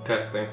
Testing.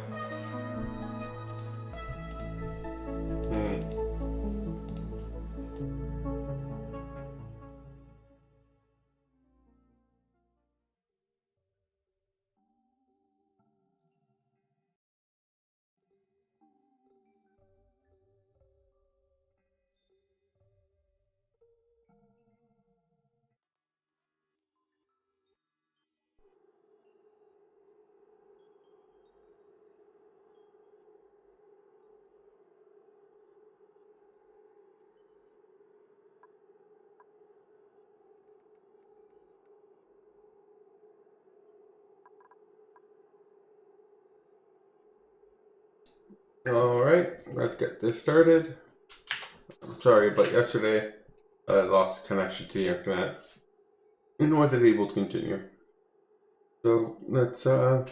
Alright, let's get this started. I'm sorry, but yesterday I lost connection to the internet and wasn't able to continue. So let's start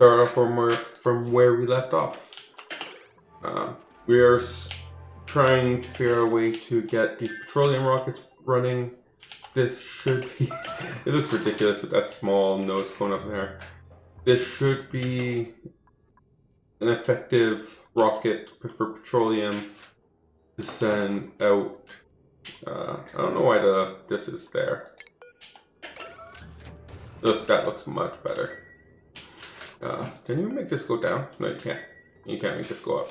off from where we left off. We are trying to figure out a way to get these petroleum rockets running. This should be... It looks ridiculous with that small nose cone up there. This should be an effective rocket for petroleum to send out. I don't know why this is there. Look, that looks much better. Can you make this go down? No, you can't. You can't make this go up.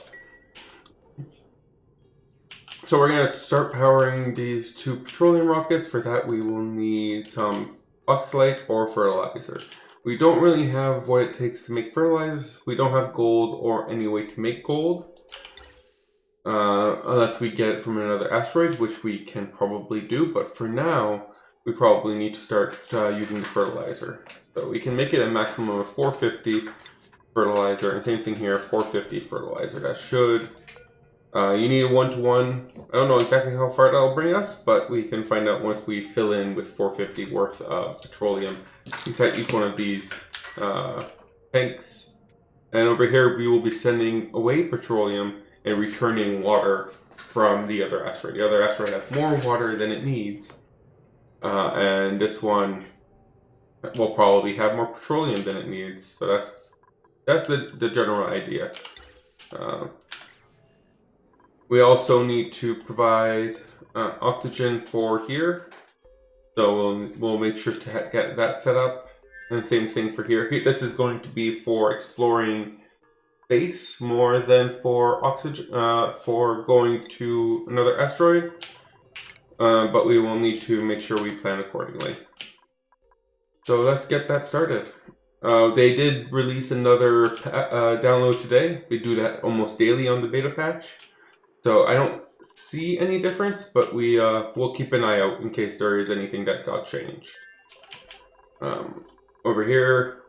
So we're going to start powering these 2 petroleum rockets. For that we will need some oxalate or fertilizer. We don't really have what it takes to make fertilizers. We don't have gold or any way to make gold. Unless we get it from another asteroid, which we can probably do. But for now, we probably need to start using the fertilizer. So we can make it a maximum of 450 fertilizer. And same thing here, 450 fertilizer. That should... you need a 1-to-1. I don't know exactly how far that'll bring us, but we can find out once we fill in with 450 worth of petroleum inside each one of these tanks. And over here we will be sending away petroleum and returning water from the other asteroid. The other asteroid has more water than it needs, and this one will probably have more petroleum than it needs. So that's the general idea. We also need to provide oxygen for here, so we'll make sure to get that set up. And the same thing for here. This is going to be for exploring space more than for oxygen, for going to another asteroid. But we will need to make sure we plan accordingly. So let's get that started. They did release another download today. They do that almost daily on the beta patch. So I don't see any difference, but we'll keep an eye out in case there is anything that got changed. Over here,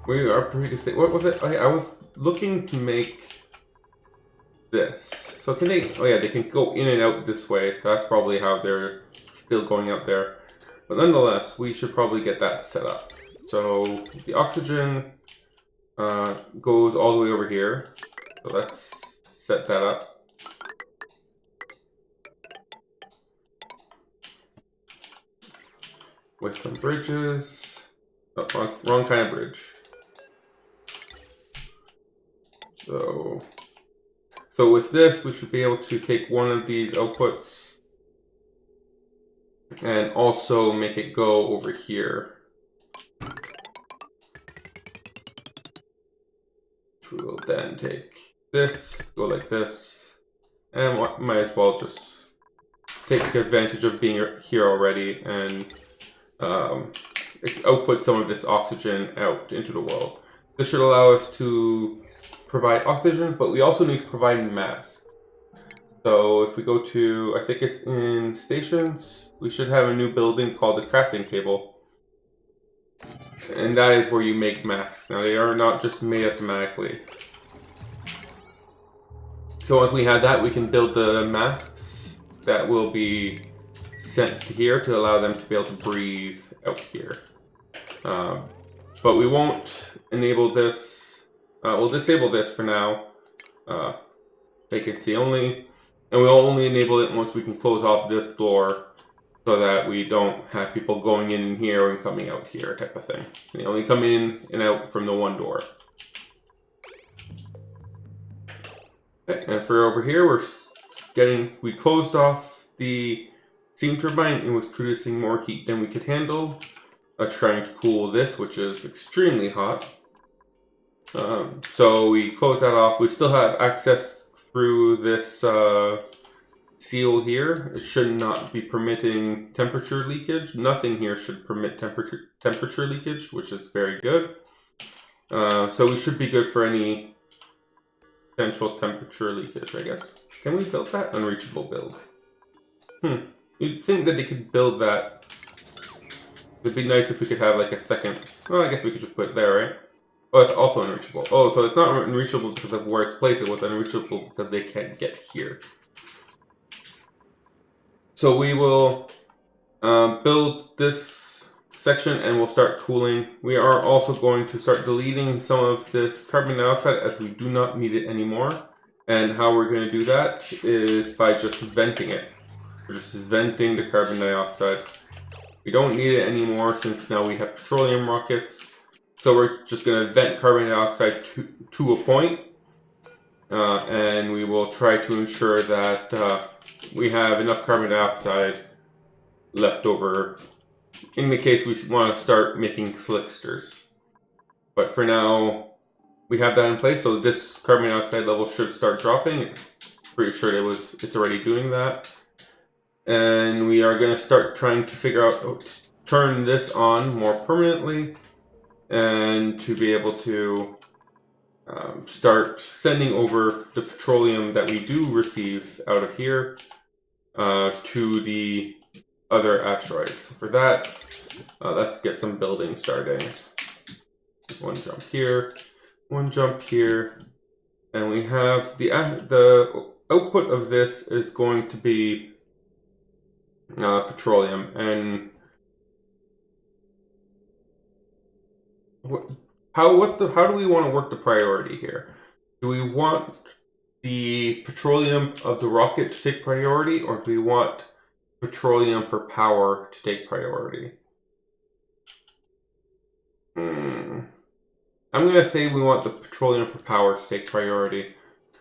we are pretty safe. What was it? I was looking to make this. So can they? Oh yeah, they can go in and out this way. So that's probably how they're still going out there. But nonetheless, we should probably get that set up. So the oxygen goes all the way over here. So let's set that up. With some bridges. Oh, wrong kind of bridge. So with this, we should be able to take one of these outputs and also make it go over here. We will then take this, go like this, and might as well just take advantage of being here already and output some of this oxygen out into the world. This should allow us to provide oxygen, but we also need to provide masks. So if we go to, I think it's in stations, we should have a new building called the crafting table. And that is where you make masks. Now they are not just made automatically. So once we have that, we can build the masks that will be sent to here to allow them to be able to breathe out here. But we won't enable this. We'll disable this for now. Vacancy only. And we'll only enable it once we can close off this door so so that we don't have people going in here and coming out here type of thing. They only come in and out from the one door. Okay, and for over here, we closed off the steam turbine. It was producing more heat than we could handle. Trying to cool this, which is extremely hot. So we close that off. We still have access through this seal here. It should not be permitting temperature leakage. Nothing here should permit temperature leakage, which is very good. So we should be good for any potential temperature leakage, I guess. Can we build that? Unreachable build. You'd think that they could build that. It'd be nice if we could have like a second. Well, I guess we could just put it there, right? Oh, it's also unreachable. Oh, so it's not unreachable because of where it's placed. It was unreachable because they can't get here. So we will build this section and we'll start cooling. We are also going to start deleting some of this carbon dioxide as we do not need it anymore. And how we're going to do that is by just venting it. We're just venting the carbon dioxide. We don't need it anymore since now we have petroleum rockets. So we're just going to vent carbon dioxide to a point. And we will try to ensure that we have enough carbon dioxide left over in the case we want to start making slicksters. But for now, we have that in place. So this carbon dioxide level should start dropping. Pretty sure it's already doing that. And we are going to start trying to figure out how to turn this on more permanently and to be able to start sending over the petroleum that we do receive out of here to the other asteroids. For that, let's get some building starting. One jump here, one jump here, and we have the output of this is going to be petroleum. And how do we want to work the priority here? Do we want the petroleum of the rocket to take priority, or do we want petroleum for power to take priority? I'm going to say we want the petroleum for power to take priority.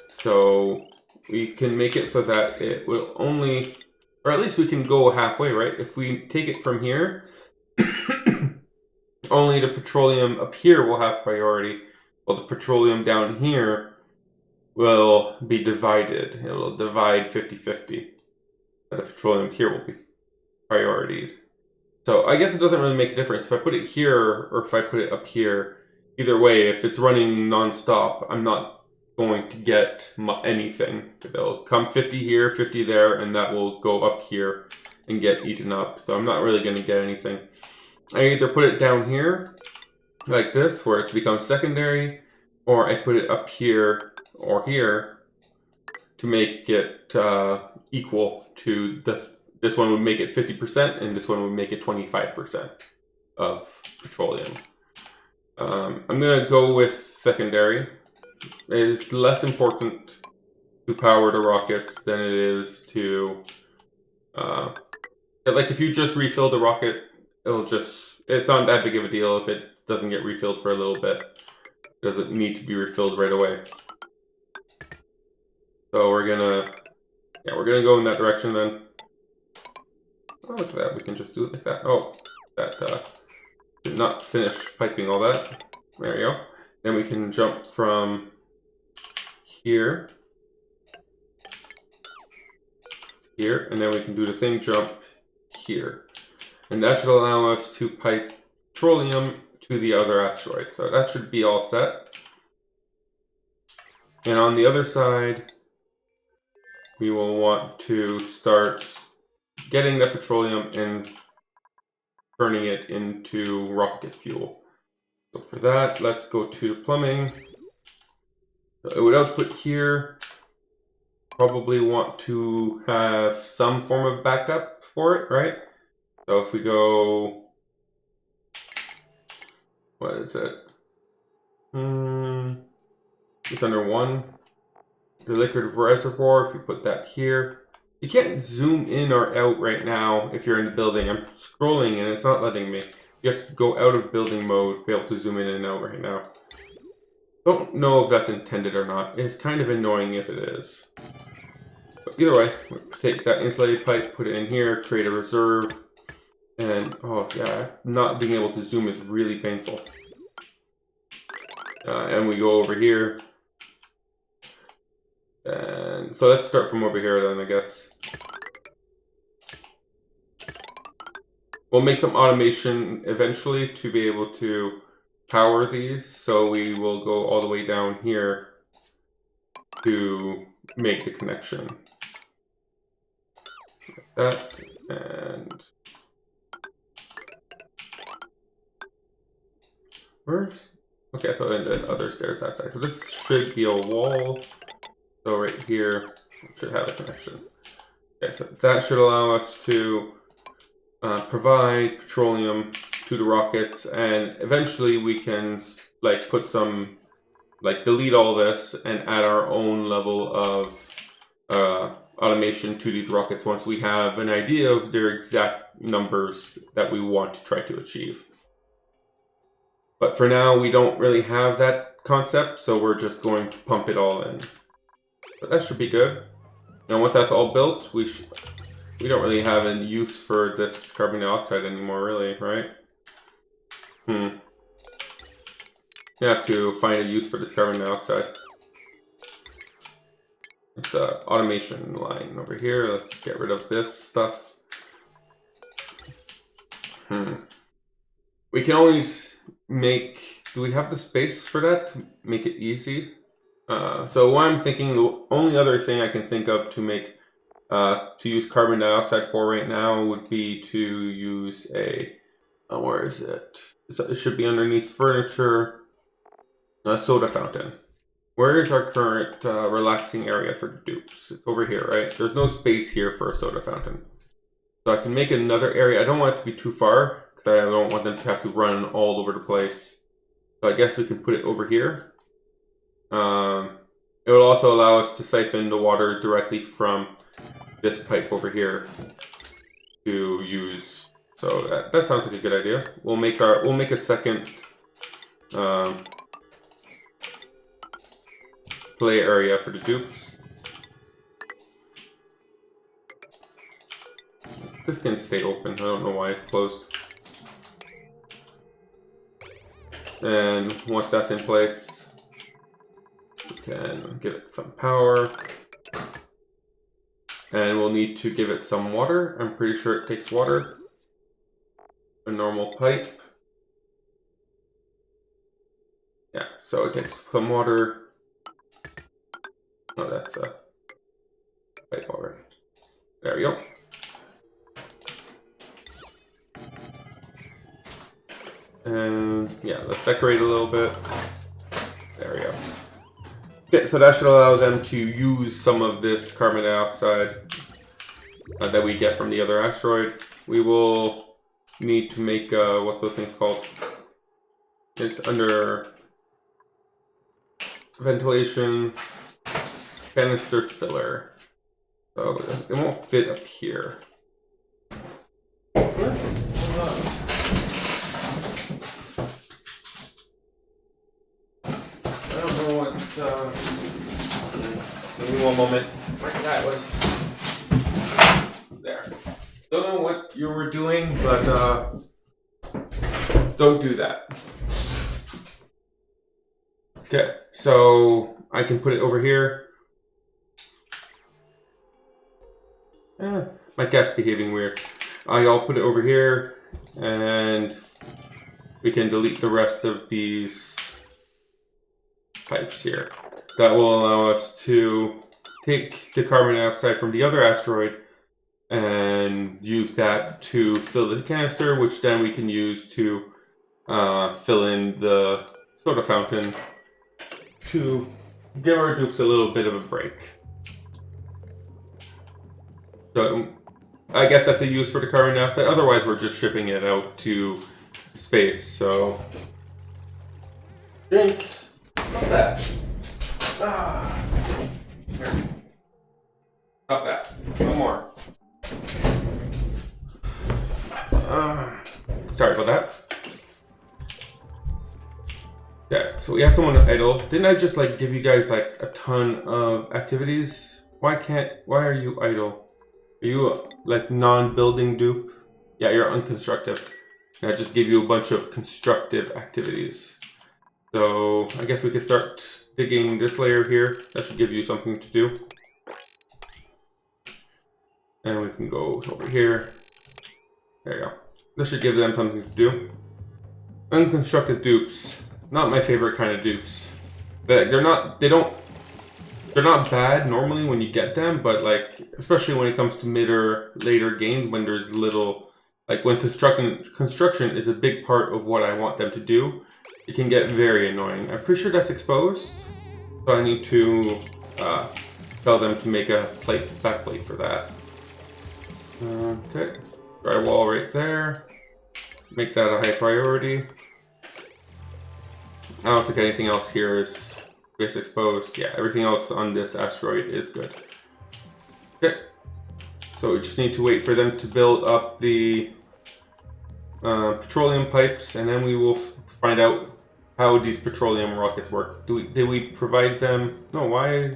So we can make it so that it will only, or at least we can go halfway, right? If we take it from here, only the petroleum up here will have priority, while the petroleum down here will be divided. It will divide 50-50. The petroleum here will be prioritied. So I guess it doesn't really make a difference if I put it here or if I put it up here. Either way, if it's running non-stop, I'm not going to get anything. They'll come 50 here, 50 there, and that will go up here and get eaten up. So I'm not really going to get anything. I either put it down here, like this, where it becomes secondary, or I put it up here or here to make it equal to this one would make it 50%, and this one would make it 25% of petroleum. I'm going to go with secondary. It's less important to power the rockets than it is to... like if you just refill the rocket, it's not that big of a deal if it doesn't get refilled for a little bit. It doesn't need to be refilled right away. So we're gonna go in that direction then. Oh, look at that, we can just do it like that. Oh, that did not finish piping all that. There you go. Then we can jump from here to here, and then we can do the same jump here. And that should allow us to pipe petroleum to the other asteroid. So that should be all set. And on the other side, we will want to start getting the petroleum and turning it into rocket fuel. So for that, let's go to plumbing. So it would output here. Probably want to have some form of backup for it, right? So if we go, what is it? It's under 1. The liquid reservoir, if we put that here, You can't zoom in or out right now if you're in the building. I'm scrolling and it's not letting me. You have to go out of building mode to be able to zoom in and out right now. Don't know if that's intended or not. It's kind of annoying if it is. But either way, take that insulated pipe, put it in here, create a reserve. And, oh yeah, not being able to zoom is really painful. And we go over here. And so let's start from over here then, I guess. We'll make some automation eventually to be able to power these. So we will go all the way down here to make the connection. Like that, and where's... Okay, so and then other stairs outside. So this should be a wall. So right here should have a connection. Okay, so that should allow us to provide petroleum to the rockets, and eventually we can like put some, like delete all this and add our own level of automation to these rockets once we have an idea of their exact numbers that we want to try to achieve. But for now, we don't really have that concept, so we're just going to pump it all in. But that should be good. Now once that's all built, we don't really have any use for this carbon dioxide anymore, really, right? You have to find a use for this carbon dioxide. It's an automation line over here. Let's get rid of this stuff. We can always make... Do we have the space for that to make it easy? So what I'm thinking, the only other thing I can think of to make to use carbon dioxide for right now would be to use a where is it? It should be underneath furniture. A soda fountain. Where is our current relaxing area for dupes? It's over here, right? There's no space here for a soda fountain. So I can make another area. I don't want it to be too far because I don't want them to have to run all over the place. So I guess we can put it over here. It will also allow us to siphon the water directly from this pipe over here to use. So that sounds like a good idea. We'll make a second play area for the dupes. This can stay open. I don't know why it's closed. And once that's in place, we can give it some power. And we'll need to give it some water. I'm pretty sure it takes water. A normal pipe. Yeah, so it takes some water. Oh, that's a pipe already. There we go. And yeah, let's decorate a little bit. There we go. Okay, so that should allow them to use some of this carbon dioxide that we get from the other asteroid. We will need to make, what's those things called? It's under ventilation canister filler. So it won't fit up here. Give me one moment. That was there. Don't know what you were doing, but don't do that. Okay, so I can put it over here. My cat's behaving weird. I'll put it over here, and we can delete the rest of these pipes here. That will allow us to take the carbon dioxide from the other asteroid and use that to fill the canister, which then we can use to fill in the soda fountain to give our dupes a little bit of a break. So I guess that's a use for the carbon dioxide. Otherwise, we're just shipping it out to space. So, drinks. Stop that. Here. Stop that. No more. Sorry about that. Yeah, so we have someone idle. Didn't I just like give you guys like a ton of activities? Why are you idle? Are you like non-building dupe? Yeah, you're unconstructive. And I just gave you a bunch of constructive activities. So I guess we could start digging this layer here. That should give you something to do. And we can go over here. There you go. This should give them something to do. Unconstructed dupes. Not my favorite kind of dupes. They're not bad normally when you get them, but like especially when it comes to mid or later games when there's little like when construction is a big part of what I want them to do, it can get very annoying. I'm pretty sure that's exposed, so I need to tell them to make a back plate for that. Okay, drywall right there. Make that a high priority. I don't think anything else here is base exposed. Yeah, everything else on this asteroid is good. Okay, so we just need to wait for them to build up the petroleum pipes, and then we will find out how these petroleum rockets work. Did we provide them? No, why?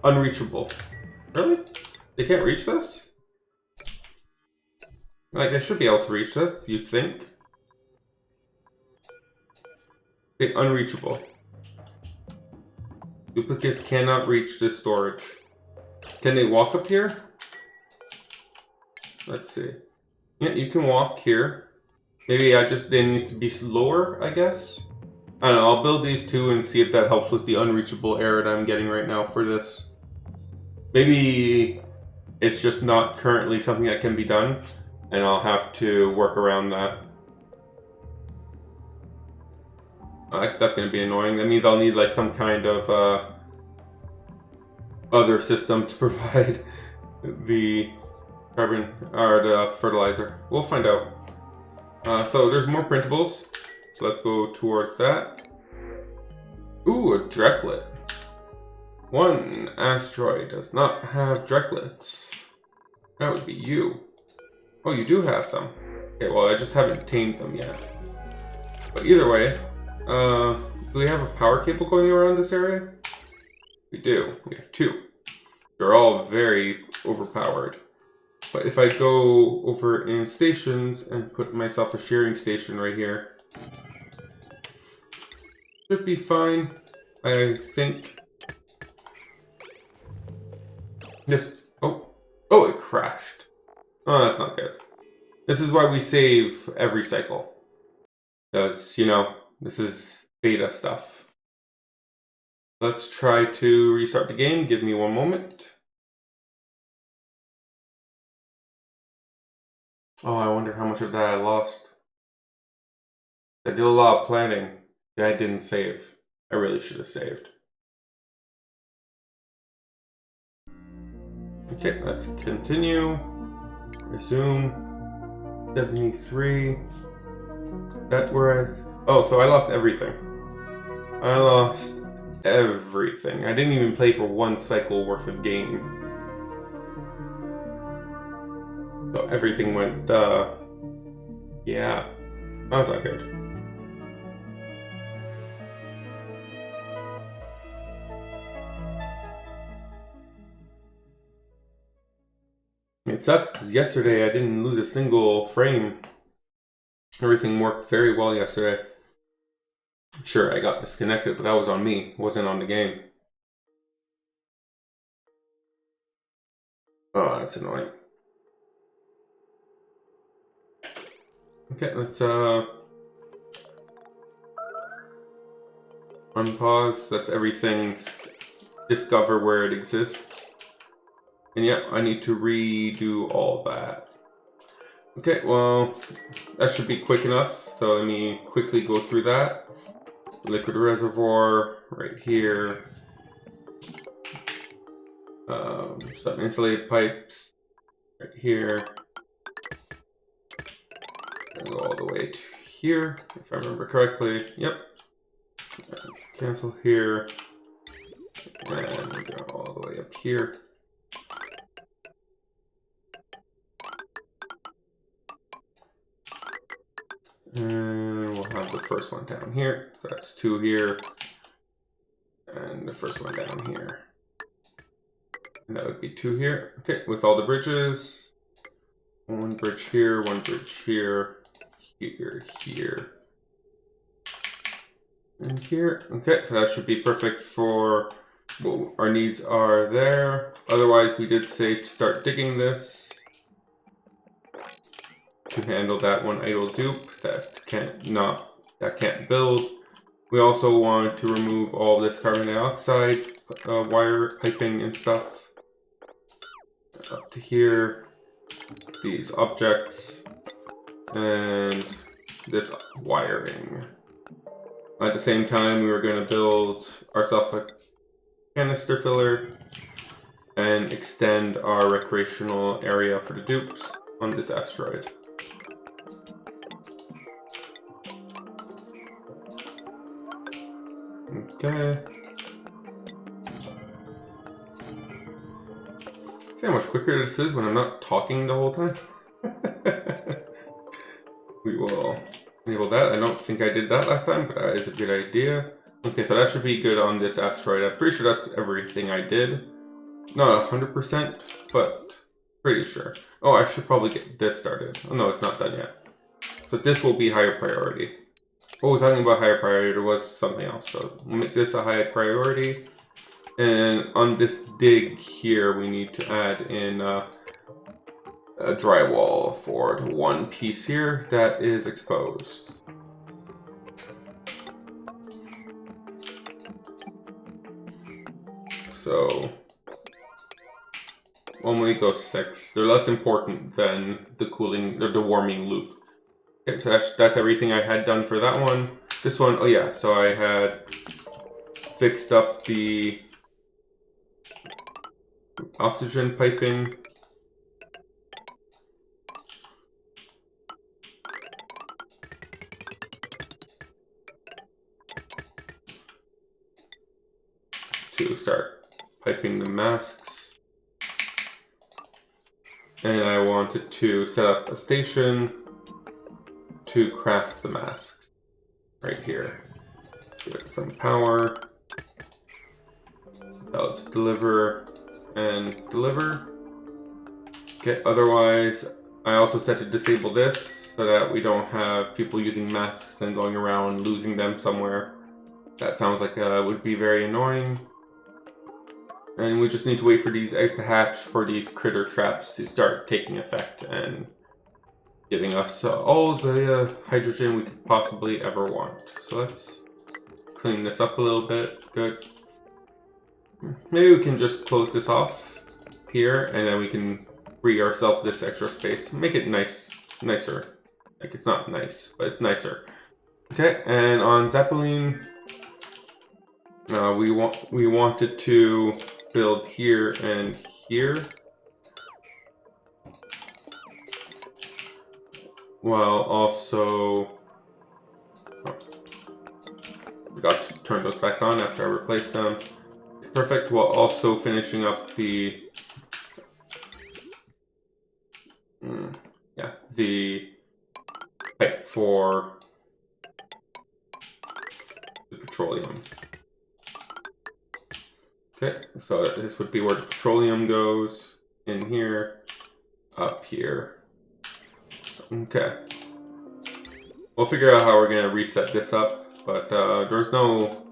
Unreachable. Really? They can't reach this? Like, they should be able to reach this, you'd think. Okay, unreachable. Duplicates cannot reach this storage. Can they walk up here? Let's see. Yeah, you can walk here. Maybe they need to be lower, I guess. I don't know, I'll build these two and see if that helps with the unreachable error that I'm getting right now for this. Maybe it's just not currently something that can be done, and I'll have to work around that. That's going to be annoying. That means I'll need like some kind of other system to provide the carbon or the fertilizer. We'll find out. So there's more printables. So let's go towards that. Ooh, a Drecklet. One asteroid does not have Drecklets. That would be you. Oh, you do have them. Okay, well I just haven't tamed them yet. But either way, do we have a power cable going around this area? We do. We have two. They're all very overpowered. But if I go over in stations and put myself a shearing station right here, should be fine, I think. Oh, it crashed. Oh, that's not good. This is why we save every cycle. Because, you know, this is beta stuff. Let's try to restart the game. Give me one moment. Oh, I wonder how much of that I lost. I did a lot of planning. I didn't save. I really should have saved. Okay, let's continue. Resume. 73. That where oh, so I lost everything. I lost everything. I didn't even play for one cycle worth of game. So everything went, yeah. That's not good. It sucked because yesterday I didn't lose a single frame. Everything worked very well yesterday. Sure, I got disconnected, but that was on me. It wasn't on the game. Oh, that's annoying. Okay, let's unpause. That's everything. Discover where it exists. And yeah, I need to redo all that. Okay, well, that should be quick enough. So let me quickly go through that. Liquid reservoir right here. Some insulated pipes right here. And go all the way to here, if I remember correctly. Yep. Cancel here. And go all the way up up here. And we'll have the first one down here. So that's 2 here. And the first one down here. And that would be 2 here. Okay, with all the bridges. 1 bridge here, 1 bridge here, here, and here. Okay, so that should be perfect for what our needs are there. Otherwise, we did say to start digging this to handle that one idle dupe that can't build. We also want to remove all this carbon dioxide wire piping and stuff up to here. These objects and this wiring. At the same time, we were going to build ourselves a canister filler and extend our recreational area for the dupes on this asteroid. Okay. See how much quicker this is when I'm not talking the whole time? We will enable that. I don't think I did that last time, but that is a good idea. Okay, so that should be good on this asteroid. I'm pretty sure that's everything I did. Not 100%, but pretty sure. Oh, I should probably get this started. Oh no, it's not done yet. So this will be higher priority. Oh, talking about higher priority, there was something else. So we'll make this a high priority. And on this dig here, we need to add in a drywall for the one piece here that is exposed. So only those 6. They're less important than the cooling or the warming loop. Okay, so that's everything I had done for that one. This one, oh yeah, so I had fixed up the oxygen piping. To start piping the masks. And I wanted to set up a station to craft the masks right here. Give it some power. Tell it to deliver and deliver. Okay, otherwise, I also set to disable this so that we don't have people using masks and going around losing them somewhere. That sounds like would be very annoying. And we just need to wait for these eggs to hatch for these critter traps to start taking effect and giving us all the hydrogen we could possibly ever want. So let's clean this up a little bit. Good. Maybe we can just close this off here, and then we can free ourselves this extra space. Make it nicer. Like, it's not nice, but it's nicer. Okay, and on Zeppelin, we wanted to build here and here, while also forgot to turn those back on after I replaced them. Perfect, while also finishing up the the pipe for the petroleum. Okay, so this would be where the petroleum goes, in here, up here. Okay. We'll figure out how we're gonna reset this up, but there's no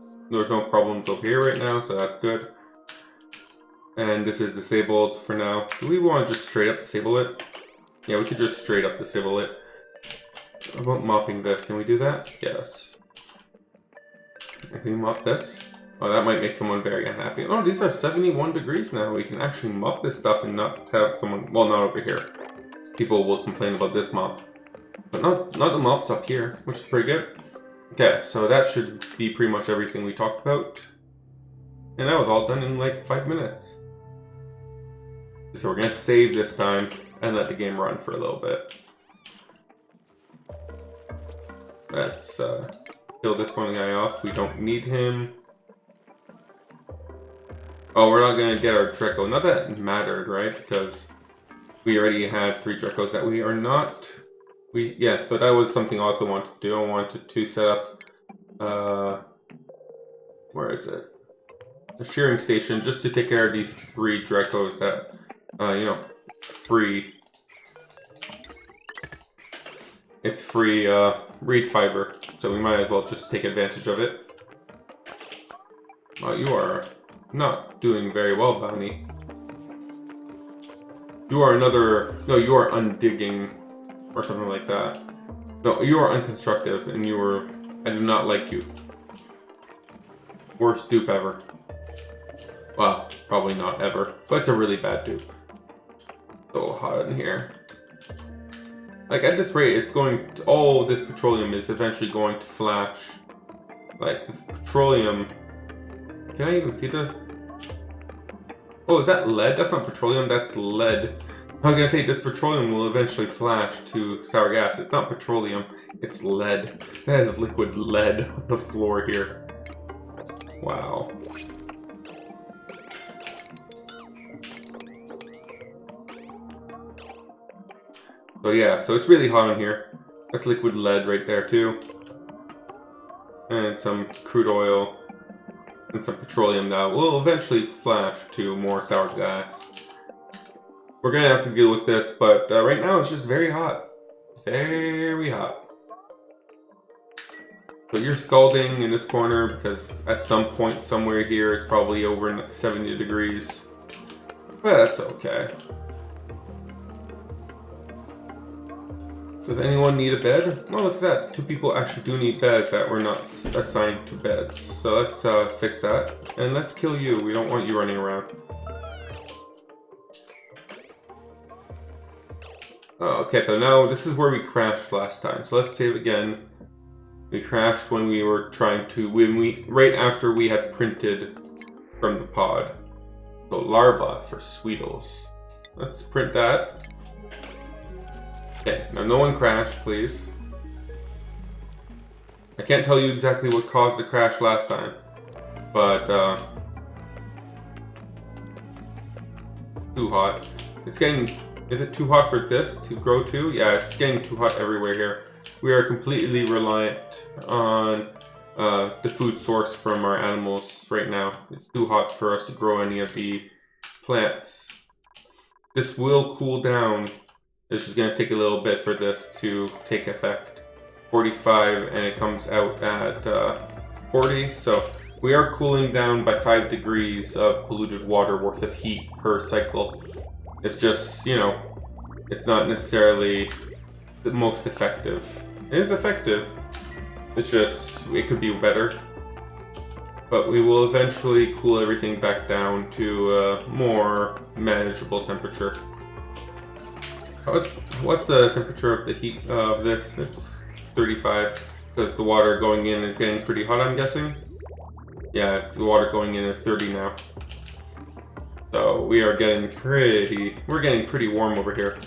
problems over here right now, so that's good. And this is disabled for now. Do we want to just straight up disable it? Yeah, we could just straight up disable it. How about mopping this? Can we do that? Yes. Can we mop this? Oh, that might make someone very unhappy. Oh, these are 71 degrees now. We can actually mop this stuff and not have someone... Well, not over here. People will complain about this mop. But not the mops up here, which is pretty good. Okay, so that should be pretty much everything we talked about. And that was all done in like 5 minutes. So we're going to save this time and let the game run for a little bit. Let's kill this one guy off. We don't need him. Oh, we're not gonna get our Draco. Not that it mattered, right? Because we already had 3 Dracos that we are not. Yeah, so that was something I also wanted to do. I wanted to set up where is it? A shearing station just to take care of these 3 Dracos that you know, free. It's free reed fiber, so we might as well just take advantage of it. You are not doing very well, Bounty. You are another... No, you are undigging, or something like that. No, you are unconstructive, and you are... I do not like you. Worst dupe ever. Well, probably not ever, but it's a really bad dupe. So hot in here. Like, at this rate, it's going to... Oh, this petroleum is eventually going to flash. Like, this petroleum... Can I even see the... Oh, is that lead? That's not petroleum, that's lead. I was gonna say, this petroleum will eventually flash to sour gas. It's not petroleum, it's lead. That is liquid lead on the floor here. Wow. So yeah, so it's really hot in here. That's liquid lead right there too. And some crude oil. And some petroleum that will eventually flash to more sour gas. We're gonna have to deal with this, but right now it's just very hot. Very hot. So you're scalding in this corner because at some point somewhere here it's probably over 70 degrees. But that's okay. Does anyone need a bed? Oh, look at that. 2 people actually do need beds that were not assigned to beds. So let's fix that. And let's kill you. We don't want you running around. Oh, okay, so now this is where we crashed last time. So let's save again. We crashed when we were trying to... right after we had printed from the pod. So larva for Sweetles. Let's print that. Okay, now no one crash, please. I can't tell you exactly what caused the crash last time, but too hot. It's getting... Is it too hot for this to grow too? Yeah, it's getting too hot everywhere here. We are completely reliant on the food source from our animals right now. It's too hot for us to grow any of the plants. This will cool down. This is going to take a little bit for this to take effect. 45 and it comes out at 40. So we are cooling down by 5 degrees of polluted water worth of heat per cycle. It's just, you know, it's not necessarily the most effective. It is effective. It's just, it could be better. But we will eventually cool everything back down to a more manageable temperature. What's the temperature of the heat of this? It's 35 because the water going in is getting pretty hot, I'm guessing. Yeah, the water going in is 30 now. So we are getting we're getting pretty warm over here.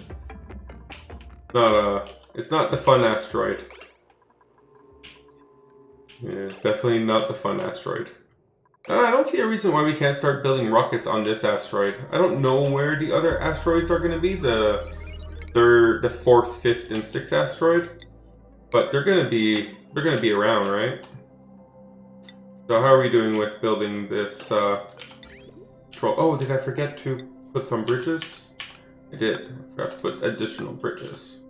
It's not the fun asteroid. It's definitely not the fun asteroid. I don't see a reason why we can't start building rockets on this asteroid. I don't know where the other asteroids are going to be. The 4th, 5th, and 6th asteroid, but they're gonna be around, right? So how are we doing with building this troll? Oh, did I forget to put some bridges? I did. I forgot to put additional bridges.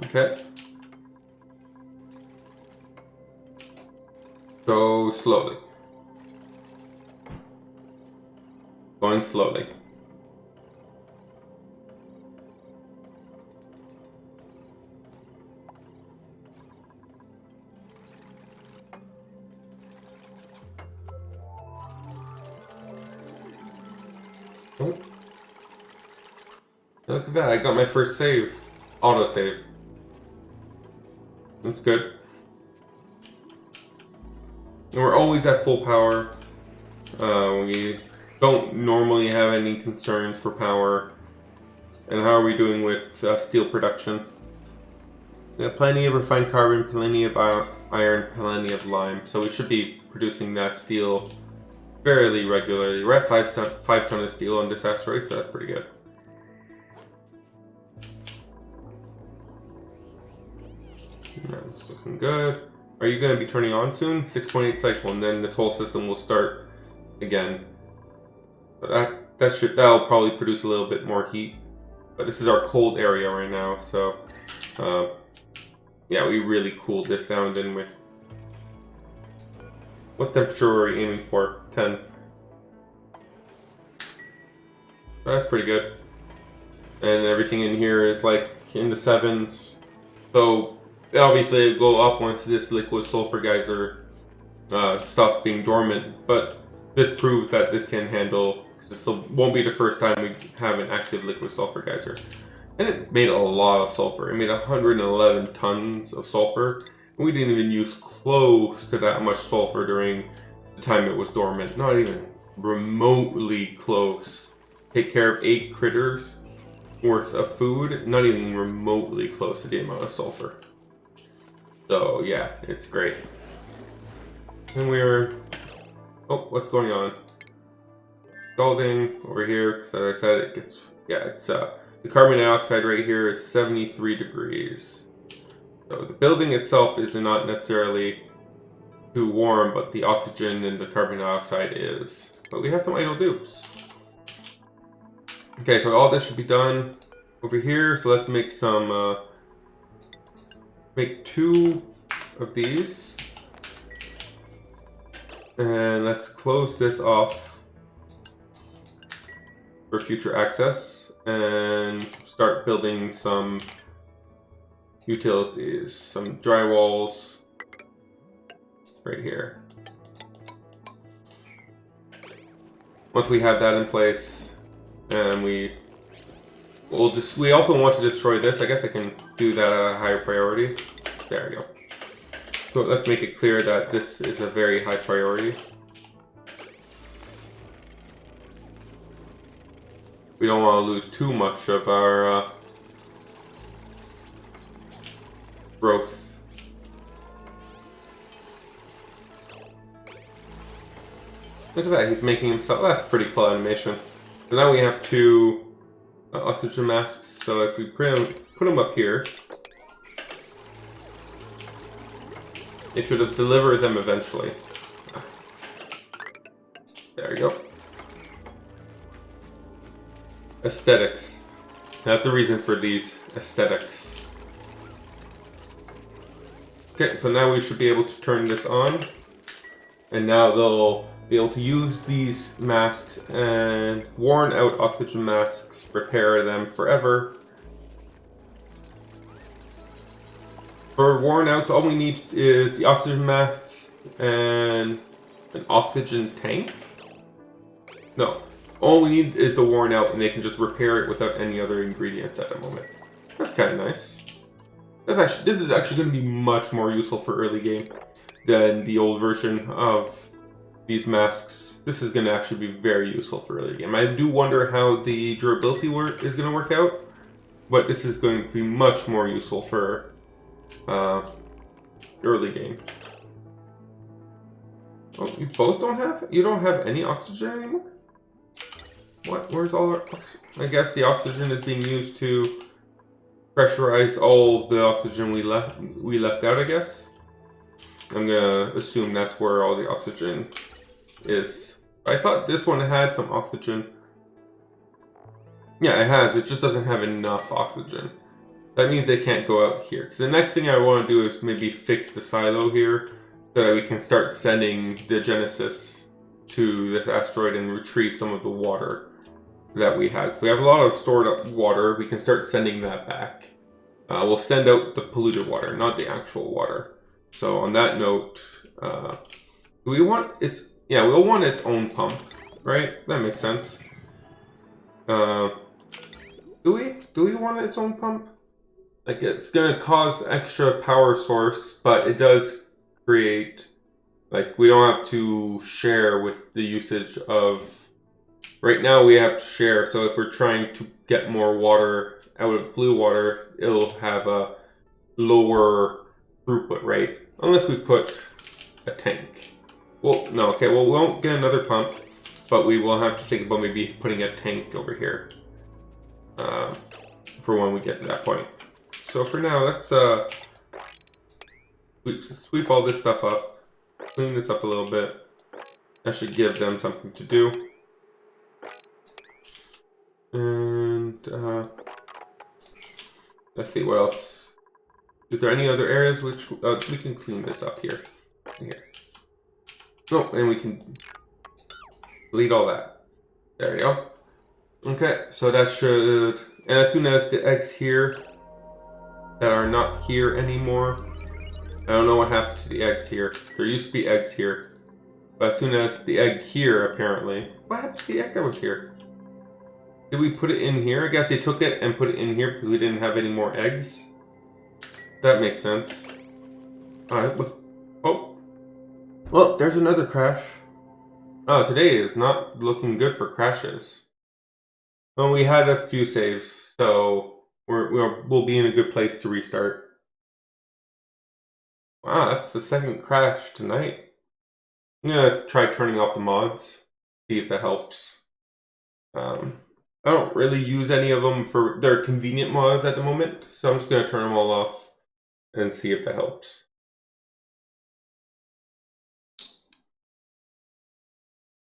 Okay. Go slowly. Going slowly. Oh. Look at that, I got my first save. Autosave. That's good. And we're always at full power. We don't normally have any concerns for power. And how are we doing with steel production? We have plenty of refined carbon, plenty of iron, plenty of lime. So we should be producing that steel fairly regularly. We're at 5 ton of steel on this asteroid, so that's pretty good. That's looking good. Are you going to be turning on soon? 6.8 cycle, and then this whole system will start again. But that'll probably produce a little bit more heat. But this is our cold area right now, so yeah, we really cooled this down, didn't we? What temperature are we aiming for? 10. That's pretty good. And everything in here is like in the 7s. So obviously it'll go up once this liquid sulfur geyser stops being dormant. But this proves that this can handle. This won't be the first time we have an active liquid sulfur geyser. And it made a lot of sulfur. It made 111 tons of sulfur. And we didn't even use close to that much sulfur during the time it was dormant. Not even remotely close. Take care of 8 critters worth of food. Not even remotely close to the amount of sulfur. So yeah, it's great. And we're... Oh, what's going on? Scalding over here, because as I said, it gets... Yeah, it's... the carbon dioxide right here is 73 degrees. So the building itself is not necessarily too warm, but the oxygen and the carbon dioxide is. But we have some idle dupes. Okay, so all this should be done over here. So let's make some, make 2 of these. And let's close this off for future access. And start building some utilities, some drywalls right here. Once we have that in place, and we also want to destroy this. I guess I can do that at a higher priority. There we go. So let's make it clear that this is a very high priority. We don't want to lose too much of our growth. Look at that, he's making himself. That's pretty cool animation. So now we have 2 oxygen masks. So if we put them up here, it should have delivered them eventually. There you go. Aesthetics. That's the reason for these aesthetics. Okay, so now we should be able to turn this on. And now they'll be able to use these masks and worn out oxygen masks, repair them forever. For worn outs, all we need is the oxygen mask and an oxygen tank. No. All we need is the worn out, and they can just repair it without any other ingredients at the moment. That's kind of nice. This is actually going to be much more useful for early game than the old version of these masks. This is going to actually be very useful for early game. I do wonder how the durability is going to work out, but this is going to be much more useful for early game. Oh, you both don't have? You don't have any oxygen anymore? What? Where's all our oxygen? I guess the oxygen is being used to pressurize all of the oxygen we left out, I guess. I'm gonna assume that's where all the oxygen is. I thought this one had some oxygen. Yeah, it has. It just doesn't have enough oxygen. That means they can't go out here. Because the next thing I want to do is maybe fix the silo here so that we can start sending the Genesis to this asteroid and retrieve some of the water that we have. If we have a lot of stored up water, we can start sending that back. We'll send out the polluted water, not the actual water. So on that note, do we want its... Yeah, we'll want its own pump, right? That makes sense. Do we want its own pump? Like, it's gonna cause extra power source, but it does create... Like, we don't have to share with the usage of... Right now we have to share, so if we're trying to get more water out of blue water, it'll have a lower throughput, right? Unless we put a tank. Well, no, okay, well, we won't get another pump, but we will have to think about maybe putting a tank over here for when we get to that point. So for now, let's sweep all this stuff up, clean this up a little bit. That should give them something to do. And let's see what else. Is there any other areas which we can clean this up here? Here. Oh, and we can delete all that. There we go. Okay, so that should, and as soon as the eggs here that are not here anymore, I don't know what happened to the eggs here. There used to be eggs here, but as soon as the egg here, apparently, what happened to the egg that was here? Did we put it in here? I guess they took it and put it in here because we didn't have any more eggs. That makes sense. Oh, well, there's another crash. Oh, today is not looking good for crashes. Well, we had a few saves, so we'll be in a good place to restart. Wow, that's the second crash tonight. I'm gonna try turning off the mods, see if that helps. I don't really use any of them for their convenient mods at the moment, so I'm just gonna turn them all off and see if that helps.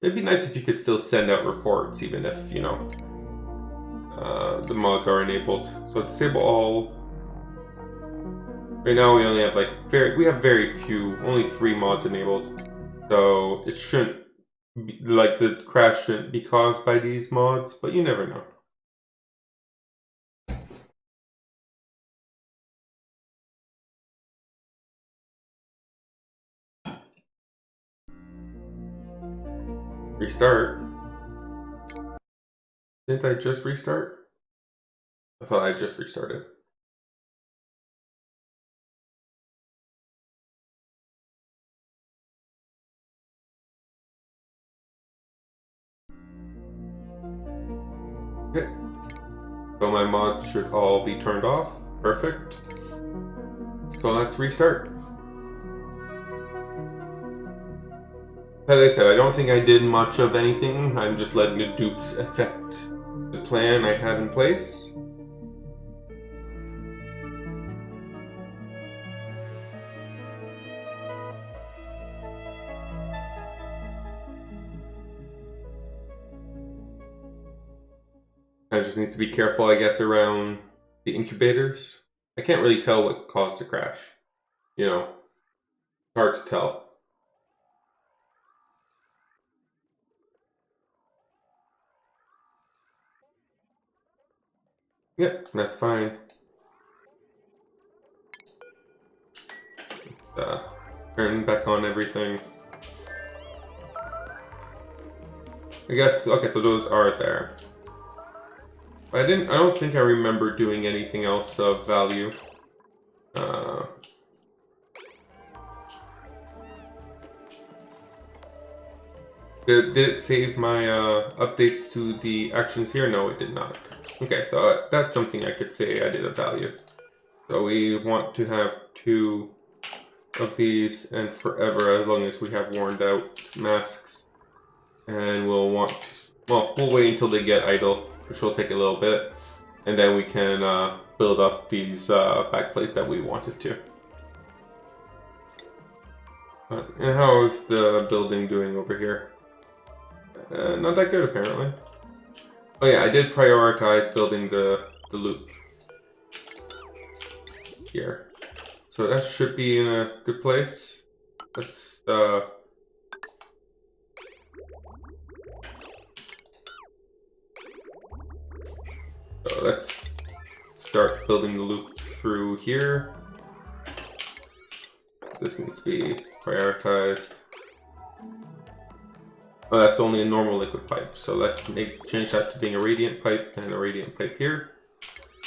It'd be nice if you could still send out reports, even if, you know, the mods are enabled. So disable all. Right now we only have like very few, only 3 mods enabled. So it shouldn't be, like, the crash shouldn't be caused by these mods, but you never know. Restart? Didn't I just restart? I thought I just restarted. Okay. So my mods should all be turned off. Perfect. So let's restart. As I said, I don't think I did much of anything. I'm just letting the dupes affect the plan I have in place. I just need to be careful, I guess, around the incubators. I can't really tell what caused the crash. You know, it's hard to tell. Yep, that's fine. Let's turn back on everything. I guess, okay, so those are there. I don't think I remember doing anything else of value. Did it save my updates to the actions here? No, it did not. Okay, so that's something I could say I did of value. So we want to have 2 of these and forever, as long as we have worn out masks. And we'll want to, well, we'll wait until they get idle, which will take a little bit, and then we can build up these backplates that we wanted to. And how is the building doing over here? Not that good, apparently. Oh yeah, I did prioritize building the loop here. So that should be in a good place. Let's so let's start building the loop through here. This needs to be prioritized. Oh, that's only a normal liquid pipe. So let's change that to being a radiant pipe and a radiant pipe here.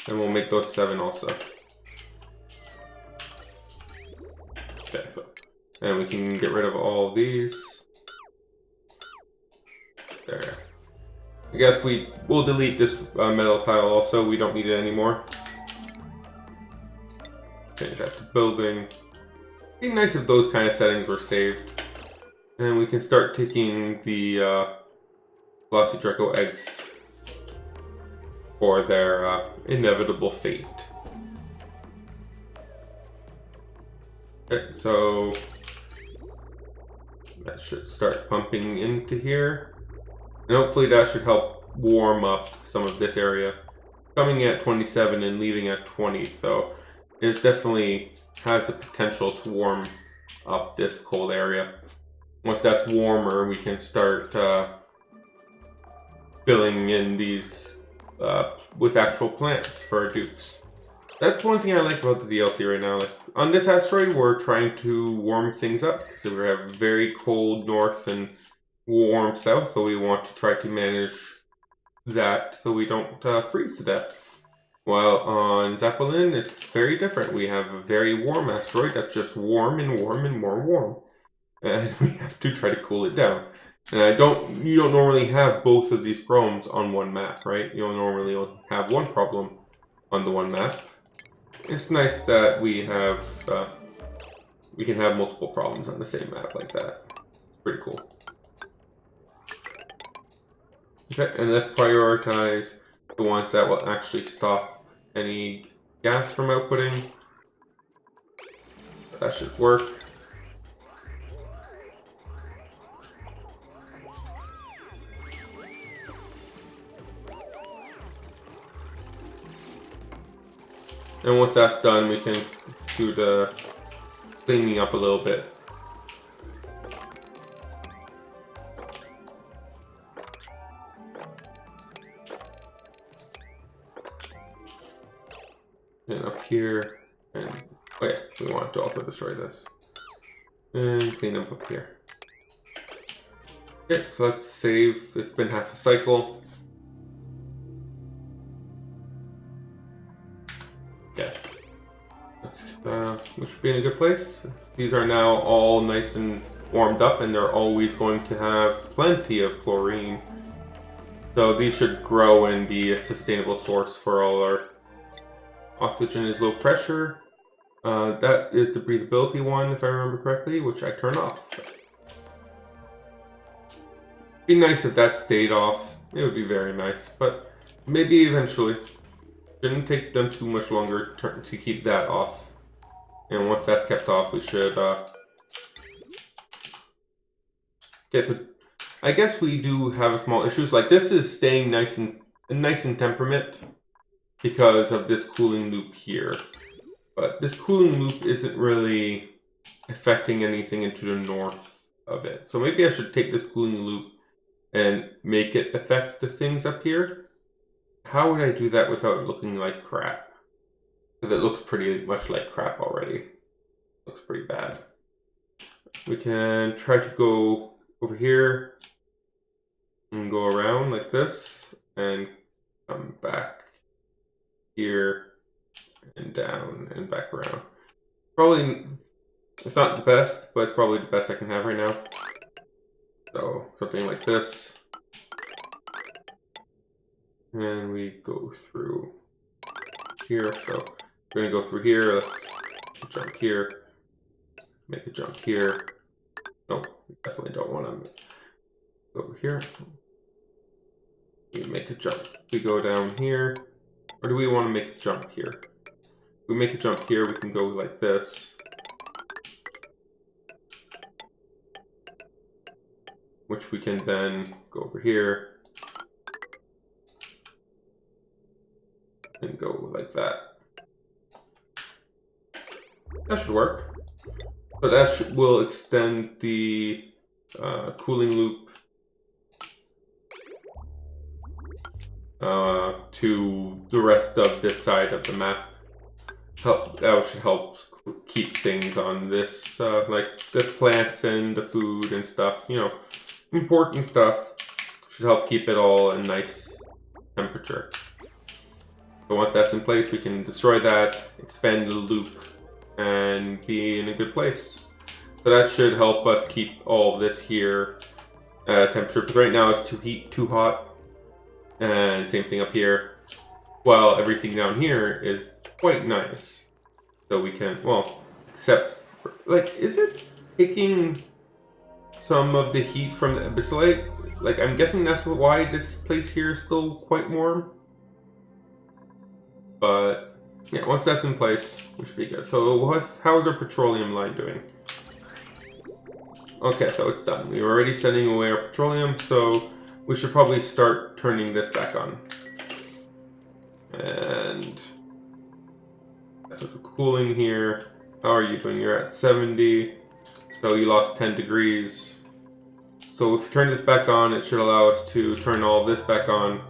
And we'll make those 7 also. Okay, so, and we can get rid of all of these. There. I guess we'll delete this metal tile also. We don't need it anymore. Change that to building. It'd be nice if those kind of settings were saved. And we can start taking the Velocidraco eggs for their inevitable fate. Okay, so that should start pumping into here. And hopefully that should help warm up some of this area. Coming at 27 and leaving at 20, so it definitely has the potential to warm up this cold area. Once that's warmer, we can start filling in these with actual plants for our dupes. That's one thing I like about the DLC right now. Like, on this asteroid, we're trying to warm things up because we have very cold north and warm south, so we want to try to manage that so we don't freeze to death. While on Zeppelin, it's very different. We have a very warm asteroid that's just warm and warm and more warm. And we have to try to cool it down. And you don't normally have both of these problems on one map, right? You don't normally have one problem on the one map. It's nice that we can have multiple problems on the same map like that. It's pretty cool. Okay, and let's prioritize the ones that will actually stop any gas from outputting. That should work. And once that's done, we can do the cleaning up a little bit. And up here, and oh yeah, we want to also destroy this. And clean up here. Okay, so let's save. It's been half a cycle. Okay. We should be in a good place. These are now all nice and warmed up, and they're always going to have plenty of chlorine. So these should grow and be a sustainable source for all our oxygen. Is low pressure. That is the breathability one, if I remember correctly, which I turned off. It'd be nice if that stayed off. It would be very nice, but maybe eventually. Shouldn't take them too much longer to keep that off. And once that's kept off, we should okay, so I guess we do have small issues. Like this is staying nice in temperament because of this cooling loop here. But this cooling loop isn't really affecting anything into the north of it. So maybe I should take this cooling loop and make it affect the things up here. How would I do that without looking like crap? Because it looks pretty much like crap already. Looks pretty bad. We can try to go over here and go around like this and come back here and down and back around. Probably, it's not the best, but it's probably the best I can have right now. So something like this. And we go through here. So we're gonna go through here. Let's jump here. Make a jump here. No, we definitely don't want to go over here. We make a jump. We go down here. Or do we want to make a jump here? If we make a jump here, we can go like this. Which we can then go over here. And go like that. That should work. So that will extend the cooling loop to the rest of this side of the map. That should help keep things on this, like the plants and the food and stuff, you know, important stuff. Should help keep it all in nice temperature. So once that's in place, we can destroy that, expand the loop, and be in a good place. So that should help us keep all this here temperature, because right now it's too hot. And same thing up here. While everything down here is quite nice. So we can, well, except, like, is it taking some of the heat from the abyssalite? Like, I'm guessing that's why this place here is still quite warm. But, yeah, once that's in place, we should be good. So, how is our petroleum line doing? Okay, so it's done. We were already sending away our petroleum, so we should probably start turning this back on. And that's what we're cooling here. How are you doing? You're at 70, so you lost 10 degrees. So if we turn this back on, it should allow us to turn all of this back on.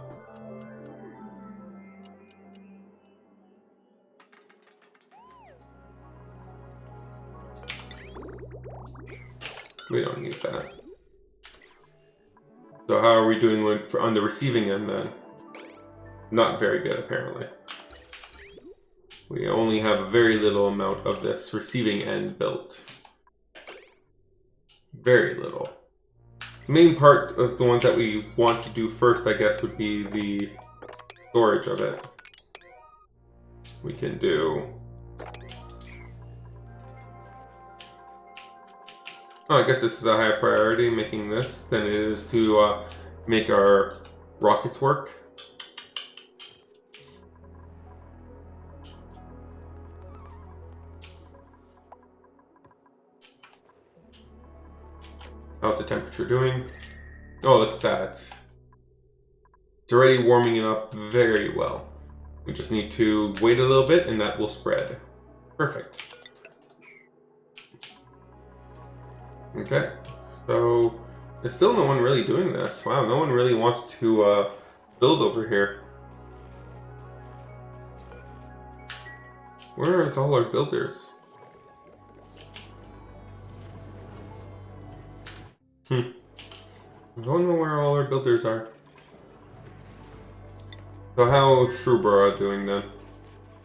We don't need that. So how are we doing on the receiving end then? Not very good, apparently. We only have a very little amount of this receiving end built. Very little. The main part of the ones that we want to do first, I guess, would be the storage of it. We can do... Oh, I guess this is a higher priority, making this, than it is to make our rockets work. How's the temperature doing? Oh, look at that. It's already warming it up very well. We just need to wait a little bit and that will spread. Perfect. Okay, so there's still no one really doing this. Wow, no one really wants to build over here. Where is all our builders? I don't know where all our builders are. So how is Shrewborough doing then?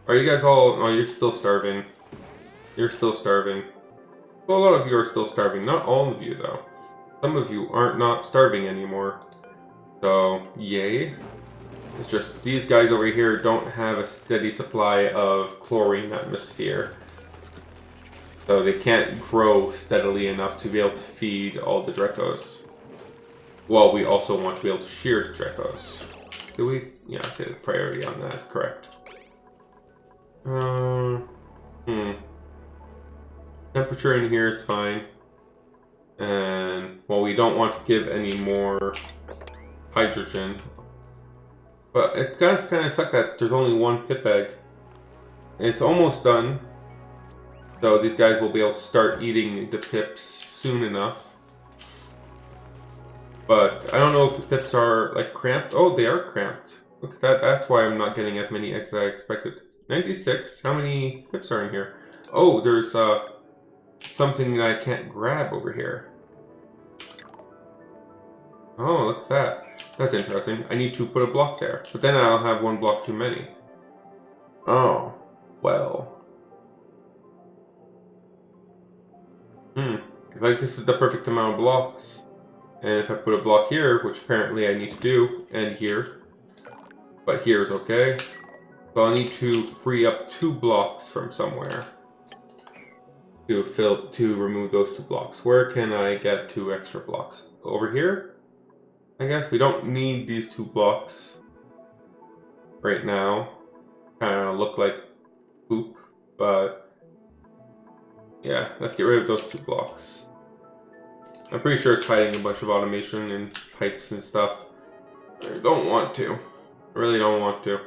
Are you guys all... Oh, you're still starving. You're still starving. Well, a lot of you are still starving. Not all of you, though. Some of you aren't not starving anymore. So, yay. It's just these guys over here don't have a steady supply of chlorine atmosphere. So they can't grow steadily enough to be able to feed all the Drekos. Well, we also want to be able to shear the Drekos. Do we? Yeah, okay, the priority on that is correct. Temperature in here is fine. And, well, we don't want to give any more hydrogen. But it does kind of suck that there's only one pip egg. It's almost done. So these guys will be able to start eating the pips soon enough. But I don't know if the pips are like cramped. Oh, they are cramped. Look at that. That's why I'm not getting as many eggs as I expected. 96. How many pips are in here? Oh, there's something that I can't grab over here. Oh, look at that. That's interesting. I need to put a block there. But then I'll have one block too many. Oh, well. Like this is the perfect amount of blocks. And if I put a block here, which apparently I need to do, and here. But here is okay. So I'll need to free up 2 blocks from somewhere. To remove those 2 blocks. Where can I get 2 extra blocks? Over here? I guess we don't need these 2 blocks right now. Kind of look like poop, but yeah, let's get rid of those 2 blocks. I'm pretty sure it's hiding a bunch of automation and pipes and stuff. I don't want to. I really don't want to.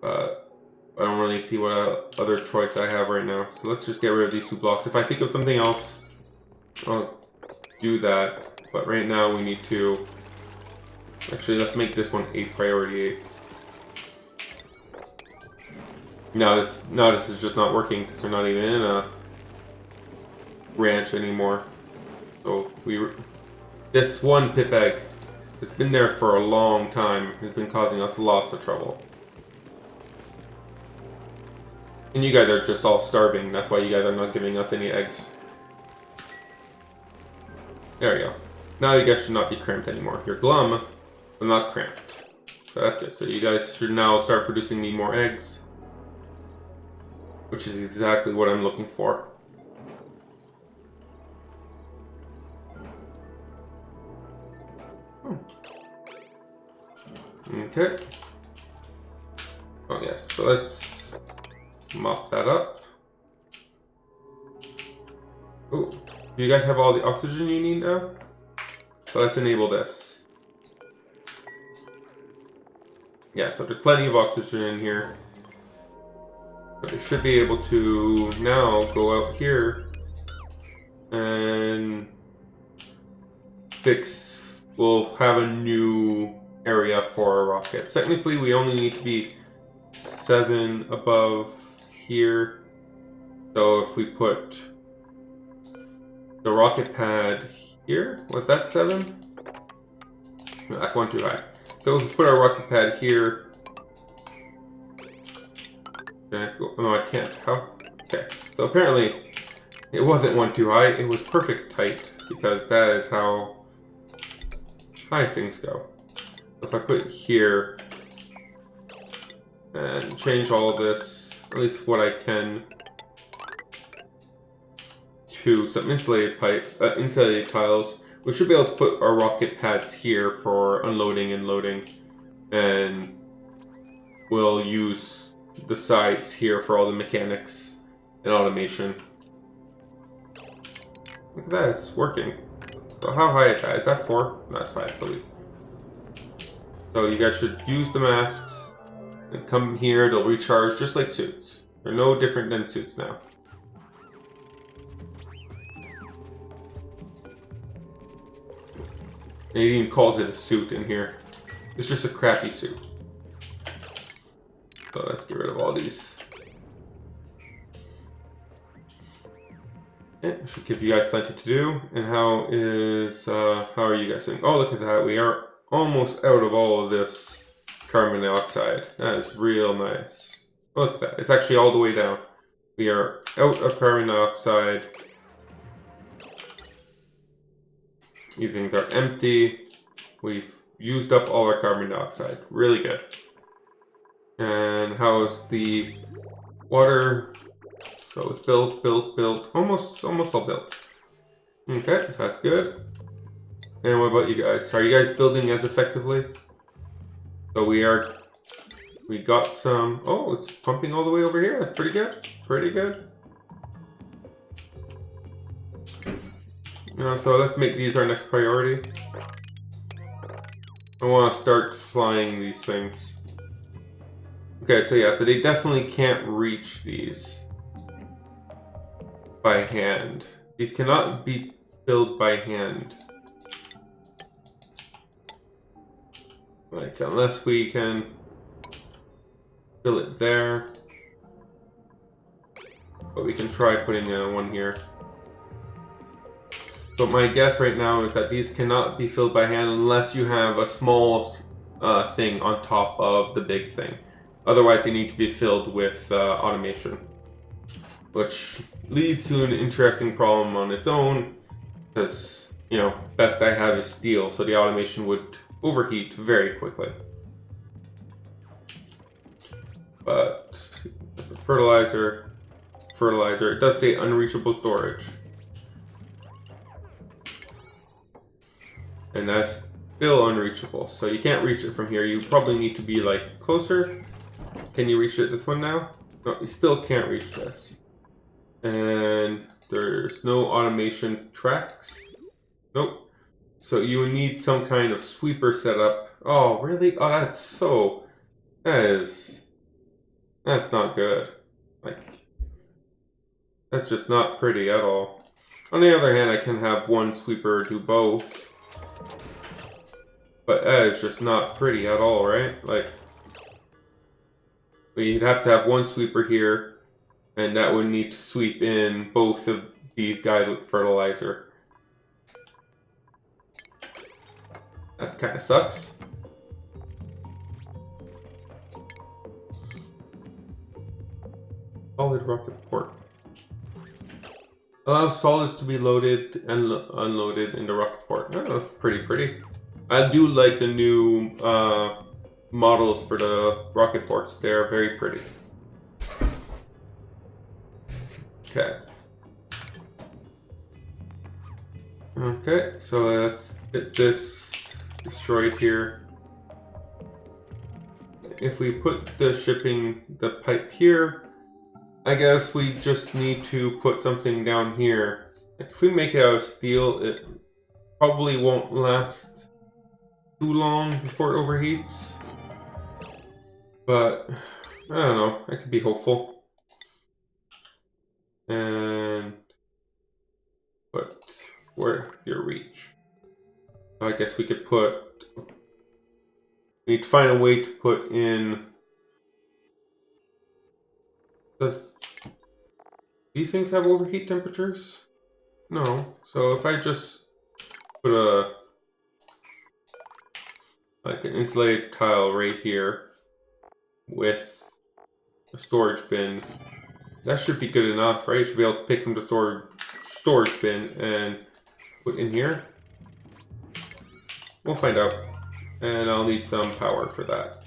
But I don't really see what other choice I have right now. So let's just get rid of these 2 blocks. If I think of something else, I'll do that. But right now we need to... Actually, let's make this one a priority 8. No, this is just not working because we're not even in a ranch anymore. So this one pip egg has been there for a long time. Has been causing us lots of trouble. And you guys are just all starving. That's why you guys are not giving us any eggs. There we go. Now you guys should not be cramped anymore. You're glum, but not cramped. So that's good. So you guys should now start producing me more eggs. which is exactly what I'm looking for. Okay. Oh yes, so let's mop that up. Oh, do you guys have all the oxygen you need now? So let's enable this. Yeah, so there's plenty of oxygen in here. But it should be able to now go out here and fix. We'll have a new area for our rockets. Technically, we only need to be 7 above here. So if we put the rocket pad here, was that 7? No, that's 1 too high. So if we put our rocket pad here. Can I go? No, I can't. How? Okay. So apparently it wasn't 1 too high. It was perfect height because that is how high things go. So if I put it here and change all of this, at least what I can, to some insulated insulated tiles, we should be able to put our rocket pads here for unloading and loading, and we'll use the sides here for all the mechanics and automation. Look at that, it's working. So how high is that? Is that 4? No, that's 5, I believe. So you guys should use the masks and come here, they'll recharge just like suits. They're no different than suits now. And he even calls it a suit in here. It's just a crappy suit. So let's get rid of all these. Yeah, should give you guys plenty to do. And how are you guys doing? Oh, look at that. We are almost out of all of this carbon dioxide. That is real nice. Look at that. It's actually all the way down. We are out of carbon dioxide. These things are empty. We've used up all our carbon dioxide. Really good. And how is the water? So it's built. Almost all built. Okay, so that's good. And what about you guys? Are you guys building as effectively? So we got some. Oh, it's pumping all the way over here. That's pretty good. Pretty good. So let's make these our next priority. I want to start flying these things. Okay, so yeah, so they definitely can't reach these by hand. These cannot be filled by hand. Like, unless we can fill it there. But we can try putting one here. But my guess right now is that these cannot be filled by hand unless you have a small thing on top of the big thing. Otherwise, they need to be filled with automation. Which leads to an interesting problem on its own. Because, you know, best I have is steel, so the automation would overheat very quickly. But fertilizer, it does say unreachable storage. And that's still unreachable, so you can't reach it from here. You probably need to be like closer. Can you reach it this one now? No, you still can't reach this. And there's no automation tracks. Nope. So you would need some kind of sweeper setup. Oh, really? Oh, that's not good. Like, that's just not pretty at all. On the other hand, I can have one sweeper do both. But that is just not pretty at all, right? Like, you'd have to have one sweeper here, and that would need to sweep in both of these guys with fertilizer. That kind of sucks. Solid rocket port. Allows solids to be loaded and unloaded in the rocket port. Oh, that's pretty. I do like the new models for the rocket ports. They are very pretty. Okay. Okay, so let's get this destroyed here. If we put the pipe here, I guess we just need to put something down here. Like if we make it out of steel, it probably won't last too long before it overheats. But I don't know, I could be hopeful. And but where's your reach? So I guess we could we need to find a way to put in. Does these things have overheat temperatures? No. So if I just put like an insulated tile right here with a storage bin, that should be good enough, right? You should be able to pick from the storage bin and put in here. We'll find out. And I'll need some power for that.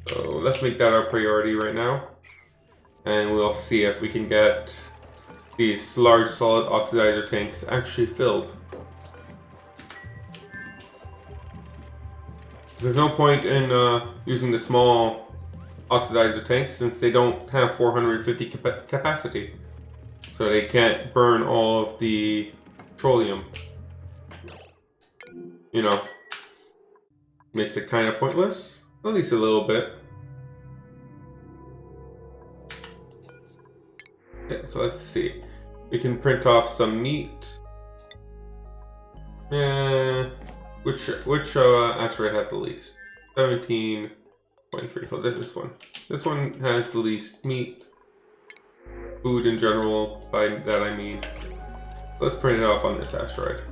So let's make that our priority right now. And we'll see if we can get these large solid oxidizer tanks actually filled. There's no point in using the small oxidizer tanks since they don't have 450 capacity. So they can't burn all of the petroleum. You know, makes it kind of pointless, at least a little bit. Okay, so let's see. We can print off some meat. Which asteroid has the least? 17.3. So this is one. This one has the least meat. Food in general, by that I mean. Let's print it off on this asteroid.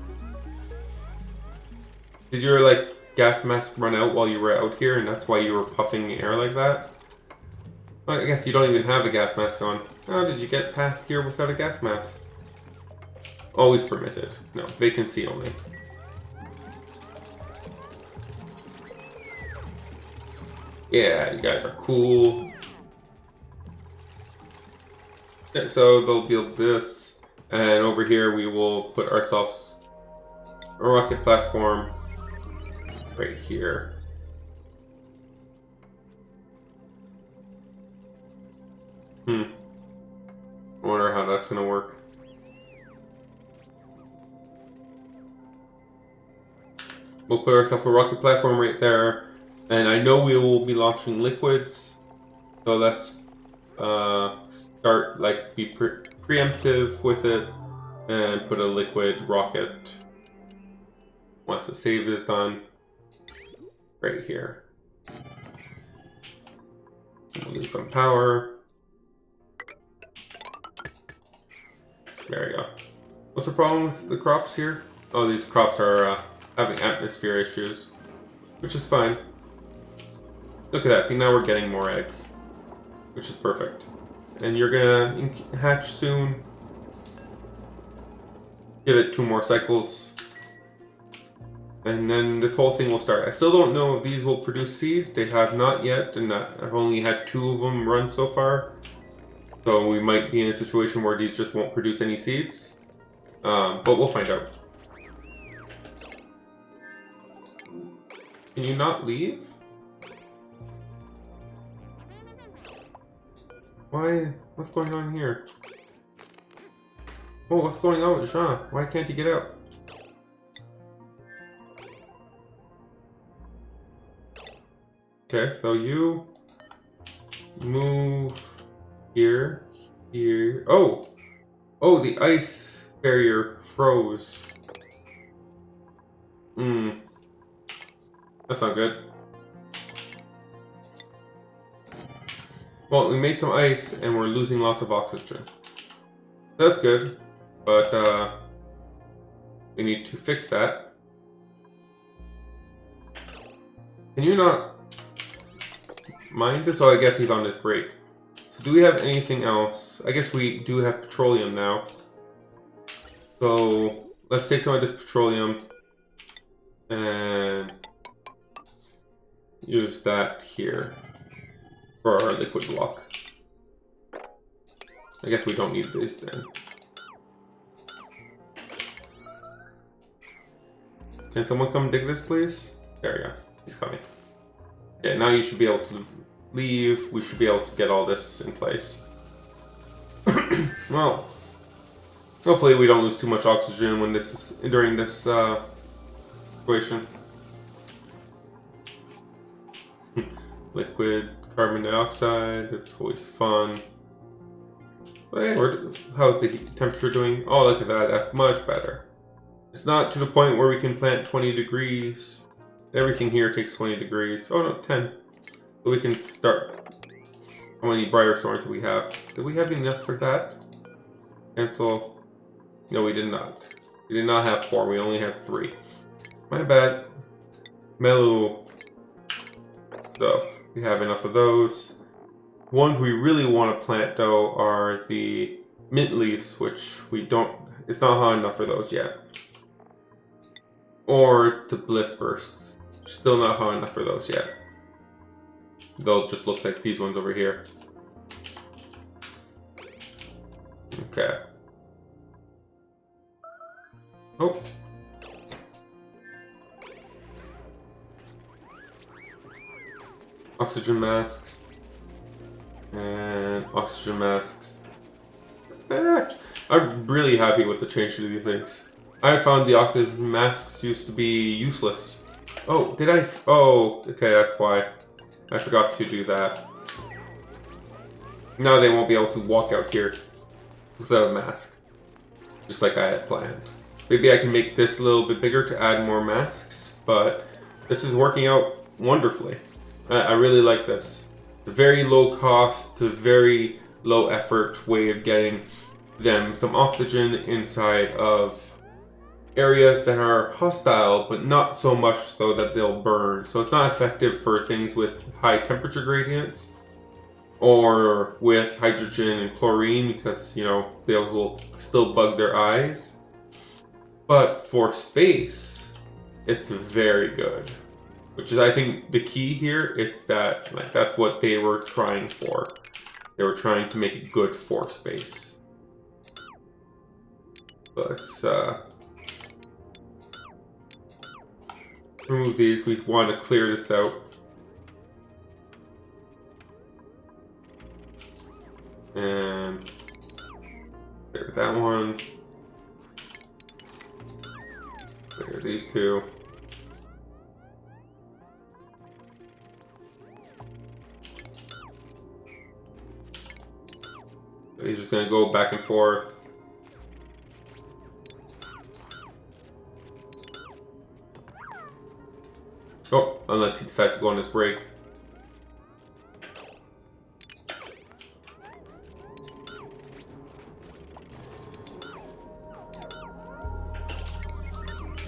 Did your gas mask run out while you were out here, and that's why you were puffing the air like that? Well, I guess you don't even have a gas mask on. How did you get past here without a gas mask? Always permitted. No, vacancy only. Yeah, you guys are cool. Okay, so they'll build this, and over here we will put ourselves a rocket platform right here. I wonder how that's gonna work. We'll put ourselves a rocket platform right there, and I know we will be launching liquids, so let's start be preemptive with it and put a liquid rocket once the save is done right here. We'll lose some power. There we go. What's the problem with the crops here? Oh, these crops are having atmosphere issues, which is fine. Look at that. See, now we're getting more eggs, which is perfect. And you're gonna hatch soon. Give it 2 more cycles. And then this whole thing will start. I still don't know if these will produce seeds. They have not yet, and I've only had 2 of them run so far. So we might be in a situation where these just won't produce any seeds. But we'll find out. Can you not leave? Why? What's going on here? Oh, what's going on with Jean? Why can't he get out? Okay, so you move here, here. Oh! Oh, the ice barrier froze. That's not good. Well, we made some ice and we're losing lots of oxygen. That's good, but we need to fix that. Can you not mine this? Oh, I guess he's on this break. So do we have anything else? I guess we do have petroleum now. So let's take some of this petroleum and use that here for our liquid block. I guess we don't need these then. Can someone come dig this, please? There we go. He's coming. Okay, now you should be able to leave. We should be able to get all this in place. Well, hopefully we don't lose too much oxygen when this is during this situation. Liquid carbon dioxide. That's always fun. But hey, how's the temperature doing? Oh, look at that. That's much better. It's not to the point where we can plant 20 degrees. Everything here takes 20 degrees. Oh no, 10. So we can start. How many briar swords do we have? Did we have enough for that? Cancel. No, we did not. We did not have 4. We only have 3. My bad. Mellow. So, we have enough of those. The ones we really want to plant, though, are the mint leaves, which we don't. It's not high enough for those yet. Or the bliss bursts. Still not high enough for those yet. They'll just look like these ones over here. Okay. Oh. Oxygen masks. And oxygen masks. I'm really happy with the change to these things. I found the oxygen masks used to be useless. Oh, did I? Oh, okay, that's why. I forgot to do that. Now they won't be able to walk out here without a mask. Just like I had planned. Maybe I can make this a little bit bigger to add more masks, but this is working out wonderfully. I really like this. The very low cost to very low effort way of getting them some oxygen inside of areas that are hostile, but not so much so that they'll burn. So it's not effective for things with high temperature gradients or with hydrogen and chlorine because, you know, they will still bug their eyes. But for space, it's very good. Which is, I think, the key here. It's that, like, that's what they were trying for. They were trying to make it good for space. Let's remove these. We want to clear this out. And there's that one. Clear these two. He's just gonna go back and forth. Oh, unless he decides to go on his break.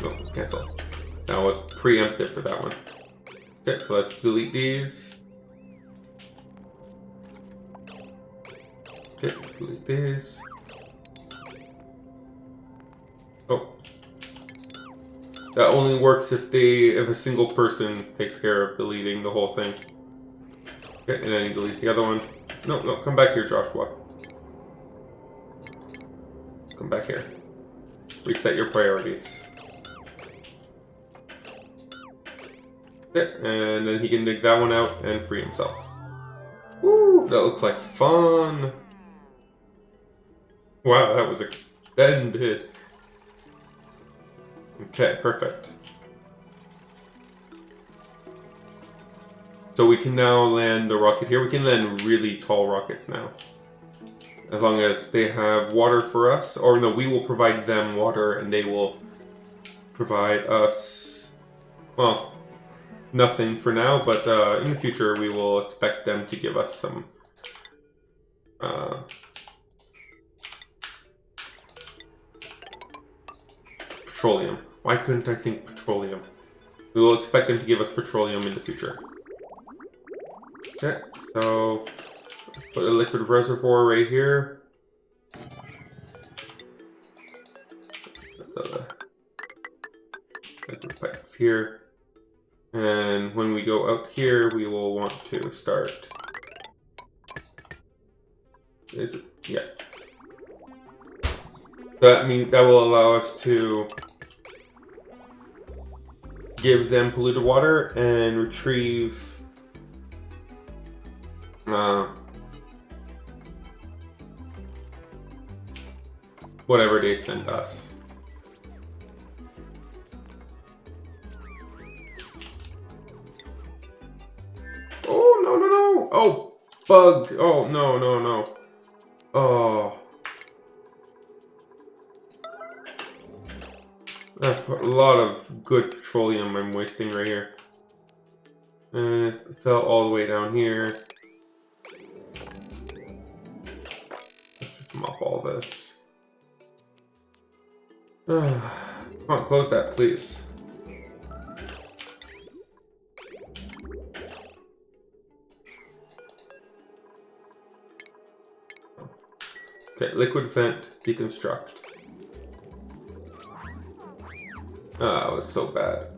Oh, cancel. Now it's preemptive for that one. Okay, so let's delete these. Okay, delete these. Oh. That only works if a single person takes care of deleting the whole thing. Okay, and then he deletes the other one. No, no, come back here, Joshua. Come back here. Reset your priorities. Okay, and then he can dig that one out and free himself. Woo, that looks like fun. Wow, that was extended. Okay, perfect. So we can now land a rocket here. We can land really tall rockets now. As long as they have water for us. Or no, we will provide them water and they will provide us, well, nothing for now, but in the future we will expect them to give us some petroleum. Why couldn't I think petroleum? We will expect them to give us petroleum in the future. Okay, so put a liquid reservoir right here. Liquid pipes here. And when we go out here, we will want to start Is it? Yeah. That means that will allow us to give them polluted water and retrieve whatever they send us. Oh, no, no, no! Oh, bug! Oh, no, no, no. Oh. That's a lot of good petroleum I'm wasting right here. And it fell all the way down here. Let's just mop all this. Come on, close that, please. Okay, liquid vent, deconstruct. Ah, it was so bad.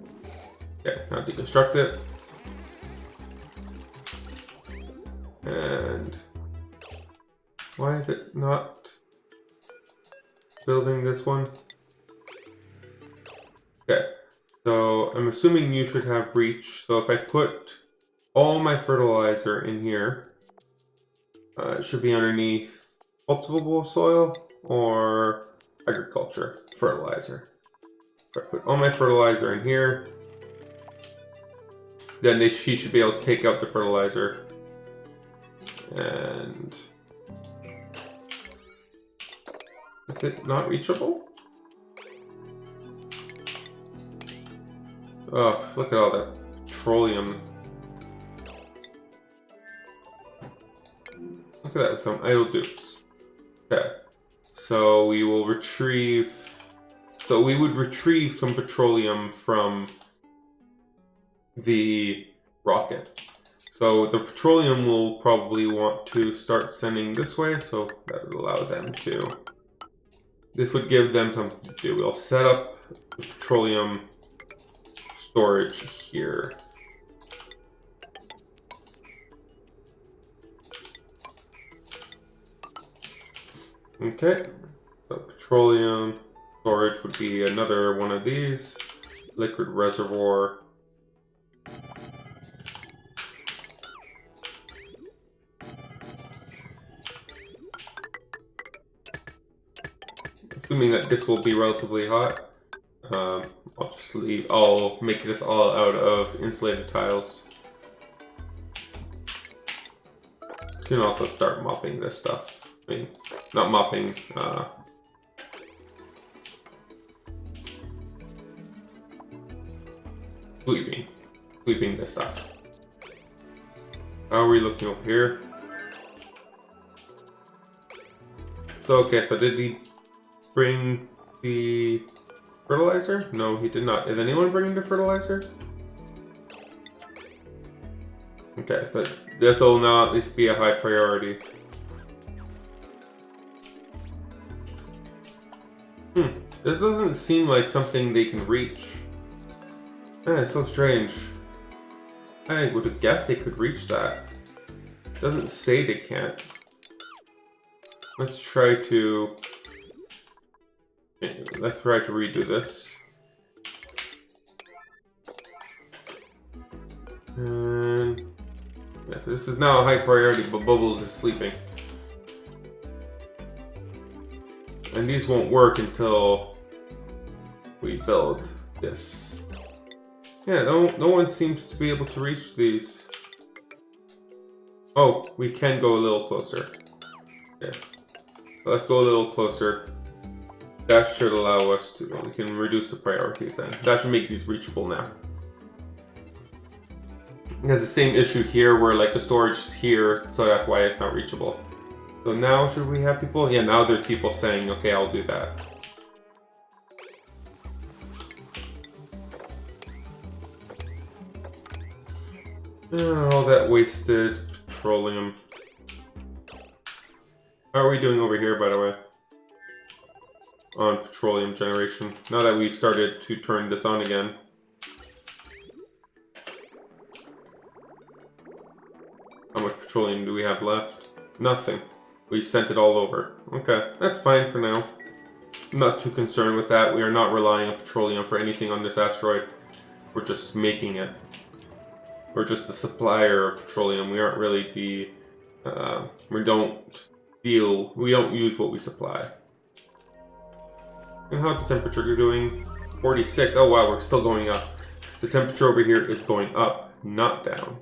Okay, now deconstruct it. And why is it not building this one? Okay, so I'm assuming you should have reach. So if I put all my fertilizer in here, it should be underneath cultivable soil or agriculture fertilizer. If I put all my fertilizer in here, then she should be able to take out the fertilizer. And is it not reachable? Oh, look at all that petroleum. Look at that, some idle dupes. Okay, so we will retrieve. So we would retrieve some petroleum from the rocket. So the petroleum will probably want to start sending this way, so that would allow them to. This would give them something to do. We'll set up the petroleum storage here. Okay, so petroleum storage would be another one of these. Liquid reservoir. Assuming that this will be relatively hot, I'll just leave. I'll make this all out of insulated tiles. You can also start mopping this stuff. I mean, not mopping. Sweeping this stuff. How are we looking over here? So okay, so did he bring the fertilizer? No, he did not. Is anyone bringing the fertilizer? Okay, so this will now at least be a high priority. This doesn't seem like something they can reach. It's so strange. I would have guessed they could reach that. It doesn't say they can't. Let's try to redo this. And yeah, so this is now a high priority, but Bubbles is sleeping. And these won't work until we build this. Yeah, no one seems to be able to reach these. Oh, we can go a little closer. Okay. So let's go a little closer. That should allow us to, we can reduce the priorities then. That should make these reachable now. It has the same issue here where like the storage is here, so that's why it's not reachable. So now should we have people? Yeah, now there's people saying, okay, I'll do that. All that wasted petroleum. How are we doing over here, by the way? On petroleum generation. Now that we've started to turn this on again. How much petroleum do we have left? Nothing. We sent it all over. Okay, that's fine for now. I'm not too concerned with that. We are not relying on petroleum for anything on this asteroid. We're just making it. We're just the supplier of petroleum. We aren't really the... we don't use what we supply. And how's the temperature doing? 46. Oh wow, we're still going up. The temperature over here is going up, not down.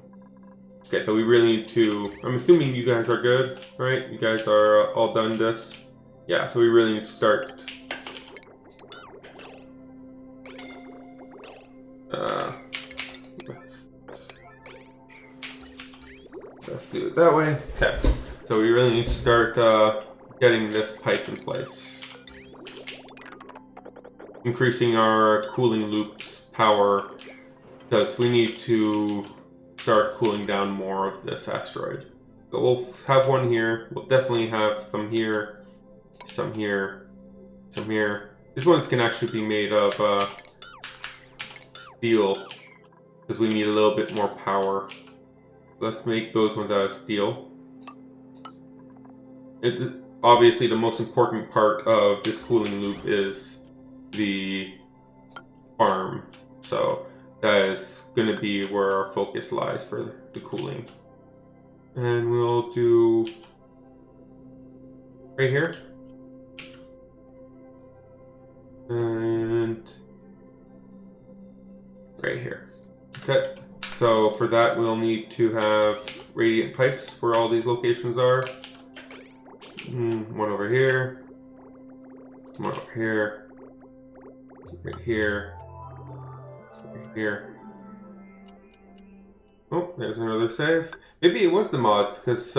Okay, so we really need to... I'm assuming you guys are good, right? You guys are all done this? Yeah, so we really need to start... let's do it that way. Okay, so we really need to start getting this pipe in place. Increasing our cooling loops power, because we need to start cooling down more of this asteroid. So we'll have one here. We'll definitely have some here, some here, some here. These ones can actually be made of steel, because we need a little bit more power. Let's make those ones out of steel. Obviously, the most important part of this cooling loop is the farm. So that is going to be where our focus lies for the cooling. And we'll do right here. And right here. Okay. So for that, we'll need to have radiant pipes where all these locations are. One over here. One over here. Right here. Right here. Oh, there's another save. Maybe it was the mod, because,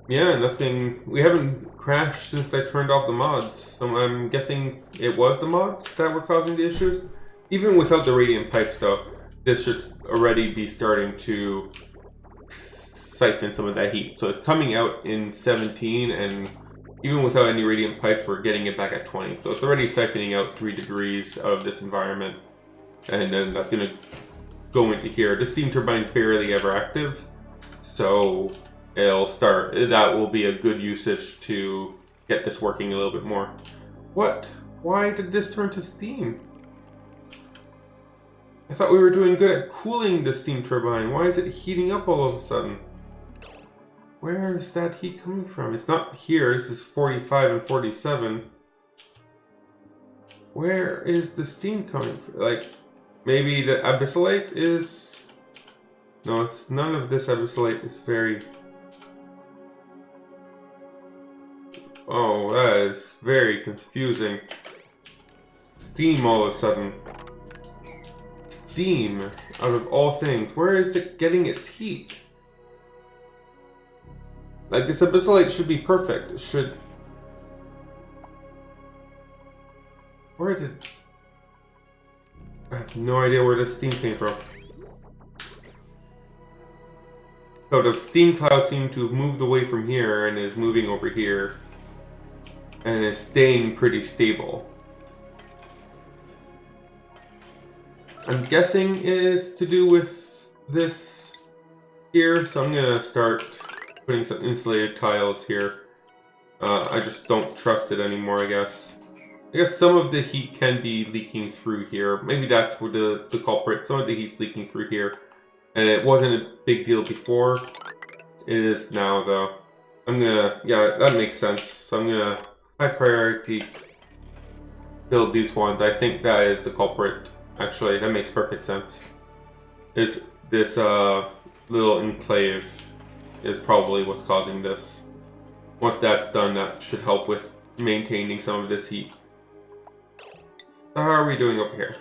yeah, nothing... We haven't crashed since I turned off the mods. So I'm guessing it was the mods that were causing the issues. Even without the radiant pipes, though, this should already be starting to siphon some of that heat. So it's coming out in 17, and even without any radiant pipes, we're getting it back at 20. So it's already siphoning out 3 degrees out of this environment. And then that's going to go into here. This steam turbine is barely ever active, so it'll start. That will be a good usage to get this working a little bit more. What? Why did this turn to steam? I thought we were doing good at cooling the steam turbine. Why is it heating up all of a sudden? Where is that heat coming from? It's not here. This is 45 and 47. Where is the steam coming from? Like, maybe the abyssalate is... No, it's none of this abyssalate is very... Oh, that is very confusing. Steam all of a sudden. Steam, out of all things. Where is it getting its heat? Like, this abyssalate should be perfect. It should... Where did... I have no idea where this steam came from. So the steam cloud seemed to have moved away from here and is moving over here. And is staying pretty stable. I'm guessing it is to do with this here, so I'm gonna start putting some insulated tiles here. I just don't trust it anymore, I guess. I guess some of the heat can be leaking through here. Maybe that's where the culprit. Some of the heat's leaking through here. And it wasn't a big deal before. It is now, though. I'm gonna... Yeah, that makes sense. So I'm gonna high priority build these ones. I think that is the culprit. Actually, that makes perfect sense. This little enclave is probably what's causing this. Once that's done, that should help with maintaining some of this heat. So how are we doing over here?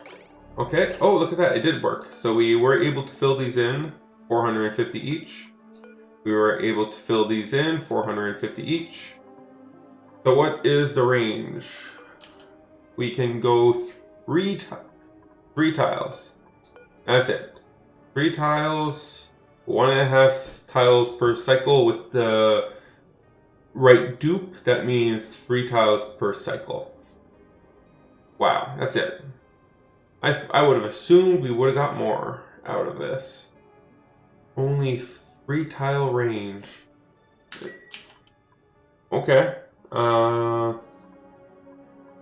Okay. Oh, look at that. It did work. So we were able to fill these in, 450 each. We were able to fill these in, 450 each. So what is the range? We can go three tiles. That's it. 3 tiles, 1.5 tiles per cycle with the right dupe. That means 3 tiles per cycle. Wow, that's it. I would have assumed we would have got more out of this. Only 3 tile range. Okay.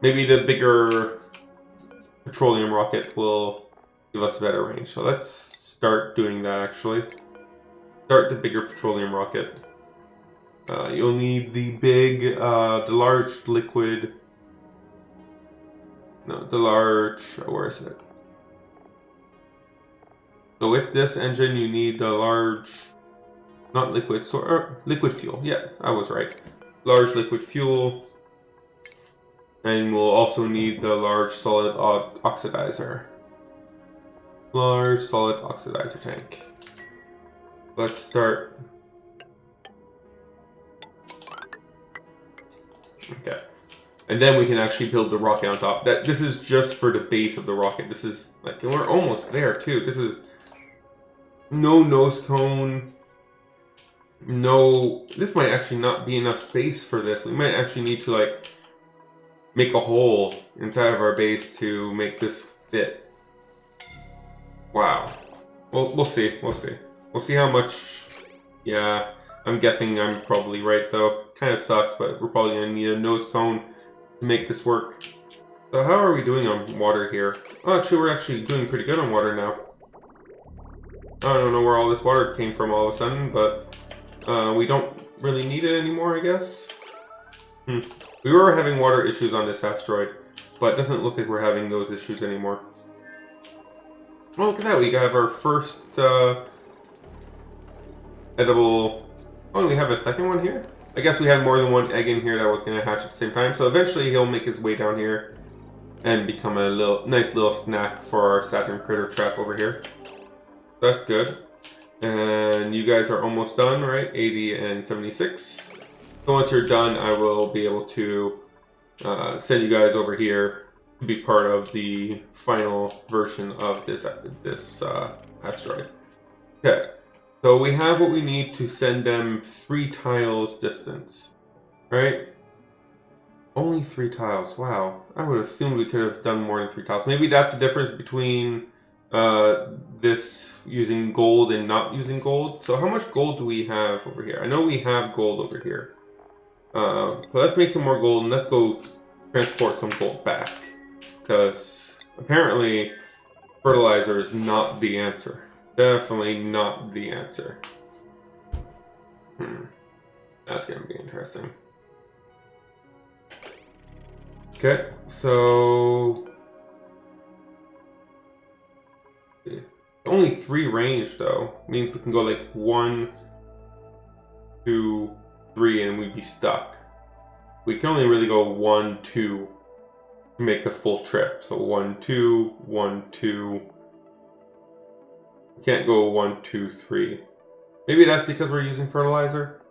Maybe the bigger petroleum rocket will give us better range. So let's start doing that actually. Start the bigger petroleum rocket. You'll need the the large liquid. No, the large. Where is it? So with this engine, you need the large, not liquid, so liquid fuel. Yeah, I was right. Large liquid fuel, and we'll also need the large solid oxidizer. Large solid oxidizer tank. Let's start. Okay. And then we can actually build the rocket on top. This is just for the base of the rocket. This is like, and we're almost there too. This is no nose cone. No, this might actually not be enough space for this. We might actually need to like make a hole inside of our base to make this fit. Wow. Well, we'll see. We'll see. We'll see how much. Yeah, I'm guessing I'm probably right though. Kind of sucked, but we're probably gonna need a nose cone to make this work. So how are we doing on water here? Oh, actually, we're actually doing pretty good on water now. I don't know where all this water came from all of a sudden, but we don't really need it anymore, I guess. We were having water issues on this asteroid, but it doesn't look like we're having those issues anymore. Well, look at that. We have our first edible... Oh, we have a second one here? I guess we had more than one egg in here that was going to hatch at the same time. So eventually he'll make his way down here and become a nice little snack for our Saturn critter trap over here. That's good. And you guys are almost done, right? 80 and 76. So once you're done, I will be able to send you guys over here to be part of the final version of this asteroid. Okay. So we have what we need to send them 3 tiles distance, right? Only 3 tiles. Wow. I would assume we could have done more than 3 tiles. Maybe that's the difference between this using gold and not using gold. So how much gold do we have over here? I know we have gold over here. So let's make some more gold and let's go transport some gold back. Because apparently fertilizer is not the answer. Definitely not the answer. That's going to be interesting. Okay, so... Only 3 range, though. Means we can go like 1, 2, 3, and we'd be stuck. We can only really go 1, 2 to make the full trip. So 1, 2, 1, 2... Can't go 1, 2, 3. Maybe that's because we're using fertilizer.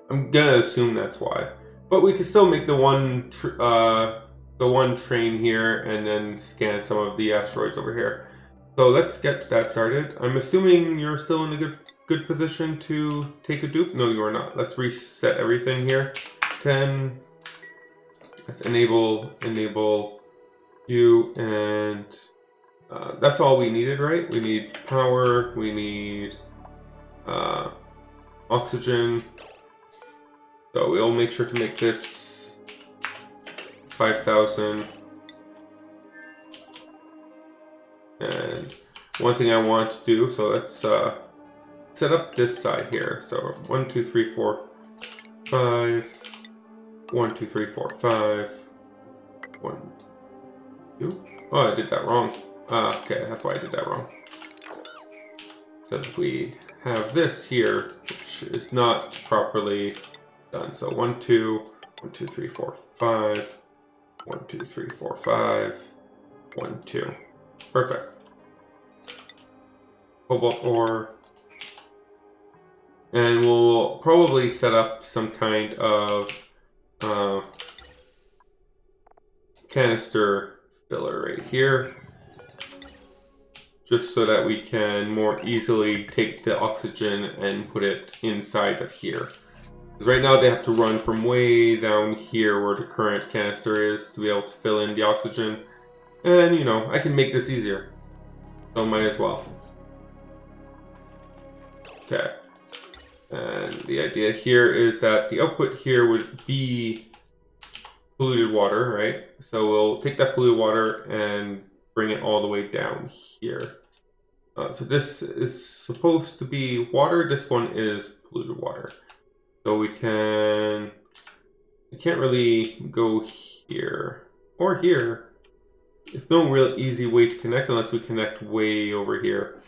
I'm gonna assume that's why. But we can still make the one train here and then scan some of the asteroids over here. So let's get that started. I'm assuming you're still in a good position to take a dupe. No, you are not. Let's reset everything here. 10. Let's enable you and. That's all we needed, right? We need power, we need oxygen. So we'll make sure to make this 5,000. And one thing I want to do, so let's set up this side here. So 1, 2, 3, 4, 5. 1, 2, 3, 4, 5. 1, 2. Oh, I did that wrong. Okay, that's why I did that wrong. So if we have this here, which is not properly done. So 1, 2, 1, 2, 3, 4, 5. 1, 2, 3, 4, 5. 1, 2. Perfect. Cobalt ore. And we'll probably set up some kind of canister filler right here. Just so that we can more easily take the oxygen and put it inside of here. Because right now they have to run from way down here where the current canister is to be able to fill in the oxygen. And, you know, I can make this easier. So might as well. Okay. And the idea here is that the output here would be polluted water, right? So we'll take that polluted water and bring it all the way down here. So this is supposed to be water. This one is polluted water. So we can't really go here or here. It's no real easy way to connect unless we connect way over here.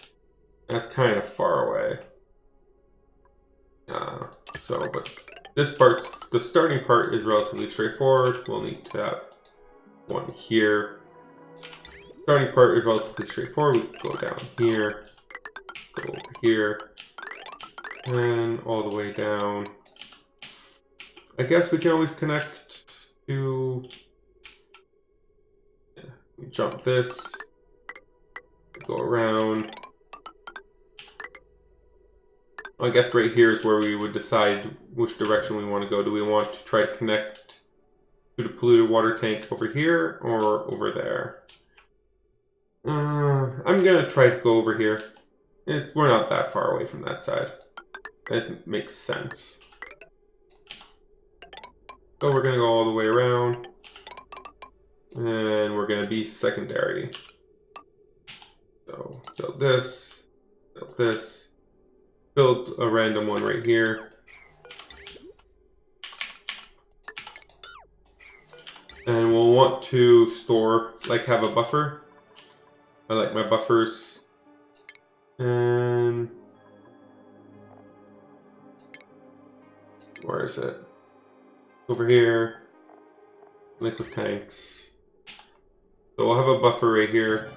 That's kind of far away. But this part, the starting part is relatively straightforward. We'll need to have one here. Starting part is relatively straightforward. We can go down here, go over here, and all the way down. I guess we can always connect to, we jump this, go around. I guess right here is where we would decide which direction we want to go. Do we want to try to connect to the polluted water tank over here or over there? I'm going to try to go over here. We're not that far away from that side. It makes sense. So we're going to go all the way around. And we're going to be secondary. So build this, build this. Build a random one right here. And we'll want to store, like have a buffer. I like my buffers. And where is it? Over here. Liquid tanks. So we'll have a buffer right here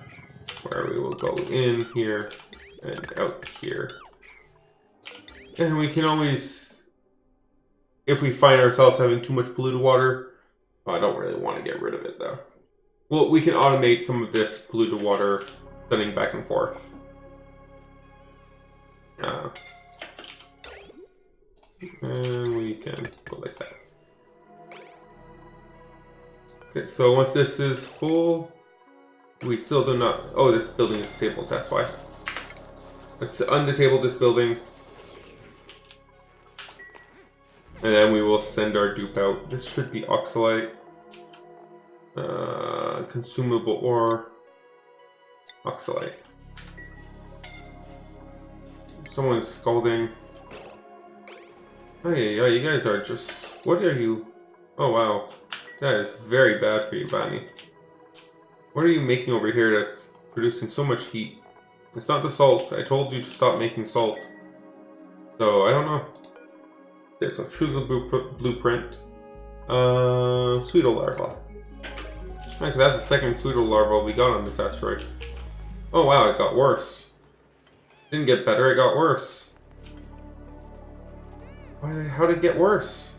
where we will go in here and out here. And we can always, if we find ourselves having too much polluted water, I don't really want to get rid of it though. Well, we can automate some of this polluted water sending back and forth. And we can go like that. Okay, so once this is full, we still do not, oh, this building is disabled, that's why. Let's undisable this building. And then we will send our dupe out. This should be oxalite. Consumable ore. Oxalite. Someone's scalding. Oh yeah, you guys are just... What are you... Oh wow. That is very bad for you, Bonnie. What are you making over here that's producing so much heat? It's not the salt. I told you to stop making salt. So, I don't know. Okay, so choose the blueprint. Pseudo larva. Alright, so that's the second pseudo larva we got on this asteroid. Oh wow, it got worse. Didn't get better, it got worse. How did it get worse?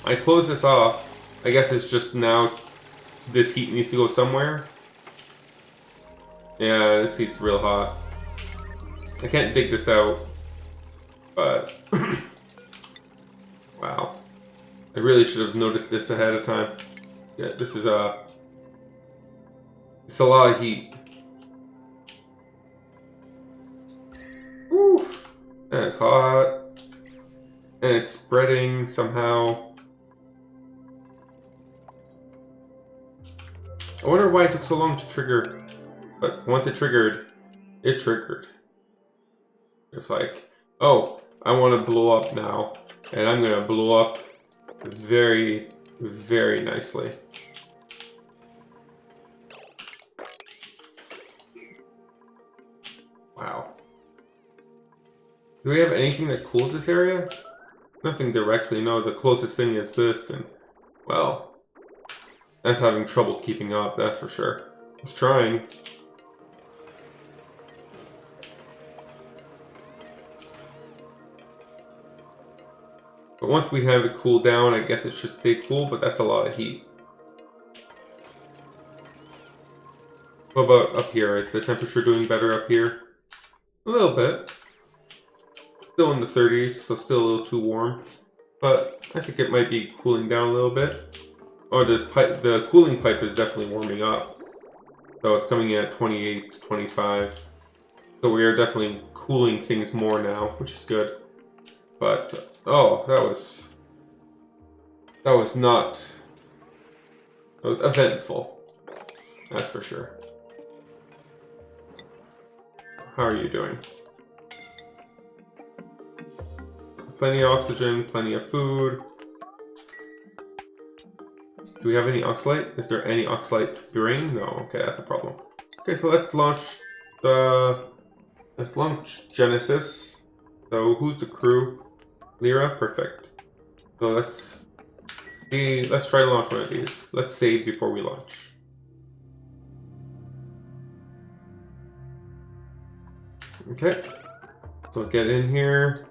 I close this off. I guess it's just now this heat needs to go somewhere. Yeah, this heat's real hot. I can't dig this out, but wow. I really should have noticed this ahead of time. Yeah, this is it's a lot of heat. Woo! And it's hot. And it's spreading somehow. I wonder why it took so long to trigger. But once it triggered, it triggered. It's like, oh, I want to blow up now. And I'm going to blow up very, very nicely. Wow. Do we have anything that cools this area? Nothing directly, no. The closest thing is this, and, well, that's having trouble keeping up, that's for sure. It's trying. But once we have it cool down, I guess it should stay cool, but that's a lot of heat. What about up here? Is the temperature doing better up here? A little bit. Still in the 30s, so still a little too warm. But I think it might be cooling down a little bit. Oh, the cooling pipe is definitely warming up. So it's coming in at 28 to 25. So we are definitely cooling things more now, which is good. But oh, that was eventful. That's for sure. How are you doing? Plenty of oxygen, plenty of food. Do we have any oxalate? Is there any oxalate to bring? No. Okay, that's a problem. Okay, so let's launch Genesis. So who's the crew? Lyra? Perfect. So let's see. Let's try to launch one of these. Let's save before we launch. Okay. So get in here.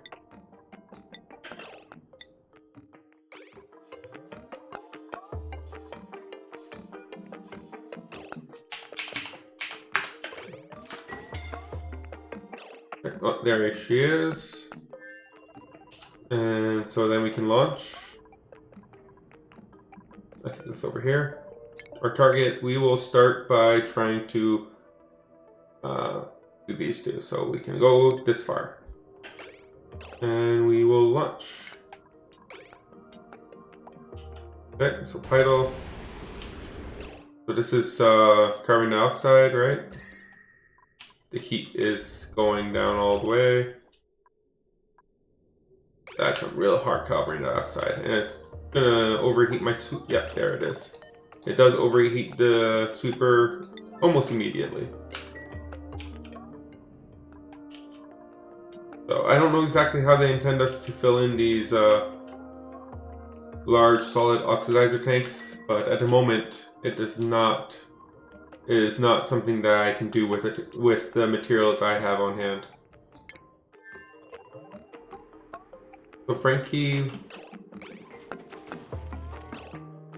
Oh, there she is. And so then we can launch. I think it's over here. Our target, we will start by trying to do these two. So we can go this far. And we will launch. Okay, so Pytal. So this is carbon dioxide, right? The heat is going down all the way. That's some real hard carbon dioxide. And it's gonna overheat my sweep. Yep, there it is. It does overheat the sweeper almost immediately. So I don't know exactly how they intend us to fill in these large solid oxidizer tanks, but at the moment it is not something that I can do with the materials I have on hand. So Frankie,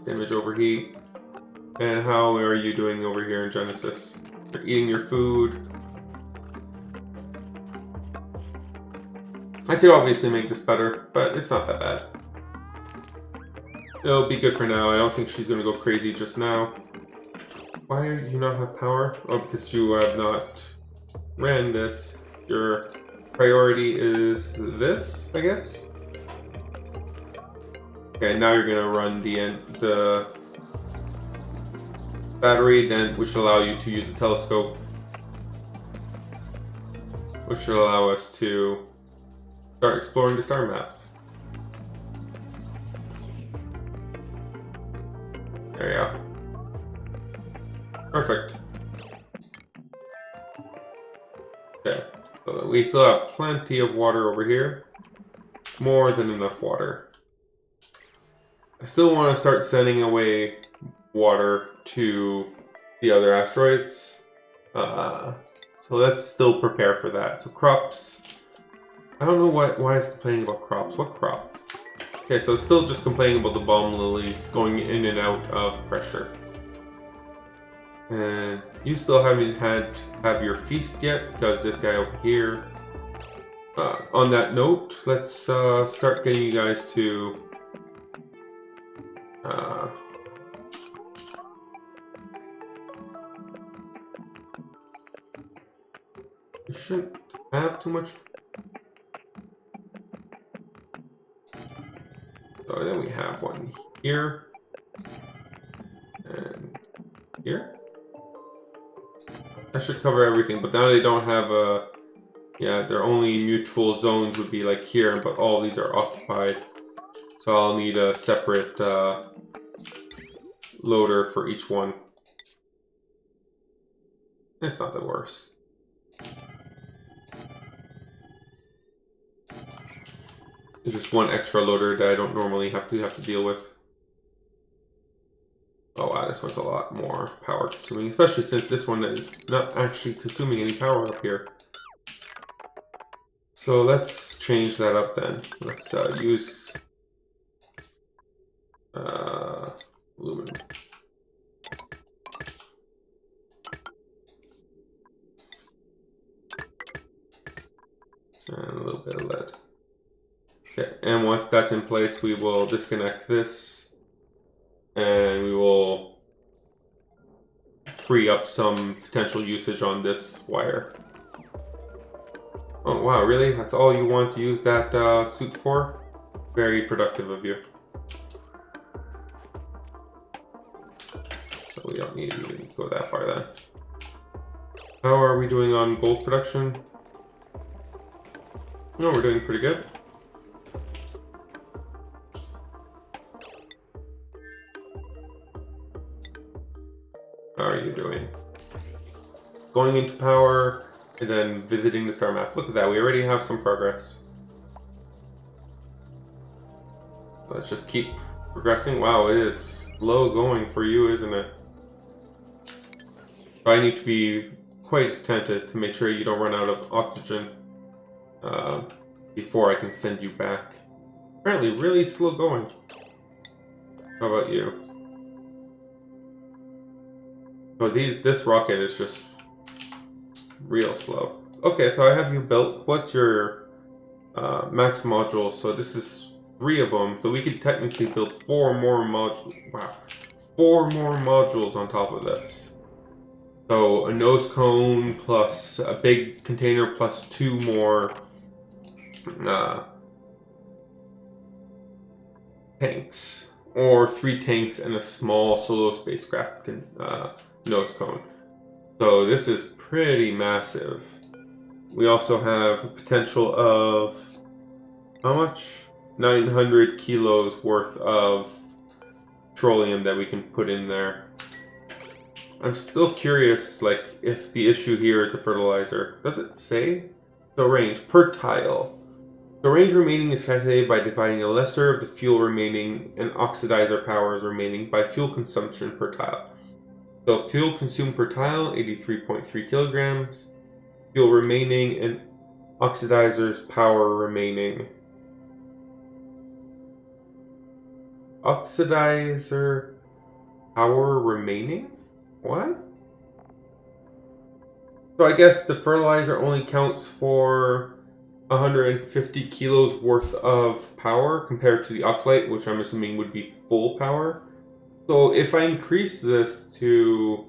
damage overheat. And how are you doing over here in Genesis? You're eating your food. I could obviously make this better, but it's not that bad. It'll be good for now. I don't think she's gonna go crazy just now. Why do you not have power? Oh, because you have not ran this. Your priority is this, I guess? Okay, now you're gonna run the battery, then which will allow you to use the telescope, which will allow us to start exploring the star map. There you go. Perfect. Okay, so we still have plenty of water over here. More than enough water. I still want to start sending away water to the other asteroids. So let's still prepare for that. So crops. I don't know why it's complaining about crops. What crop? Okay, so it's still just complaining about the bomb lilies going in and out of pressure. And you still haven't have your feast yet, because this guy over here. On that note, let's start getting you guys to you shouldn't have too much. So then we have one here and here. That should cover everything, but now they don't have a. Yeah, their only mutual zones would be like here, but all these are occupied. So I'll need a separate loader for each one. It's not the worst. It's just one extra loader that I don't normally have to deal with. Oh wow, this one's a lot more power consuming, especially since this one is not actually consuming any power up here. So let's change that up then. Let's use aluminum. And a little bit of lead. Okay, and once that's in place, we will disconnect this, and we will free up some potential usage on this wire. Oh wow, really? That's all you want to use that suit for? Very productive of you. So we don't need to even go that far then. How are we doing on gold production? No, we're doing pretty good. How are you doing? Going into power and then visiting the star map. Look at that, we already have some progress. Let's just keep progressing. Wow, it is slow going for you, isn't it? I need to be quite attentive to make sure you don't run out of oxygen before I can send you back. Apparently really slow going. How about you? Oh, this rocket is just real slow. Okay, so I have you built. What's your max module? So this is 3 of them. So we could technically build 4 more modules. Wow, 4 more modules on top of this. So a nose cone plus a big container plus 2 more tanks, or 3 tanks and a small solo spacecraft nose cone. So this is pretty massive. We also have a potential of how much? 900 kilos worth of petroleum that we can put in there. I'm still curious, like, if the issue here is the fertilizer. Does it say? So range per tile. The range remaining is calculated by dividing the lesser of the fuel remaining and oxidizer powers remaining by fuel consumption per tile. So fuel consumed per tile, 83.3 kilograms. Fuel remaining and oxidizers power remaining. Oxidizer power remaining? What? So I guess the fertilizer only counts for 150 kilos worth of power compared to the oxalate, which I'm assuming would be full power. So if I increase this to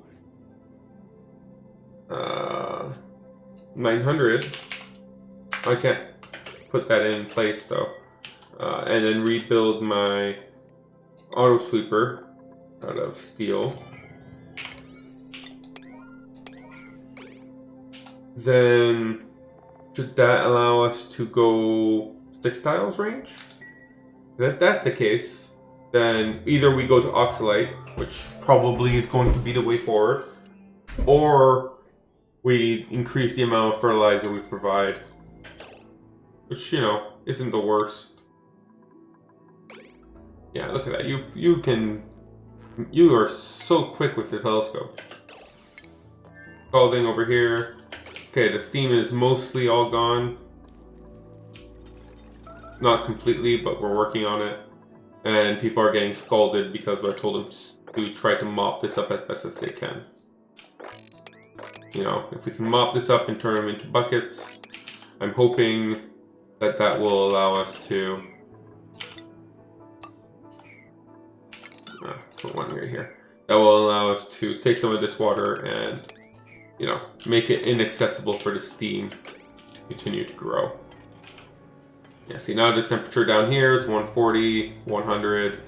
900, I can't put that in place though, and then rebuild my auto sweeper out of steel. Then should that allow us to go 6 tiles range? If that's the case, then either we go to oxalate, which probably is going to be the way forward, or we increase the amount of fertilizer we provide, which, you know, isn't the worst. Yeah, look at that. You are so quick with the telescope. Scalding over here. Okay, the steam is mostly all gone. Not completely, but we're working on it. And people are getting scalded because I told them to try to mop this up as best as they can. You know, if we can mop this up and turn them into buckets, I'm hoping that that will allow us to put one right here. That will allow us to take some of this water and, you know, make it inaccessible for the steam to continue to grow. Yeah, see, now this temperature down here is 140, 100,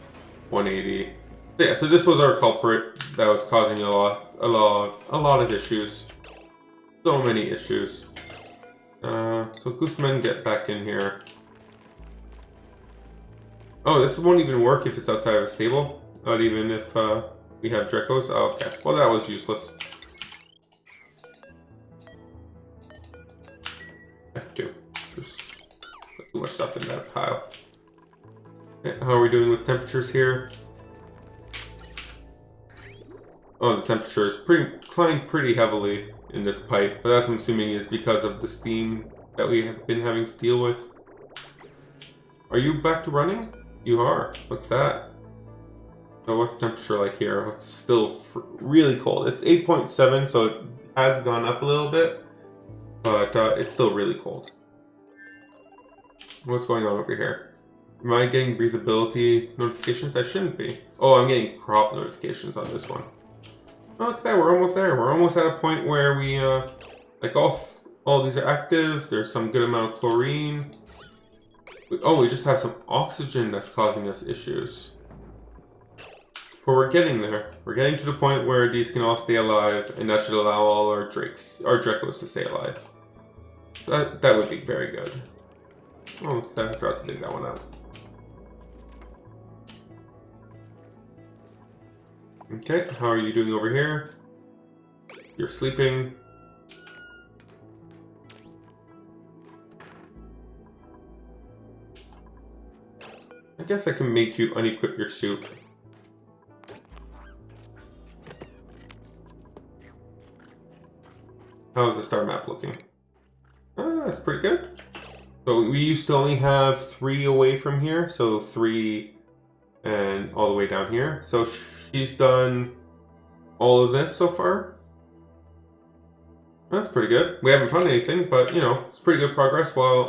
180. Yeah, so this was our culprit that was causing a lot of issues. So many issues. So Gooseman, get back in here. Oh, this won't even work if it's outside of a stable. Not even if we have Dracos. Oh, okay. Well, that was useless. F2. Just put too much stuff in that pile. Okay, how are we doing with temperatures here? Oh, the temperature is climbing pretty heavily in this pipe, but that's, I'm assuming, is because of the steam that we have been having to deal with. Are you back to running? You are. What's that? So what's the temperature like here? It's still really cold. It's 8.7, so it has gone up a little bit, but it's still really cold. What's going on over here? Am I getting breathability notifications? I shouldn't be. Oh, I'm getting crop notifications on this one. Oh, look at that, we're almost there. We're almost at a point where we, like all all these are active. There's some good amount of chlorine. Oh, we just have some oxygen that's causing us issues. But we're getting there. We're getting to the point where these can all stay alive, and that should allow all our Drekos to stay alive. So that would be very good. Oh, I forgot to take that one out. Okay, how are you doing over here? You're sleeping. I guess I can make you unequip your suit. How is the star map looking? That's pretty good. So we used to only have 3 away from here, so 3 and all the way down here. So she's done all of this so far. That's pretty good. We haven't found anything, but you know, it's pretty good progress while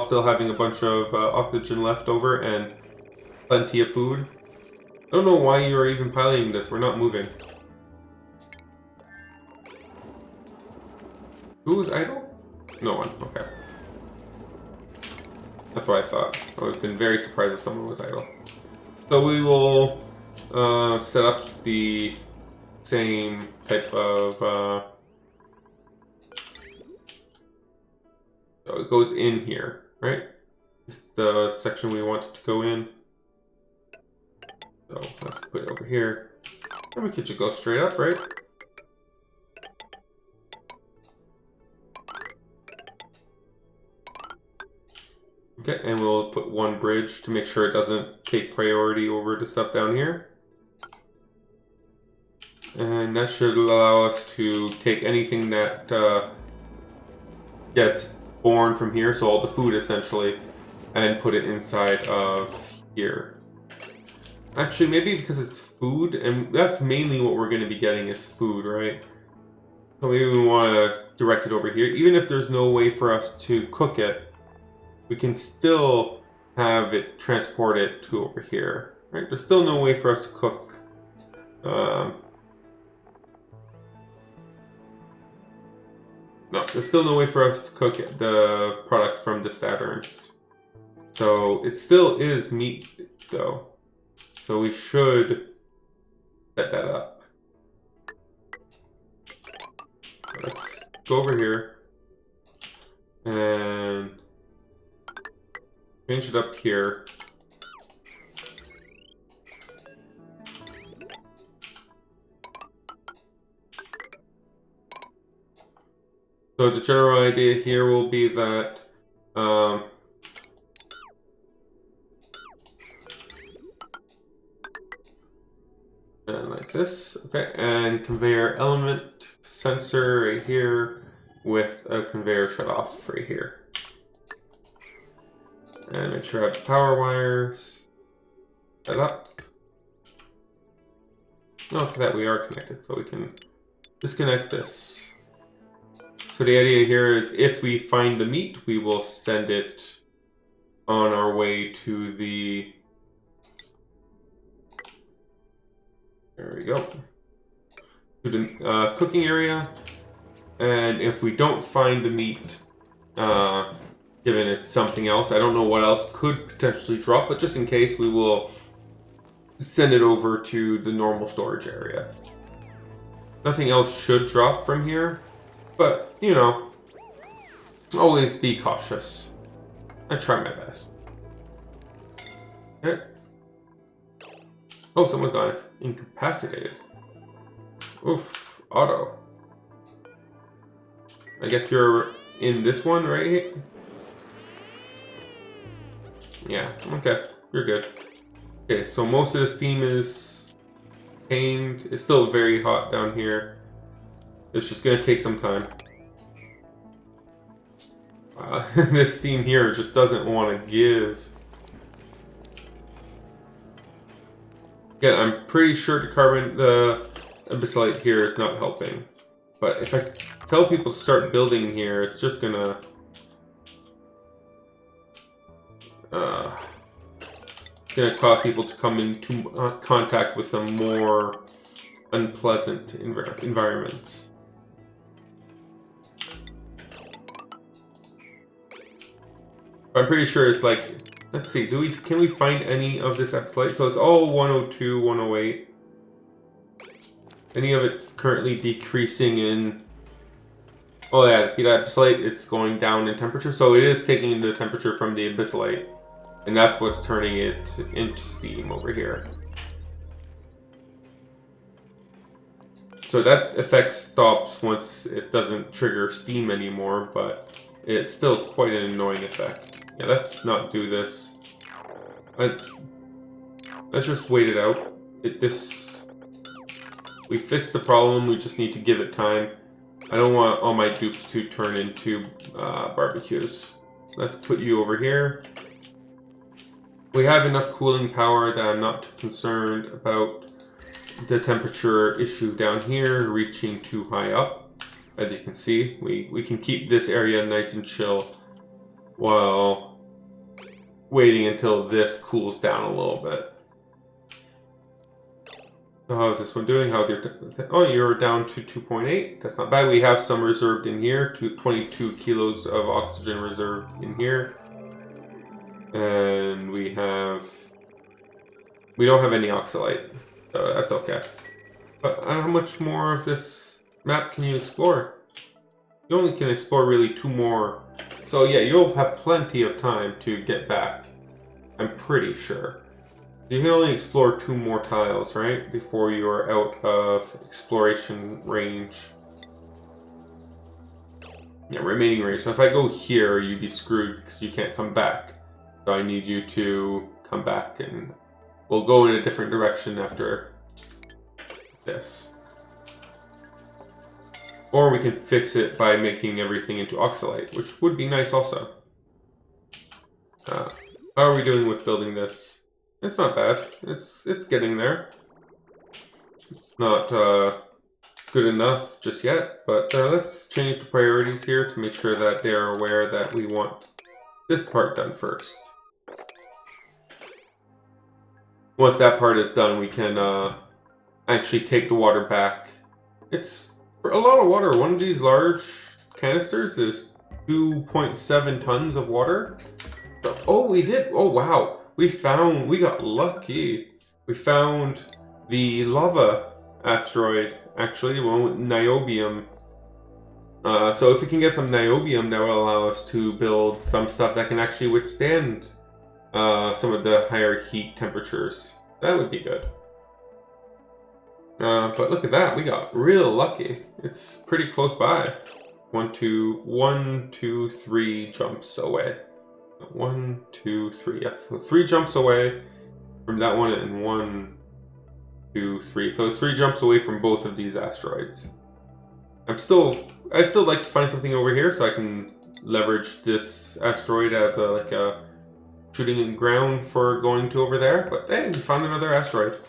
still having a bunch of oxygen left over and plenty of food. I don't know why you are even piloting this. We're not moving. Who was idle? No one. Okay. That's what I thought. I would have been very surprised if someone was idle. So we will set up the same type of so it goes in here, right? It's the section we want it to go in. So let's put it over here. And we could just go straight up, right? Okay, and we'll put one bridge to make sure it doesn't take priority over the stuff down here. And that should allow us to take anything that gets born from here, so all the food essentially, and put it inside of here. Actually, maybe because it's food, and that's mainly what we're going to be getting is food, right? So maybe we want to direct it over here. Even if there's no way for us to cook it, we can still have it transport it to over here, right? There's still no way for us to cook. No, there's still no way for us to cook the product from the statterns. So it still is meat, though. So we should set that up. Let's go over here and change it up here. So the general idea here will be that and like this, okay, and conveyor element sensor right here with a conveyor shut off right here. And make sure I have the power wires set up. Look at that, we are connected, so we can disconnect this. So the idea here is if we find the meat, we will send it on our way to the... There we go. To the cooking area. And if we don't find the meat, given it's something else, I don't know what else could potentially drop, but just in case, we will send it over to the normal storage area. Nothing else should drop from here. But, you know, always be cautious. I try my best. Okay. Oh, someone got incapacitated. Oof, auto. I guess you're in this one, right? Yeah, okay, you're good. Okay, so most of the steam is tamed. It's still very hot down here. It's just going to take some time. This steam here just doesn't want to give. Again, I'm pretty sure the abyssite here is not helping. But if I tell people to start building here, it's just going to... it's going to cause people to come into contact with some more unpleasant environments. I'm pretty sure it's like, let's see, can we find any of this Epsilite? So it's all 102, 108. Any of it's currently decreasing in. Oh yeah, see that Epsilite? It's going down in temperature. So it is taking the temperature from the Abyssalite. And that's what's turning it into steam over here. So that effect stops once it doesn't trigger steam anymore, but it's still quite an annoying effect. Yeah, let's not do this. Let's just wait it out. We fixed the problem, we just need to give it time. I don't want all my dupes to turn into barbecues. Let's put you over here. We have enough cooling power that I'm not too concerned about the temperature issue down here reaching too high up. As you can see, we can keep this area nice and chill while waiting until this cools down a little bit. So how is this one doing? Oh, you're down to 2.8. That's not bad. We have some reserved in here. 22 kilos of oxygen reserved in here. And we don't have any oxalite. So that's okay. But how much more of this map can you explore? You only can explore really 2 more. So yeah, you'll have plenty of time to get back. I'm pretty sure. You can only explore 2 more tiles, right? Before you're out of exploration range. Yeah, remaining range. So if I go here, you'd be screwed because you can't come back. So I need you to come back and we'll go in a different direction after this. Or we can fix it by making everything into oxalite, which would be nice also. How are we doing with building this? It's not bad. It's getting there. It's not good enough just yet, but let's change the priorities here to make sure that they're aware that we want this part done first. Once that part is done, we can actually take the water back. It's a lot of water. One of these large canisters is 2.7 tons of water. Oh, we did. Oh, wow. We got lucky. We found the lava asteroid, actually, one with niobium. So if we can get some niobium, that will allow us to build some stuff that can actually withstand some of the higher heat temperatures. That would be good. But look at that, we got real lucky. It's pretty close by. 1, 2, 3 jumps away. 1, 2, 3. Yes, so 3 jumps away from that one, and 1, 2, 3. So it's 3 jumps away from both of these asteroids. I'd still like to find something over here so I can leverage this asteroid as a shooting ground for going to over there. But hey, we found another asteroid.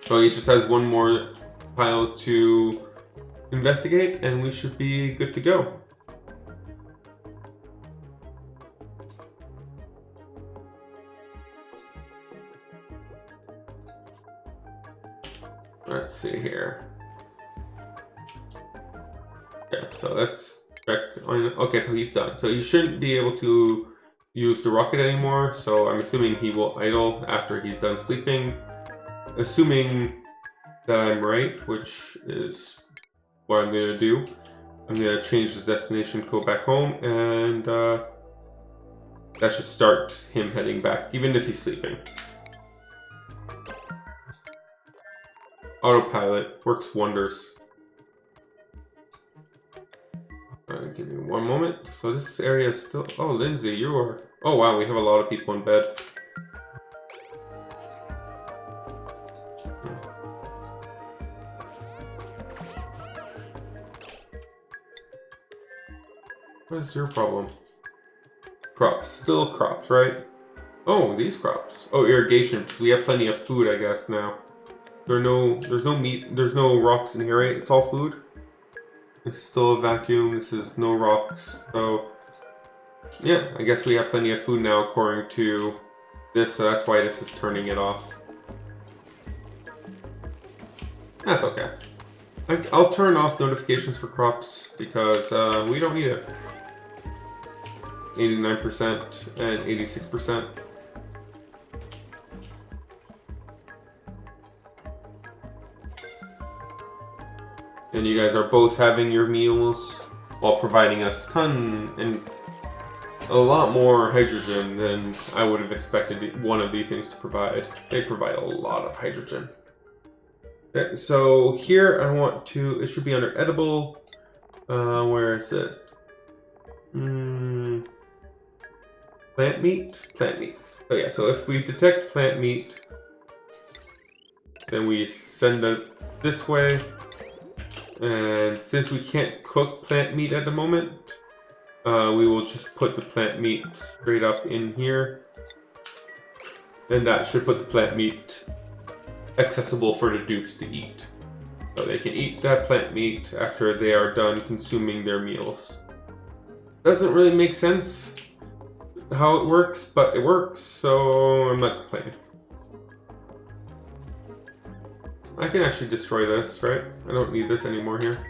So he just has 1 more pile to investigate, and we should be good to go. Let's see here. Okay, so let's check on. Okay, so he's done. So you shouldn't be able to use the rocket anymore. So I'm assuming he will idle after he's done sleeping. Assuming that I'm right, which is what I'm going to do. I'm going to change the destination code back home, and that should start him heading back, even if he's sleeping. Autopilot works wonders. Alright, give me 1 moment. So this area is still... Oh, Lindsay, you are... Oh wow, we have a lot of people in bed. What is your problem? Crops. Still crops, right? Oh, these crops. Oh, irrigation. We have plenty of food, I guess, now. There's no meat, there's no rocks in here, right? It's all food. It's still a vacuum, this is no rocks. So, yeah, I guess we have plenty of food now according to this, so that's why this is turning it off. That's okay. I'll turn off notifications for crops because we don't need it. 89% and 86%. And you guys are both having your meals while providing us a lot more hydrogen than I would have expected one of these things to provide. They provide a lot of hydrogen. Okay, so here I want to, it should be under edible. Where is it? Plant meat? Plant meat. So yeah, so if we detect plant meat, then we send it this way. And since we can't cook plant meat at the moment, we will just put the plant meat straight up in here. And that should put the plant meat accessible for the dupes to eat. So they can eat that plant meat after they are done consuming their meals. Doesn't really make sense how it works, but it works, so I'm not complaining. I can actually destroy this, right? I don't need this anymore here.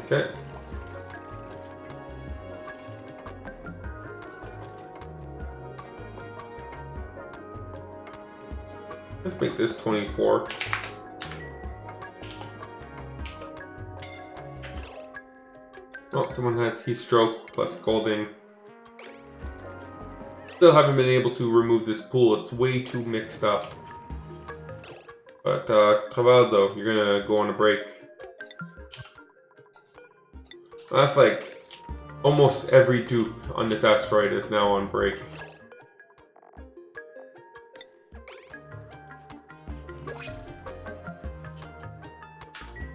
Okay. Let's make this 24. Oh, someone had heat stroke plus Golding. Still haven't been able to remove this pool. It's way too mixed up. But, Travaldo, you're gonna go on a break. That's like almost every dupe on this asteroid is now on break.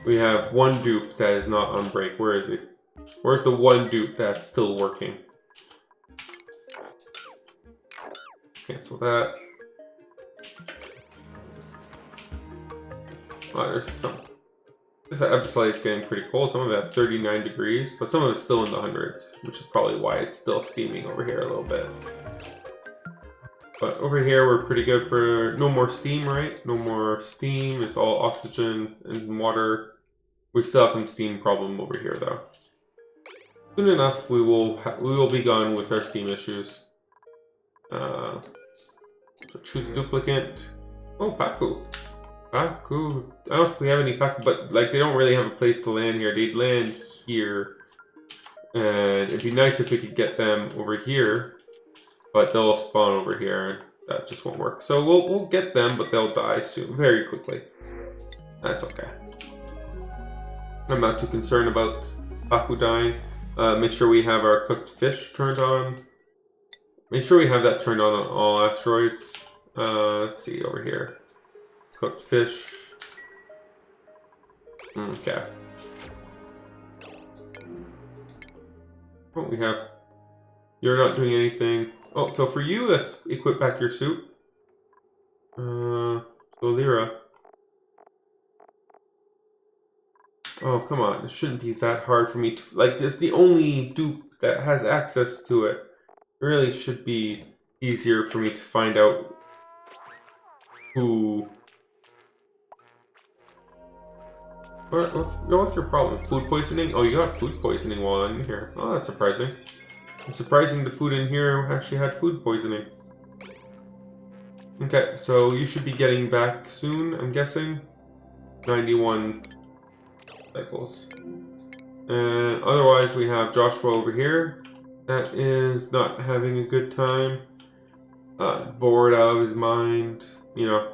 We have one dupe that is not on break. Where is he? Where's the one dupe that's still working? Cancel that. Oh, there's some. This episode is getting pretty cold. Some of it at 39 degrees, but some of it's still in the hundreds, which is probably why it's still steaming over here a little bit. But over here, we're pretty good for no more steam, right? No more steam. It's all oxygen and water. We still have some steam problem over here, though. Soon enough, we will be gone with our steam issues. So choose a duplicate. Oh, Paku. Paku. I don't know if we have any Paku, but like they don't really have a place to land here. They'd land here, and it'd be nice if we could get them over here, but they'll spawn over here, and that just won't work. So we'll get them, but they'll die soon, very quickly. That's okay. I'm not too concerned about Paku dying. Make sure we have our cooked fish turned on. Make sure we have that turned on all asteroids. Let's see over here. Cooked fish. Okay. Oh, we have. You're not doing anything. Oh, so for you, let's equip back your suit. Solira. Oh, come on. It shouldn't be that hard for me to... Like, this is the only dupe that has access to it. It really should be easier for me to find out who... What's your problem? Food poisoning? Oh, you got food poisoning while I'm in here. Oh, that's surprising. It's surprising the food in here actually had food poisoning. Okay, so you should be getting back soon, I'm guessing. 91... cycles. And otherwise we have Joshua over here that is not having a good time, bored out of his mind, you know,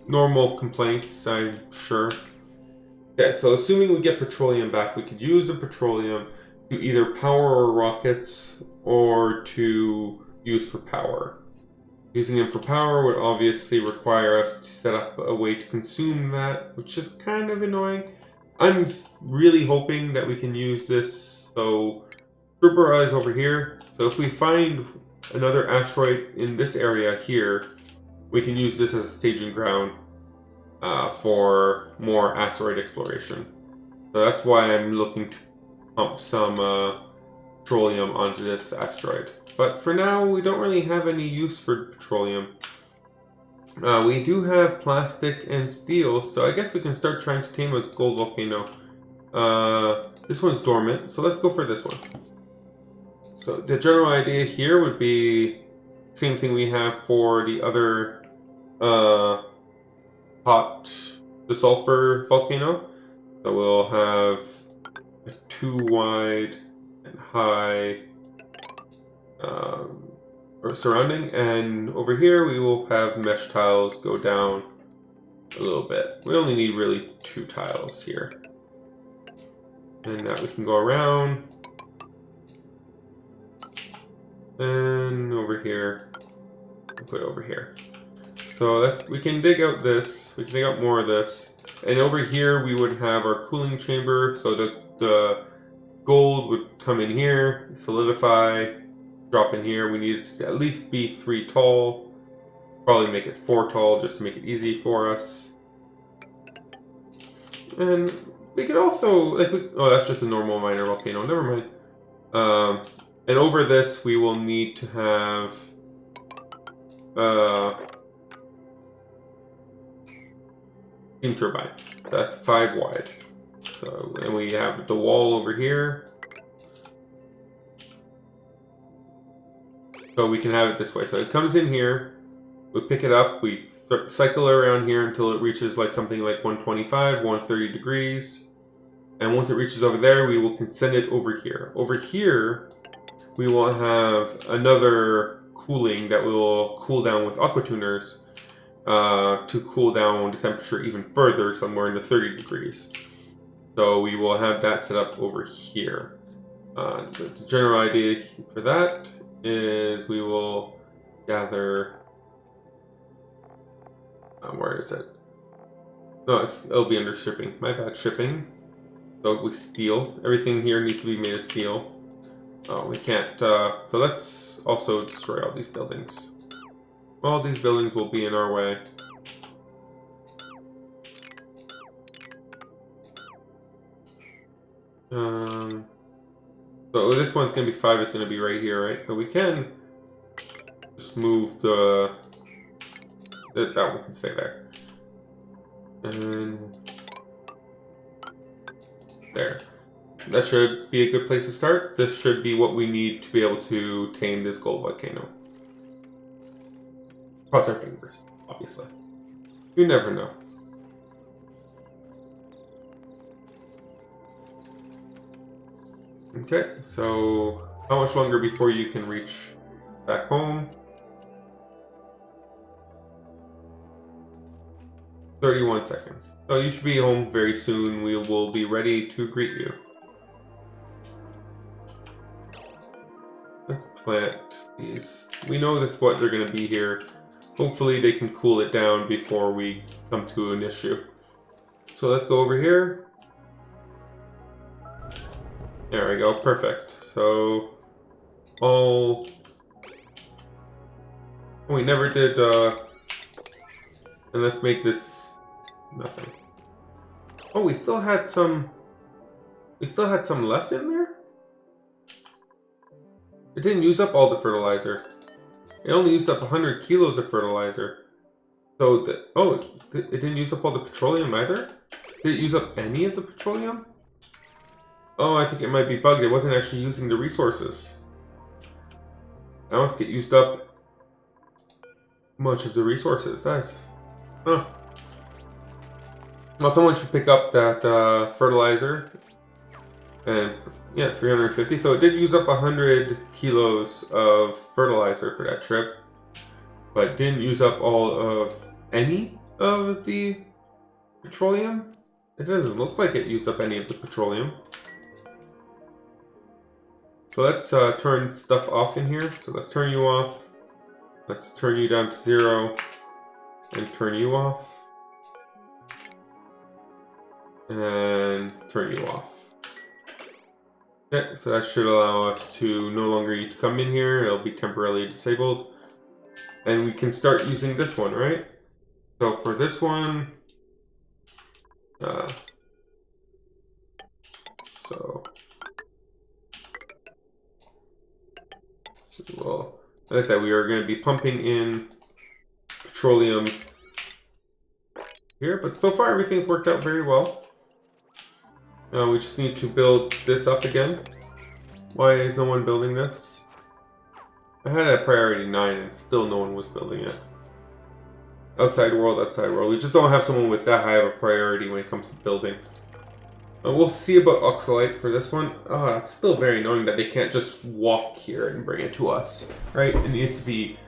normal complaints, I'm sure. Okay, so assuming we get petroleum back, we could use the petroleum to either power our rockets or to use for power. Using them for power would obviously require us to set up a way to consume that, which is kind of annoying. I'm really hoping that we can use this. So Trooper is over here. So if we find another asteroid in this area here, we can use this as a staging ground for more asteroid exploration. So that's why I'm looking to pump some petroleum onto this asteroid. But for now, we don't really have any use for petroleum. We do have plastic and steel, so I guess we can start trying to tame a gold volcano. This one's dormant, so let's go for this one. So the general idea here would be the same thing we have for the other the sulfur volcano. So we'll have a 2 wide and high surrounding, and over here we will have mesh tiles go down a little bit. We only need really 2 tiles here. And now we can go around. And over here, we'll put it over here. So we can dig out this, we can dig out more of this. And over here we would have our cooling chamber, so the gold would come in here, solidify, drop in here. We need it to at least be 3 tall. Probably make it 4 tall just to make it easy for us. And we could also, oh, that's just a normal minor volcano, never mind. And over this we will need to have steam turbine. So that's 5 wide. So, and we have the wall over here. So we can have it this way. So it comes in here, we pick it up, we cycle around here until it reaches like something like 125, 130 degrees. And once it reaches over there, we will send it over here. Over here, we will have another cooling that will cool down with aqua tuners to cool down the temperature even further, somewhere in the 30 degrees. So we will have that set up over here. The general idea for that is we will gather, where is it? No, it'll be under shipping. My bad, shipping. So we steel. Everything here needs to be made of steel. Oh, we can't, so let's also destroy all these buildings. All these buildings will be in our way. So this one's going to be 5, it's going to be right here, right? So we can just move that one can stay there. And there. That should be a good place to start. This should be what we need to be able to tame this gold volcano. Cross our fingers, obviously. You never know. Okay, so how much longer before you can reach back home? 31 seconds. So you should be home very soon. We will be ready to greet you. Let's plant these. We know that's what they're going to be here. Hopefully they can cool it down before we come to an issue. So let's go over here. There we go, perfect. So, oh, we never did, and let's make this nothing. Oh, we still had some left in there? It didn't use up all the fertilizer. It only used up 100 kilos of fertilizer. So, it didn't use up all the petroleum either? Did it use up any of the petroleum? Oh, I think it might be bugged. It wasn't actually using the resources. I don't think it used up much of the resources. That's... Huh. Well, someone should pick up that fertilizer. And, yeah, 350. So it did use up 100 kilos of fertilizer for that trip. But didn't use up all of any of the petroleum. It doesn't look like it used up any of the petroleum. So let's turn stuff off in here. So let's turn you off. Let's turn you down to 0 and turn you off. And turn you off. Okay, so that should allow us to no longer need to come in here. It'll be temporarily disabled. And we can start using this one, right? So for this one, so Well, as I said, we are going to be pumping in petroleum here, but so far everything's worked out very well. We just need to build this up again. Why is no one building this? I had it at priority 9 and still no one was building it. Outside world, outside world. We just don't have someone with that high of a priority when it comes to building. We'll see about Oxalite for this one. It's still very annoying that they can't just walk here and bring it to us, right? It needs to be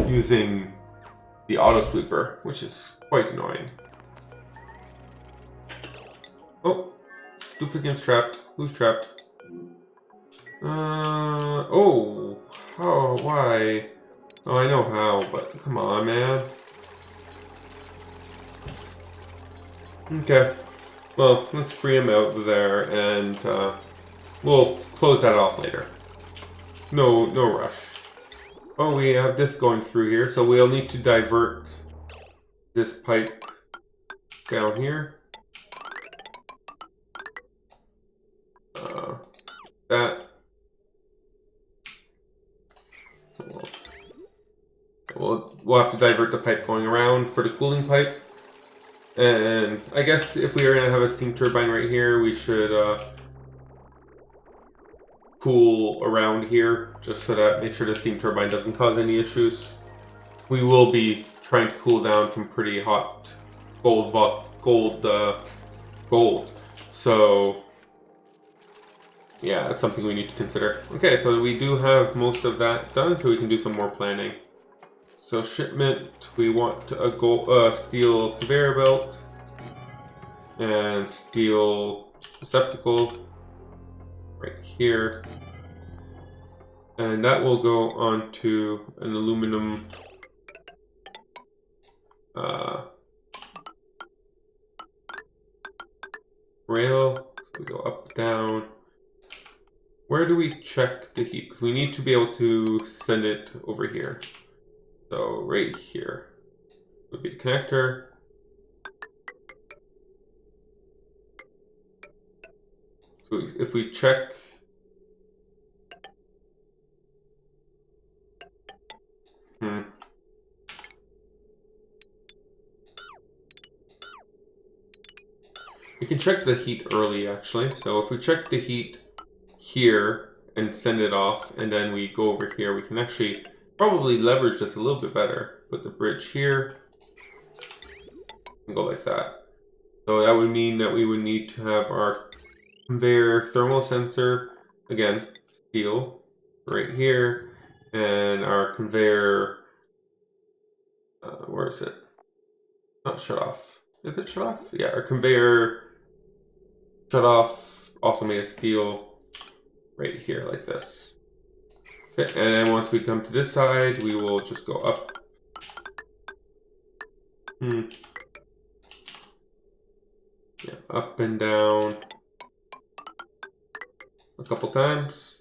using the auto sweeper, which is quite annoying. Oh, duplicate's trapped. Who's trapped? Oh, how, why? Oh, I know how, but come on, man. Okay. Well, let's free him out there, and we'll close that off later. No rush. Oh, we have this going through here, so we'll need to divert this pipe down here. That. We'll have to divert the pipe going around for the cooling pipe. And I guess if we are going to have a steam turbine right here, we should cool around here, just so that make sure the steam turbine doesn't cause any issues. We will be trying to cool down some pretty hot gold. So yeah, that's something we need to consider. Okay, so we do have most of that done, so we can do some more planning. So shipment, we want a steel conveyor belt and steel receptacle right here, and that will go onto an aluminum rail. We go up, down. Where do we check the heat? Because we need to be able to send it over here. So right here would be the connector. So if we check, we can check the heat early actually. So if we check the heat here and send it off, and then we go over here, we can actually probably leverage this a little bit better. Put the bridge here and go like that. So that would mean that we would need to have our conveyor thermal sensor, again, steel, right here, and our conveyor, where is it? Not shut off. Is it shut off? Yeah, our conveyor shut off, also made of steel, right here like this. Okay, and then once we come to this side, we will just go up. Yeah, up and down a couple times.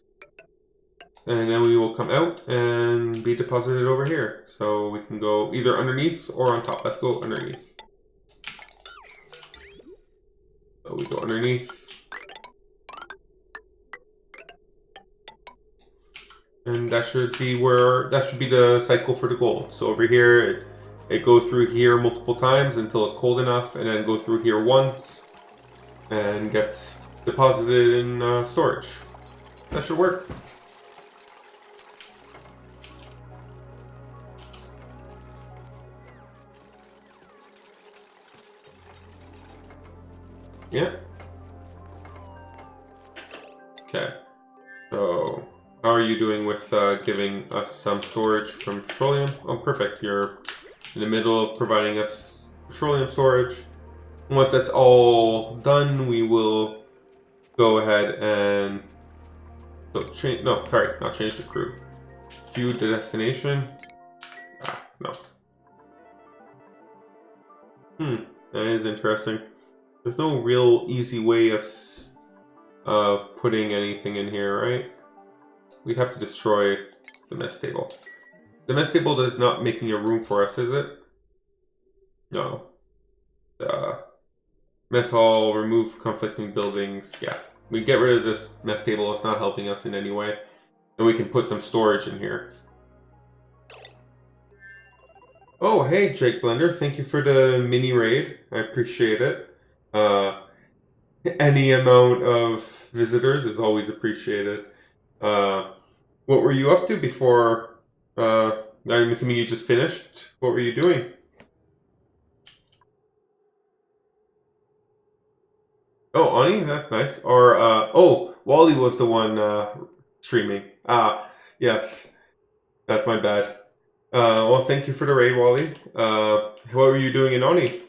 And then we will come out and be deposited over here. So we can go either underneath or on top. Let's go underneath. So we go underneath. And that should be the cycle for the gold. So over here, it goes through here multiple times until it's cold enough, and then go through here once and gets deposited in storage. That should work. Yeah. Okay. So how are you doing with giving us some storage from petroleum? Oh, perfect. You're in the middle of providing us petroleum storage. Once that's all done, we will go ahead and not change the crew. View the destination. No. That is interesting. There's no real easy way of putting anything in here, right? We'd have to destroy the mess table. The mess table is not making a room for us, is it? No. Mess hall, remove conflicting buildings. Yeah, we get rid of this mess table. It's not helping us in any way. And we can put some storage in here. Oh, hey, Jake Blender. Thank you for the mini raid. I appreciate it. Any amount of visitors is always appreciated. What were you up to before? I'm assuming you just finished. What were you doing? Oh, Ani, that's nice. Or, oh, Wally was the one streaming. Ah, yes. That's my bad. Well, thank you for the raid, Wally. What were you doing in Oni?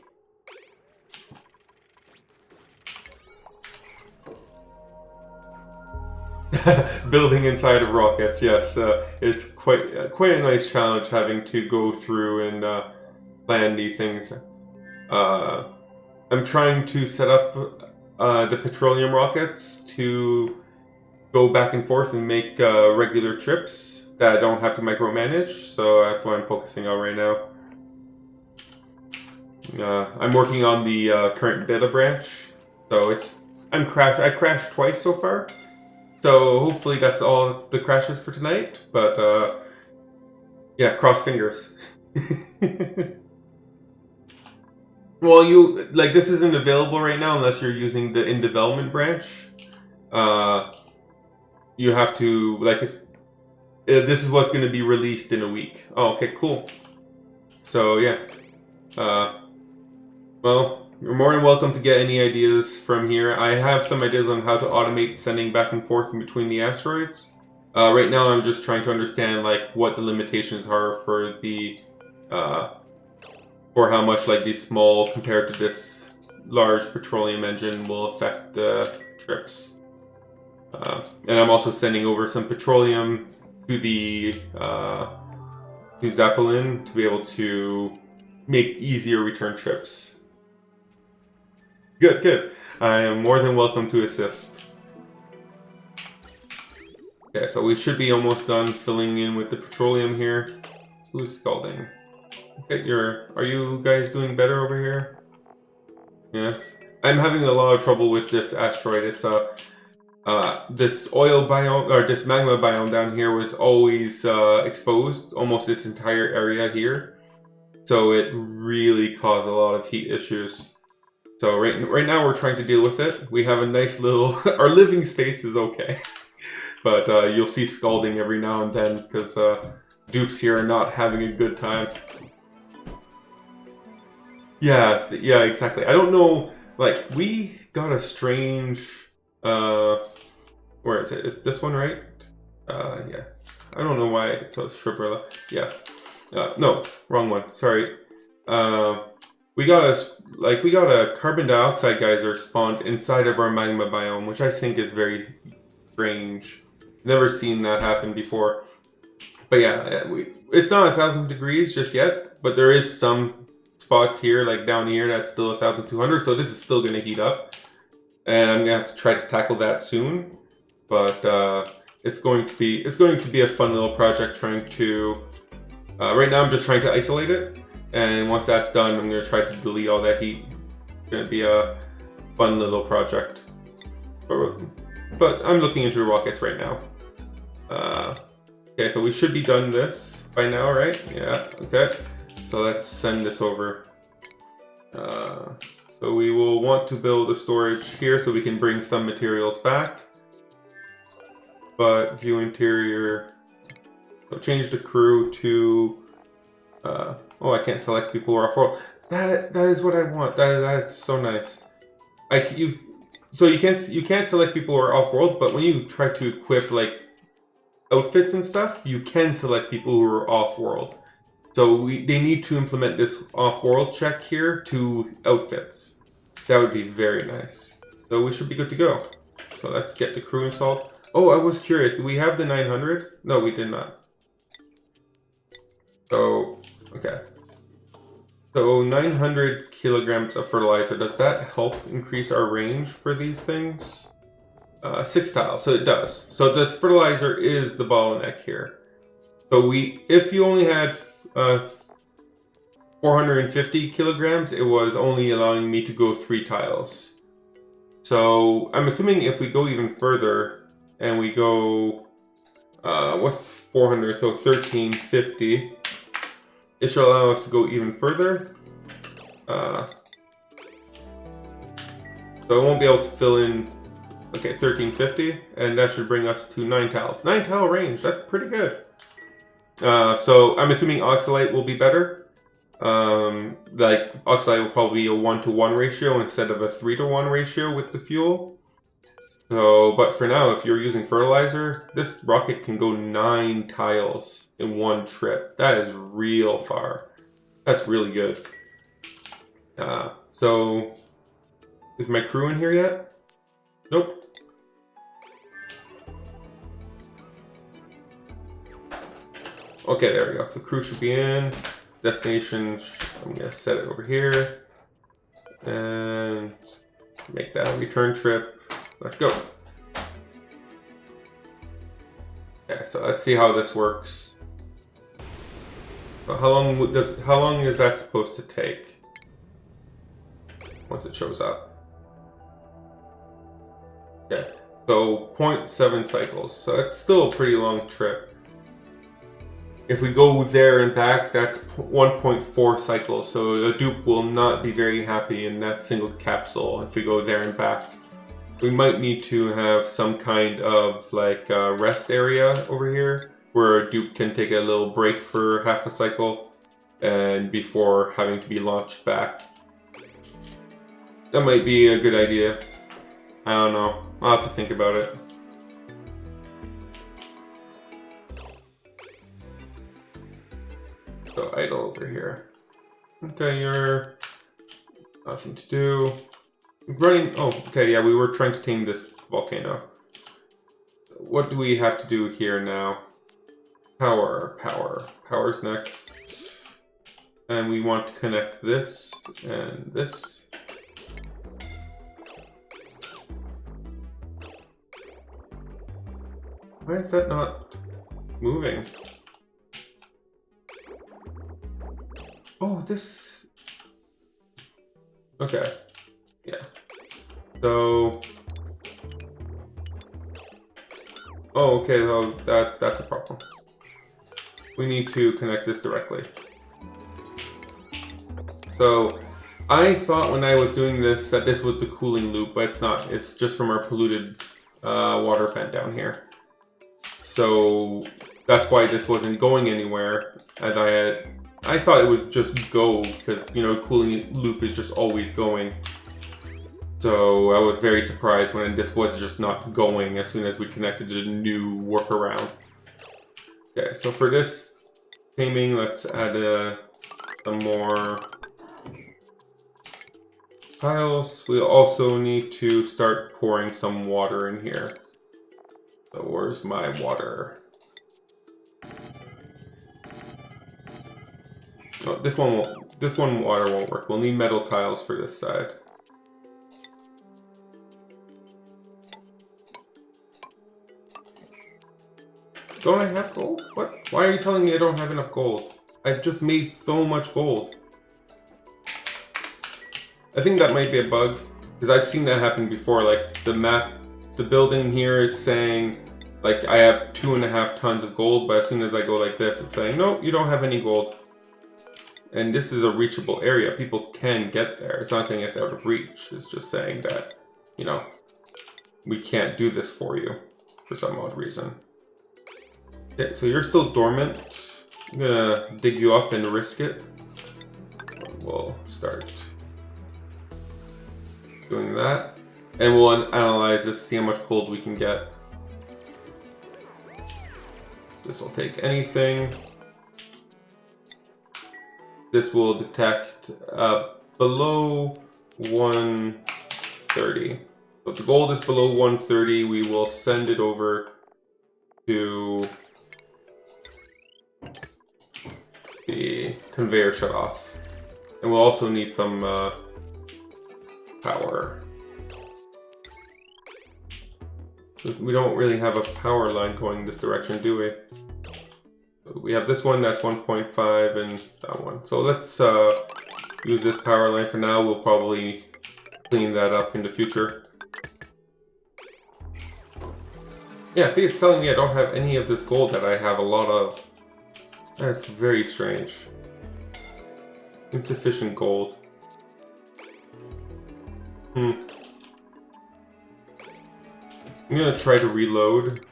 Building inside of rockets, yes. It's quite a nice challenge having to go through and plan these things. I'm trying to set up the petroleum rockets to go back and forth and make regular trips that I don't have to micromanage, so that's what I'm focusing on right now. I'm working on the current beta branch, so I crashed twice so far, so hopefully that's all the crashes for tonight. But yeah, cross fingers. Well, this isn't available right now unless you're using the in development branch. You have to this is what's going to be released in a week. Oh, okay, cool. So yeah, well, you're more than welcome to get any ideas from here. I have some ideas on how to automate sending back and forth in between the asteroids. Right now, I'm just trying to understand what the limitations are for the for how much these small compared to this large petroleum engine will affect the trips. And I'm also sending over some petroleum to the to Zeppelin to be able to make easier return trips. Good, good. I am more than welcome to assist. Okay, so we should be almost done filling in with the petroleum here. Who's scalding? Okay, are you guys doing better over here? Yes. I'm having a lot of trouble with this asteroid. It's this oil biome, or this magma biome down here was always exposed, almost this entire area here. So it really caused a lot of heat issues. So right now we're trying to deal with it. We have a nice little, our living space is okay. But you'll see scalding every now and then because dupes here are not having a good time. Yeah, exactly. I don't know, we got a strange, where is it? Is this one right? Yeah. I don't know why it says Shribberla. Yes. No, wrong one. Sorry. We got a carbon dioxide geyser spawned inside of our magma biome, which I think is very strange. Never seen that happen before. But yeah, it's not 1,000 degrees just yet, but there is some spots here, down here, that's still 1,200. So this is still going to heat up, and I'm gonna have to try to tackle that soon. But it's going to be a fun little project trying to. Right now, I'm just trying to isolate it. And once that's done, I'm going to try to delete all that heat. It's going to be a fun little project. But I'm looking into the rockets right now. Okay, so we should be done this by now, right? Yeah, okay. So let's send this over. So we will want to build a storage here so we can bring some materials back. But view interior. So change the crew to... oh, I can't select people who are off-world. That is what I want. That is so nice. So you can't select people who are off-world, but when you try to equip outfits and stuff, you can select people who are off-world. So they need to implement this off-world check here to outfits. That would be very nice. So we should be good to go. So let's get the crew installed. Oh, I was curious. Do we have the 900? No, we did not. So, okay. So 900 kilograms of fertilizer, does that help increase our range for these things? 6 tiles, so it does. So this fertilizer is the bottleneck here. So if you only had 450 kilograms, it was only allowing me to go 3 tiles. So I'm assuming if we go even further and we go with 400, so 1350. It should allow us to go even further. So I won't be able to fill in, okay, 1350, and that should bring us to 9 tiles. 9 tile range, that's pretty good. So I'm assuming Oxalite will be better. Like, Oxalite will probably be a 1-to-1 ratio instead of a 3-to-1 ratio with the fuel. So, but for now, if you're using fertilizer, this rocket can go 9 tiles in one trip. That is real far. That's really good. So, is my crew in here yet? Nope. Okay, there we go. The crew should be in. Destination, I'm gonna set it over here. And make that a return trip. Let's go. Okay, so let's see how this works. So how long is that supposed to take? Once it shows up. Okay, so 0.7 cycles. So it's still a pretty long trip. If we go there and back, that's 1.4 cycles. So the dupe will not be very happy in that single capsule if we go there and back. We might need to have some kind of like rest area over here where a dupe can take a little break for half a cycle and before having to be launched back. That might be a good idea. I don't know. I'll have to think about it. So idle over here. Okay, you're nothing to do. Running. Oh, okay. Yeah, we were trying to tame this volcano. What do we have to do here now? Power's next, and we want to connect this and this. Why is that not moving? Oh, this... Okay. Yeah. So... Oh, okay, well, that's a problem. We need to connect this directly. So, I thought when I was doing this that this was the cooling loop, but it's not. It's just from our polluted water vent down here. So, that's why this wasn't going anywhere, as I thought it would just go, because, you know, cooling loop is just always going. So I was very surprised when this was just not going as soon as we connected a new workaround. Okay, so for this taming, let's add some more tiles. We also need to start pouring some water in here. So where's my water? Oh, this one water won't work. We'll need metal tiles for this side. Don't I have gold? What? Why are you telling me I don't have enough gold? I've just made so much gold. I think that might be a bug, because I've seen that happen before. Like the map, the building here is saying, like, I have 2.5 tons of gold, but as soon as I go like this, it's saying, nope, you don't have any gold. And this is a reachable area. People can get there. It's not saying it's out of reach. It's just saying that, you know, we can't do this for you for some odd reason. Okay, so you're still dormant. I'm gonna dig you up and risk it. We'll start doing that. And we'll analyze this, see how much gold we can get. This will take anything. This will detect below 130. So if the gold is below 130, we will send it over to the conveyor shut off. And we'll also need some power. We don't really have a power line going this direction, do we? So we have this one, that's 1.5, and that one. So let's use this power line for now. We'll probably clean that up in the future. Yeah, see, it's telling me I don't have any of this gold that I have a lot of. That's very strange. Insufficient gold. I'm gonna try to reload,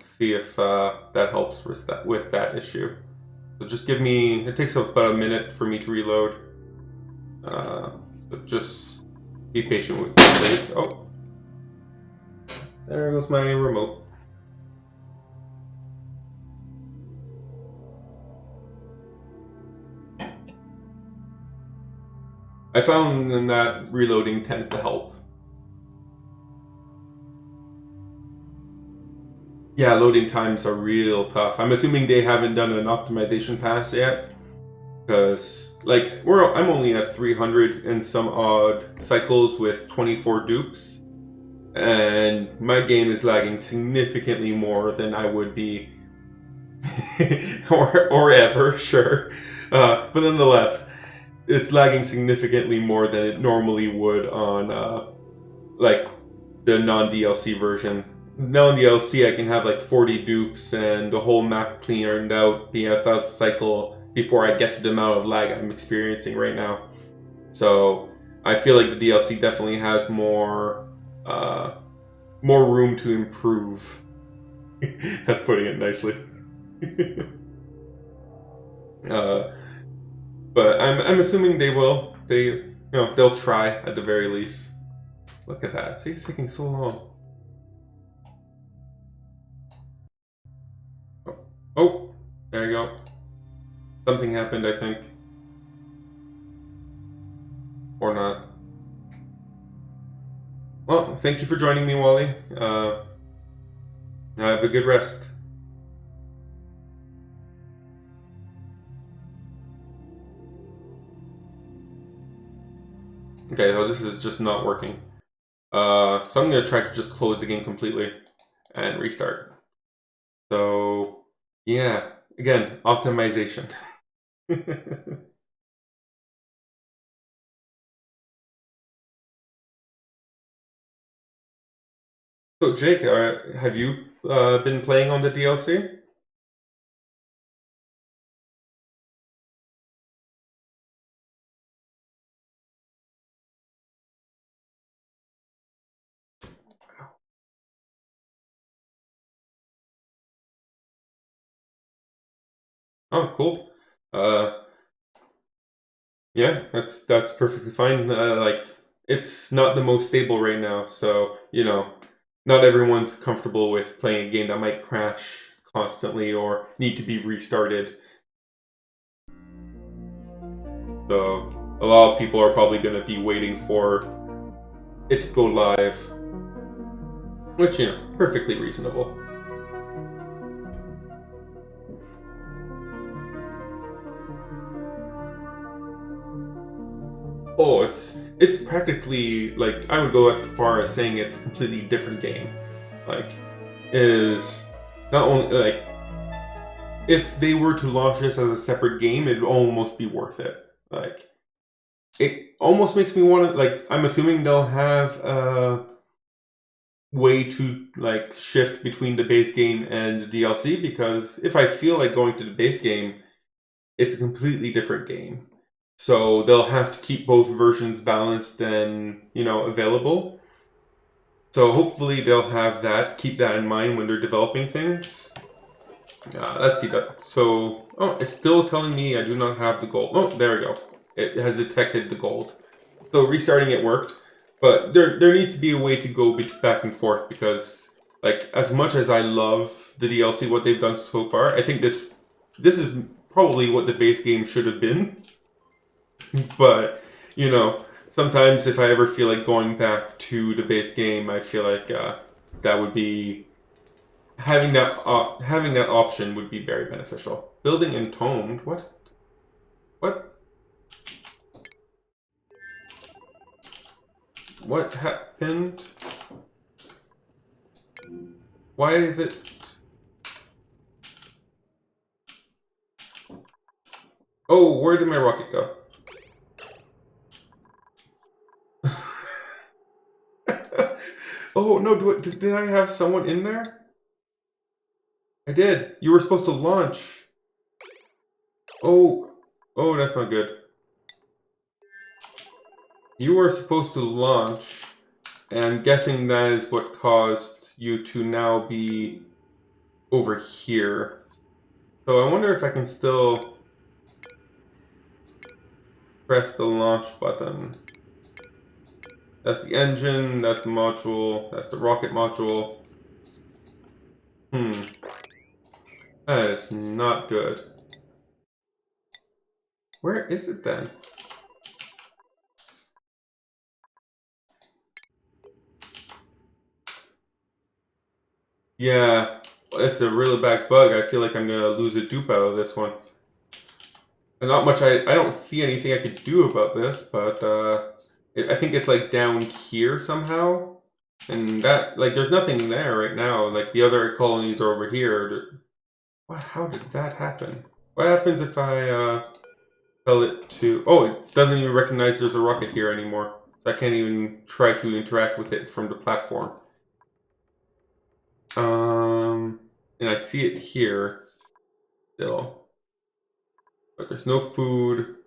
see if that helps with that issue. So just give me. It takes about a minute for me to reload. But just be patient with me, please. Oh, there goes my remote. I found that reloading tends to help. Yeah, loading times are real tough. I'm assuming they haven't done an optimization pass yet, because like I'm only at 300 and some odd cycles with 24 dupes, and my game is lagging significantly more than I would be, or ever, sure. But nonetheless, it's lagging significantly more than it normally would on like the non-DLC version. Non-DLC, I can have like 40 dupes and the whole map cleared out, be 1,000 cycle before I get to the amount of lag I'm experiencing right now. So I feel like the DLC definitely has more room to improve. That's putting it nicely. But I'm assuming they will. They'll try at the very least. Look at that. See, it's taking so long. Oh, there you go. Something happened, I think. Or not. Well, thank you for joining me, Wally. Have a good rest. Okay, so this is just not working. So I'm going to try to just close the game completely and restart. So, yeah, again, optimization. So, Jake, have you been playing on the DLC? Oh, cool. Yeah, that's perfectly fine. Like, it's not the most stable right now, so not everyone's comfortable with playing a game that might crash constantly or need to be restarted. So a lot of people are probably going to be waiting for it to go live, which perfectly reasonable. Oh, it's practically like I would go as far as saying it's a completely different game. Like, it is not only like if they were to launch this as a separate game, it'd almost be worth it. Like, it almost makes me want to like. I'm assuming they'll have a way to like shift between the base game and the DLC, because if I feel like going to the base game, it's a completely different game. So they'll have to keep both versions balanced and available. So hopefully they'll have that, keep that in mind when they're developing things. Let's see that. So, oh, it's still telling me I do not have the gold. Oh, there we go. It has detected the gold. So restarting it worked, but there needs to be a way to go back and forth, because like as much as I love the DLC, what they've done so far, I think this is probably what the base game should have been. But sometimes if I ever feel like going back to the base game, I feel like that would be having that option would be very beneficial. Building entombed. What? What happened? Why is it? Oh, where did my rocket go? Oh no! Did I have someone in there? I did. You were supposed to launch. Oh, oh, that's not good. You were supposed to launch, and I'm guessing that is what caused you to now be over here. So I wonder if I can still press the launch button. That's the engine, that's the module, that's the rocket module. That is not good. Where is it then? Yeah, it's a really bad bug. I feel like I'm gonna lose a dupe out of this one. And not much, I don't see anything I could do about this, but I think it's like down here somehow. And that, like, there's nothing there right now. Like, the other colonies are over here. What? How did that happen? What happens if I tell it to... Oh, it doesn't even recognize there's a rocket here anymore. So I can't even try to interact with it from the platform. And I see it here still. But there's no food.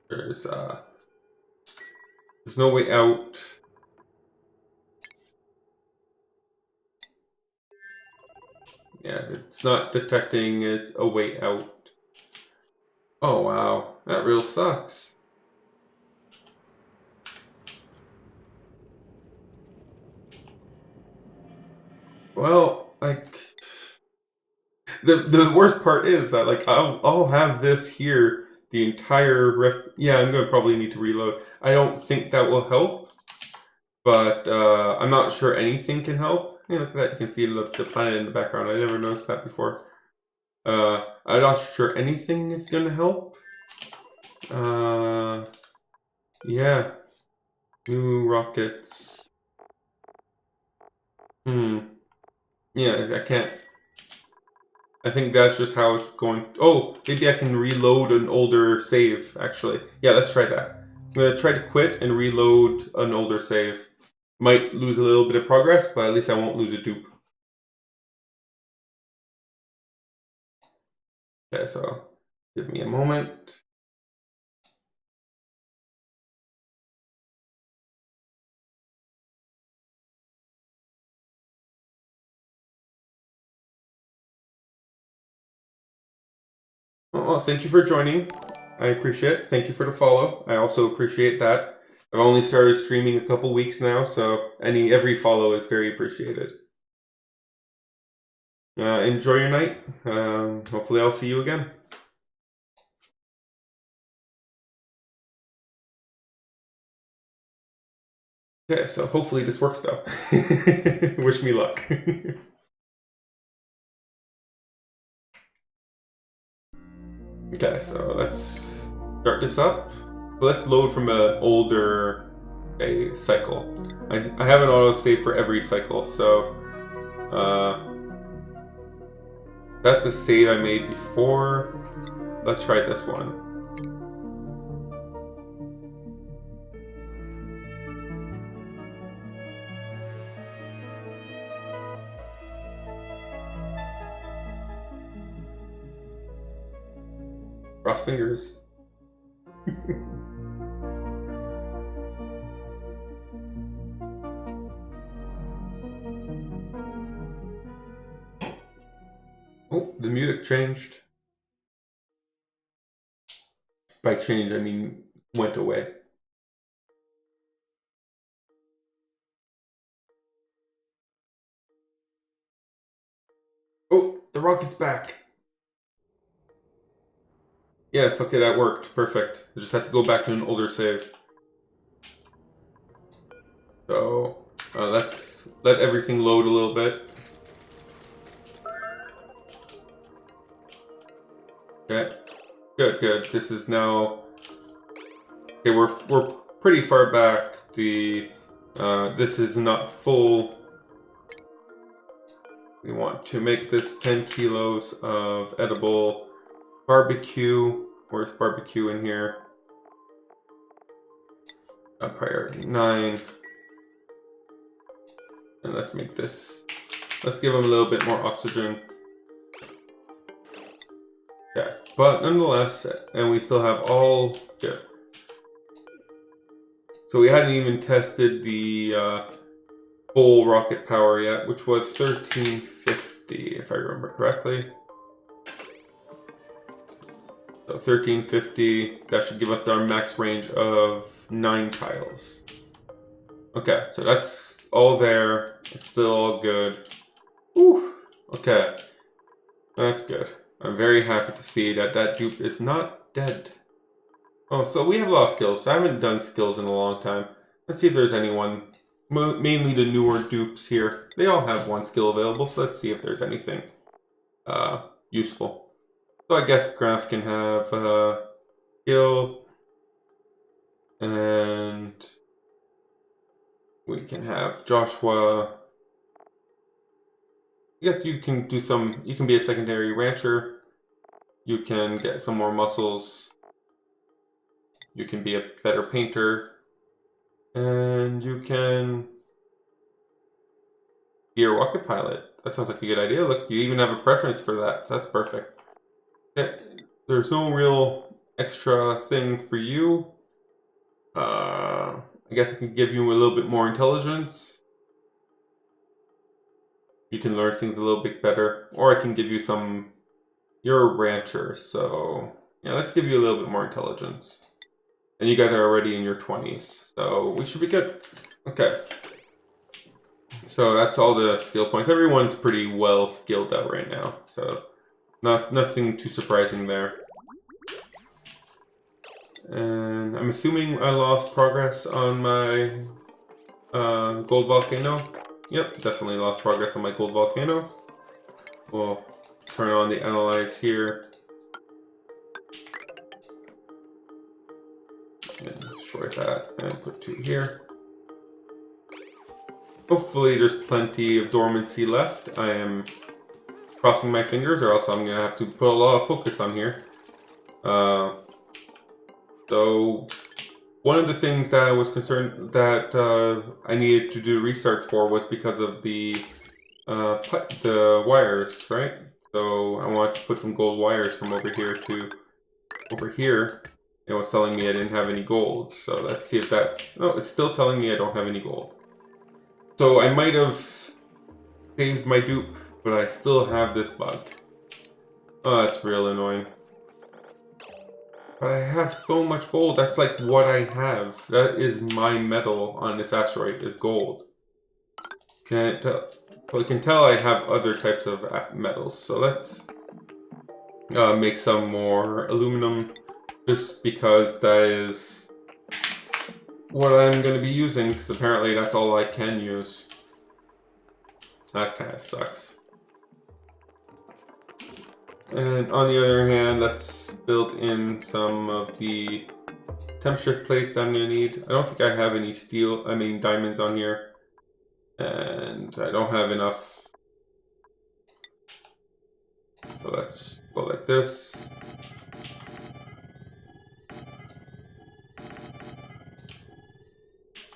There's no way out. Yeah, it's not detecting as a way out. Oh wow, that real sucks. Well, like the worst part is that like I'll have this here the entire rest. Yeah, I'm gonna probably need to reload. I don't think that will help, but I'm not sure anything can help. Hey, look at that! You can see the planet in the background. I never noticed that before. I'm not sure anything is gonna help. Yeah, new rockets. Yeah, I can't. I think that's just how it's going. Oh, maybe I can reload an older save, actually. Yeah, let's try that. I'm going to try to quit and reload an older save. Might lose a little bit of progress, but at least I won't lose a dupe. Okay, so give me a moment. Well, thank you for joining. I appreciate it. Thank you for the follow. I also appreciate that. I've only started streaming a couple weeks now, so every follow is very appreciated. Enjoy your night. Hopefully I'll see you again. Okay, so hopefully this works though. Wish me luck. Okay, so let's start this up. So let's load from an older cycle. I have an autosave for every cycle, so that's a save I made before. Let's try this one. Cross fingers. Oh, the music changed. By change, I mean went away. Oh, the rocket's back. Yes, okay, that worked. Perfect. I just had to go back to an older save. So, let's let everything load a little bit. Okay. Good, good. This is now... Okay, we're pretty far back. This is not full. We want to make this 10 kilos of edible barbecue. Where's barbecue in here? Priority 9. And let's make this Let's give him a little bit more oxygen. Okay, but nonetheless, and we still have all good. So we hadn't even tested the full rocket power yet, which was 1350, if I remember correctly. So 1350, that should give us our max range of 9 tiles. Okay, so that's all there. It's still all good. Whew. Okay, that's good. I'm very happy to see that that dupe is not dead. Oh, so we have a lot of skills. I haven't done skills in a long time. Let's see if there's anyone. Mainly the newer dupes here. They all have one skill available, so let's see if there's anything useful. So I guess Graph can have skill, and we can have Joshua. I guess you can do some, you can be a secondary rancher. You can get some more muscles. You can be a better painter. And you can be a rocket pilot. That sounds like a good idea. Look, you even have a preference for that. So that's perfect. Okay. There's no real extra thing for you. I guess I can give you a little bit more intelligence. You can learn things a little bit better. Or I can give you some... You're a rancher, so... Yeah, let's give you a little bit more intelligence. And you guys are already in your 20s, so we should be good. Okay. So that's all the skill points. Everyone's pretty well skilled out right now, so nothing too surprising there. And I'm assuming I lost progress on my gold volcano. Yep, definitely lost progress on my gold volcano. We'll turn on the analyze here. And destroy that and put 2 here. Hopefully there's plenty of dormancy left. I am crossing my fingers, or else I'm going to have to put a lot of focus on here. So one of the things that I was concerned that I needed to do research for was because of the wires, right? So I wanted to put some gold wires from over here to over here. It was telling me I didn't have any gold, so let's see if that... Oh, it's still telling me I don't have any gold. So I might have saved my dupe, but I still have this bug. Oh, that's real annoying. But I have so much gold, that's like what I have. That is my metal on this asteroid, is gold. Can it tell? Well, I can tell I have other types of metals, so let's make some more aluminum. Just because that is what I'm going to be using, because apparently that's all I can use. That kind of sucks. And on the other hand, let's build in some of the temp shift plates I'm going to need. I don't think I have any diamonds on here. And I don't have enough. So let's go like this.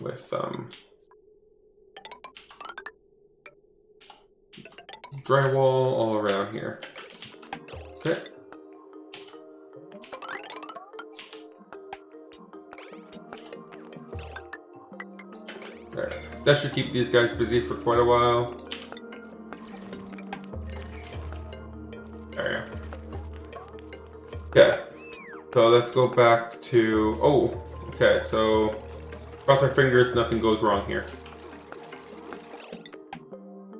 With drywall all around here. Okay. There. That should keep these guys busy for quite a while. There you go. Okay. So let's go back to... Oh, okay, so... Cross our fingers, nothing goes wrong here.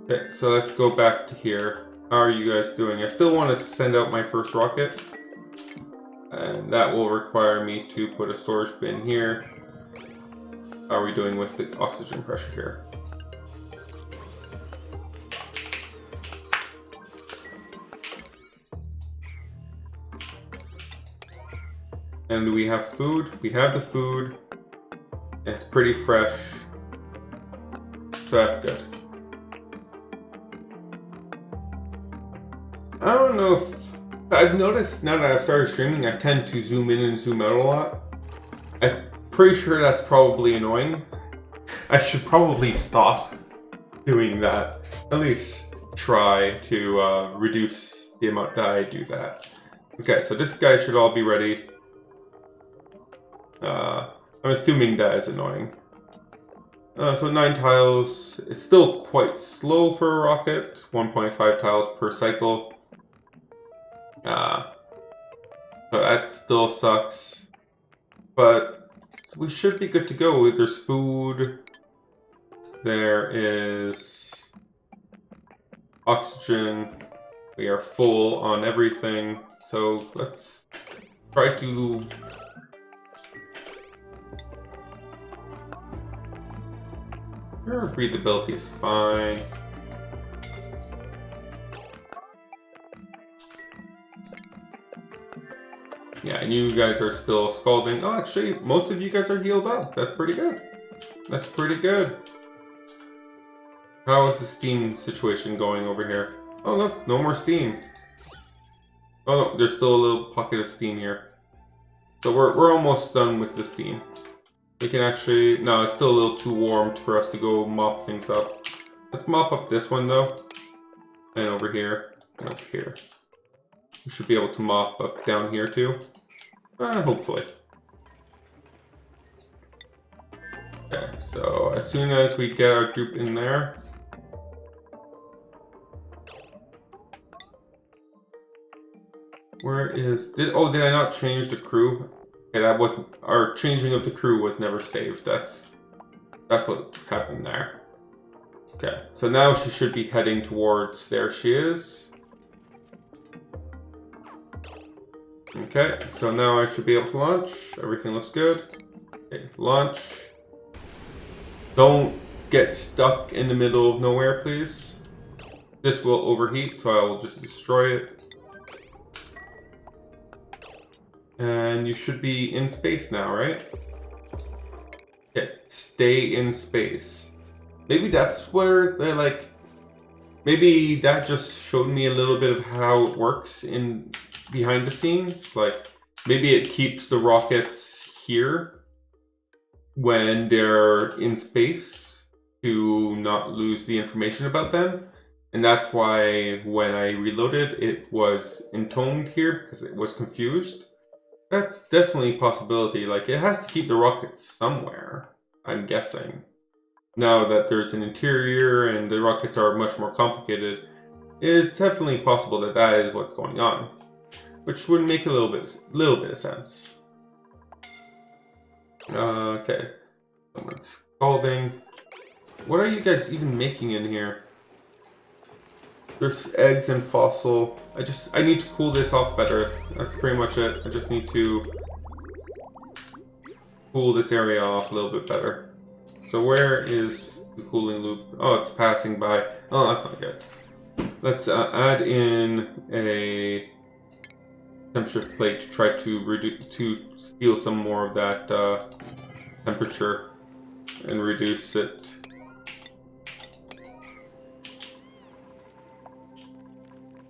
Okay, so let's go back to here. How are you guys doing? I still want to send out my first rocket. And that will require me to put a storage bin here. How are we doing with the oxygen pressure here? And do we have food? We have the food. It's pretty fresh, so that's good. I don't know if... I've noticed now that I've started streaming, I tend to zoom in and zoom out a lot. I'm pretty sure that's probably annoying. I should probably stop doing that. At least try to reduce the amount that I do that. Okay, so this guy should all be ready. I'm assuming that is annoying. So 9 tiles. It's still quite slow for a rocket. 1.5 tiles per cycle. So that still sucks. But we should be good to go. There's food. There is oxygen. We are full on everything. So let's try to... Our breathability is fine. Yeah, and you guys are still scalding. Oh, actually, most of you guys are healed up. That's pretty good. That's pretty good. How is the steam situation going over here? Oh, look, no more steam. Oh, no, there's still a little pocket of steam here. So we're almost done with the steam. We can actually... No, it's still a little too warm for us to go mop things up. Let's mop up this one, though. And over here. And over here. We should be able to mop up down here, too. Hopefully. Okay, so as soon as we get our group in there... Where is... Did I not change the crew? Okay, that wasn't... Our changing of the crew was never saved. That's what happened there. Okay, so now she should be heading towards... There she is. Okay, so now I should be able to launch. Everything looks good. Okay, launch. Don't get stuck in the middle of nowhere, please. This will overheat, so I will just destroy it. And you should be in space now, right? Okay, stay in space. Maybe that's where they like... Maybe that just showed me a little bit of how it works in behind the scenes. Like, maybe it keeps the rockets here when they're in space to not lose the information about them. And that's why when I reloaded, it was intoned here because it was confused. That's definitely a possibility. Like, it has to keep the rockets somewhere, I'm guessing. Now that there's an interior and the rockets are much more complicated, it is definitely possible that that is what's going on. Which would make a little bit of sense. Okay. Someone's scalding. What are you guys even making in here? There's eggs and fossil. I need to cool this off better. That's pretty much it. I just need to cool this area off a little bit better. So where is the cooling loop? Oh, it's passing by. Oh, that's not good. Let's add in a temperature plate to try to steal some more of that temperature and reduce it.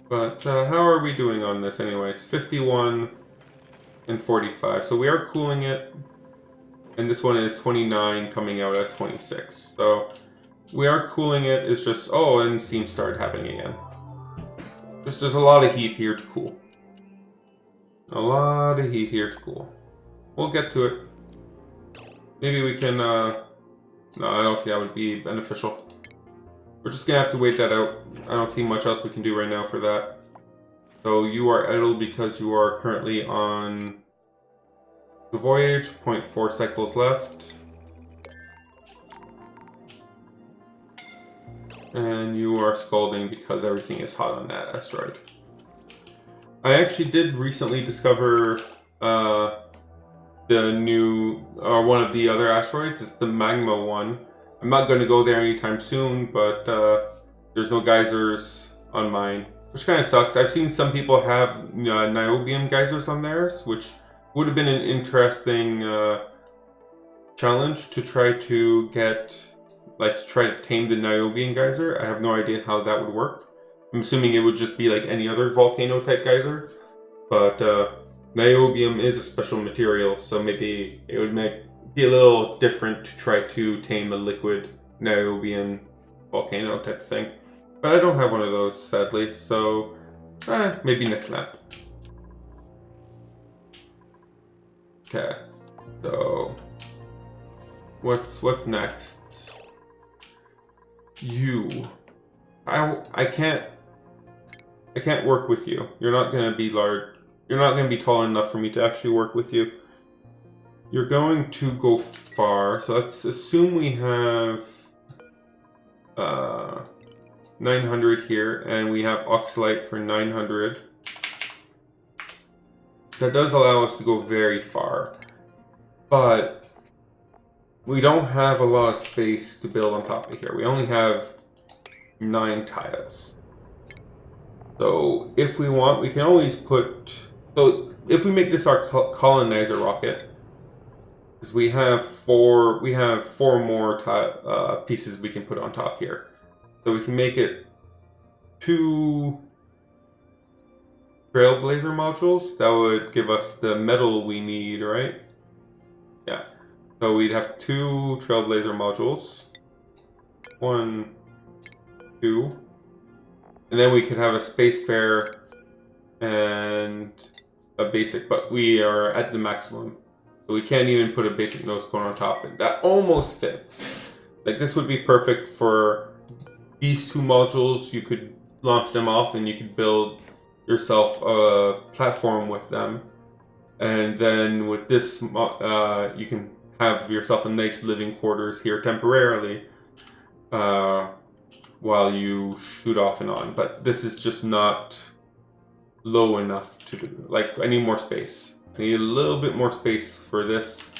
But how are we doing on this anyways? 51 and 45. So we are cooling it. And this one is 29 coming out at 26. So we are cooling it. It's just... Oh, and steam started happening again. Just there's a lot of heat here to cool. A lot of heat here to cool. We'll get to it. Maybe we can... No, I don't think that would be beneficial. We're just gonna have to wait that out. I don't see much else we can do right now for that. So you are idle because you are currently on the voyage. 0.4 cycles left. And you are scalding because everything is hot on that asteroid. I actually did recently discover the new, one of the other asteroids. It's the magma one. I'm not going to go there anytime soon, but there's no geysers on mine, which kind of sucks. I've seen some people have niobium geysers on theirs, which would have been an interesting challenge to try to get, like, to try to tame the niobium geyser. I have no idea how that would work. I'm assuming it would just be like any other volcano type geyser, but niobium is a special material, so maybe it would be a little different to try to tame a liquid niobium volcano type thing. But I don't have one of those, sadly, so maybe next map. Okay, so what's next? You. I can't work with you. You're not gonna be large. You're not gonna be tall enough for me to actually work with you. You're going to go far, so let's assume we have 900 here, and we have Oxalite for 900. That does allow us to go very far, but we don't have a lot of space to build on top of here. We only have 9 tiles. So if we want, we can always put... So if we make this our colonizer rocket, because we have four more pieces we can put on top here. So we can make it 2 Trailblazer modules. That would give us the metal we need, right? Yeah. So we'd have 2 Trailblazer modules. 1, 2. And then we could have a Spacefarer and a basic, but we are at the maximum. So we can't even put a basic nose cone on top. And that almost fits. Like, this would be perfect for these 2 modules. You could launch them off and you could build yourself a platform with them. And then with this, you can have yourself a nice living quarters here temporarily while you shoot off and on. But this is just not low enough to do. Like, I need more space. I need a little bit more space for this,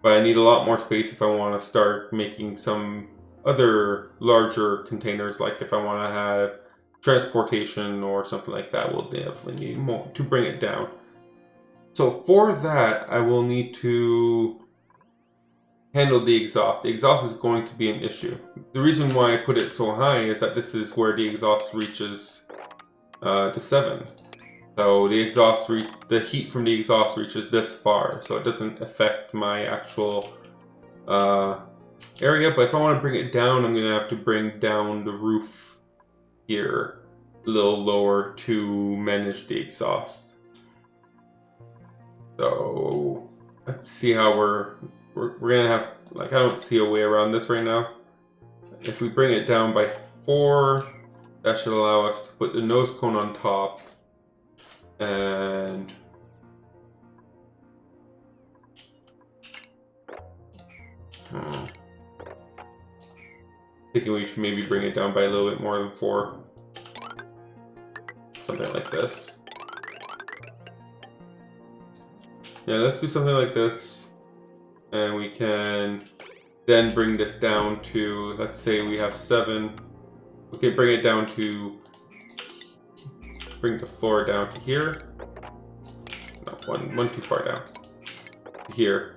but I need a lot more space if I want to start making some other larger containers, like if I want to have transportation or something like that. We'll definitely need more to bring it down. So for that, I will need to handle the exhaust. The exhaust is going to be an issue. The reason why I put it so high is that this is where the exhaust reaches to 7. So the heat from the exhaust reaches this far, so it doesn't affect my actual area. But if I want to bring it down, I'm going to have to bring down the roof here a little lower to manage the exhaust. So let's see how we're going to have, like, I don't see a way around this right now. If we bring it down by 4, that should allow us to put the nose cone on top. And thinking we should maybe bring it down by a little bit more than 4. Something like this. Yeah, let's do something like this. And we can then bring this down to, let's say we have 7. Okay, bring it down to, bring the floor down to here. No, one too far down. Here.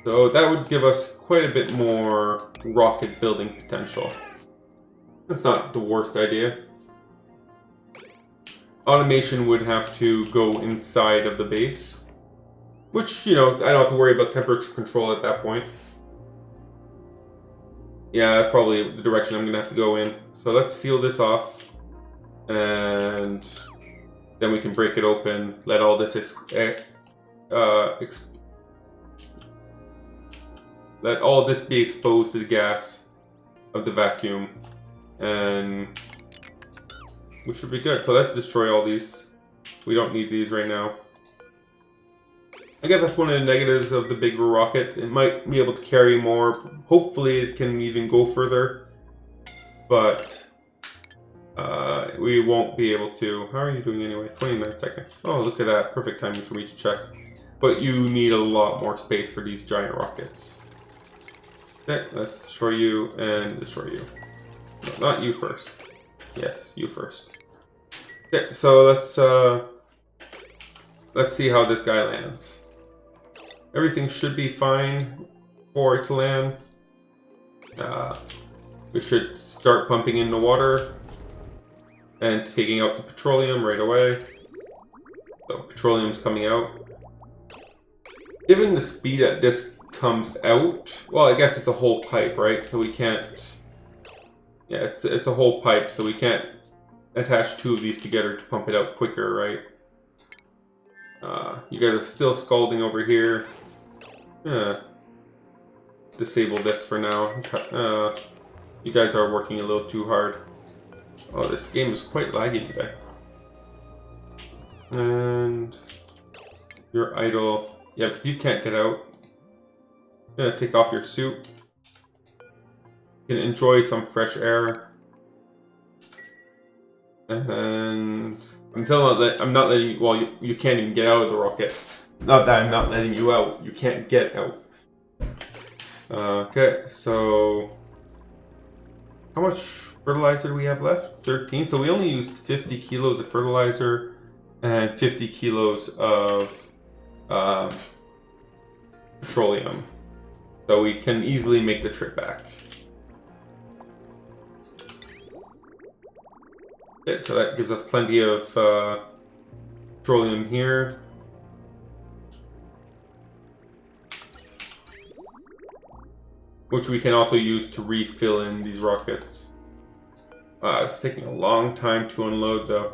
So that would give us quite a bit more rocket building potential. That's not the worst idea. Automation would have to go inside of the base, which, you know, I don't have to worry about temperature control at that point. Yeah, that's probably the direction I'm going to have to go in. So let's seal this off. And then we can break it open, let all this let all this be exposed to the gas of the vacuum, and we should be good. So let's destroy all these. We don't need these right now. I guess that's one of the negatives of the bigger rocket. It might be able to carry more. Hopefully it can even go further, but we won't be able to. How are you doing anyway? 29 seconds. Oh, look at that. Perfect timing for me to check. But you need a lot more space for these giant rockets. Okay, let's destroy you and destroy you. No, not you first. Yes, you first. Okay, so let's see how this guy lands. Everything should be fine for it to land. We should start pumping in the water and taking out the petroleum right away. So petroleum's coming out. Given the speed that this comes out, well, I guess it's a whole pipe, right? So we can't, Yeah, it's a whole pipe, so we can't attach two of these together to pump it out quicker, right? You guys are still scalding over here. Disable this for now. You guys are working a little too hard. Oh, this game is quite laggy today. And you're idle. Yeah, because you can't get out. I'm gonna take off your suit. You can enjoy some fresh air. And I'm not letting you, well, you can't even get out of the rocket. Not that I'm not letting you out, you can't get out. Okay, so how much fertilizer do we have left? 13. So we only used 50 kilos of fertilizer and 50 kilos of petroleum. So we can easily make the trip back. Okay, so that gives us plenty of petroleum here. Which we can also use to refill in these rockets. It's taking a long time to unload though.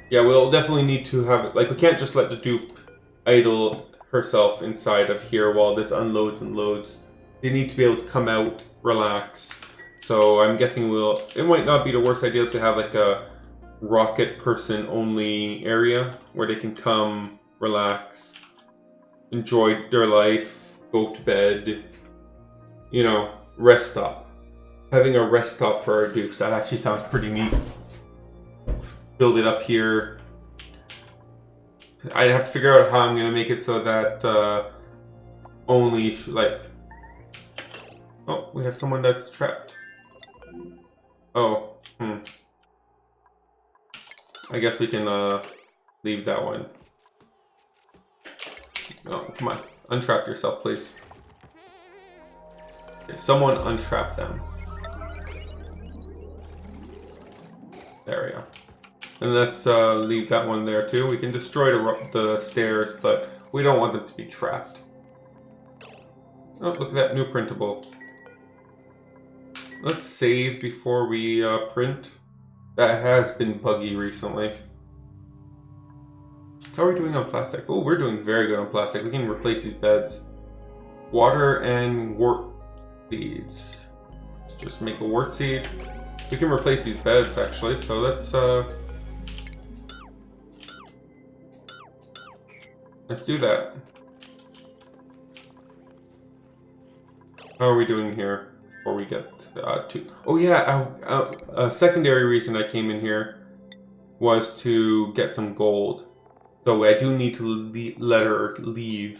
Yeah, we'll definitely need to have it, like we can't just let the dupe idle herself inside of here while this unloads and loads. They need to be able to come out, relax. So I'm guessing it might not be the worst idea to have like a rocket person only area where they can come, relax, enjoy their life, go to bed, you know, rest stop. Having a rest stop for our dupes, that actually sounds pretty neat. Build it up here. I'd have to figure out how I'm gonna make it so that only like, oh, we have someone that's trapped. Oh, I guess we can leave that one. Oh, come on. Untrap yourself, please. Okay, someone untrap them. There we go. And let's leave that one there too. We can destroy the stairs, but we don't want them to be trapped. Oh, look at that new printable. Let's save before we print. That has been buggy recently. How are we doing on plastic? Oh, we're doing very good on plastic. We can replace these beds. Water and wort seeds. Let's just make a wort seed. We can replace these beds actually, so let's do that. How are we doing here before we get to... Oh yeah, a secondary reason I came in here was to get some gold. So I do need to let her leave.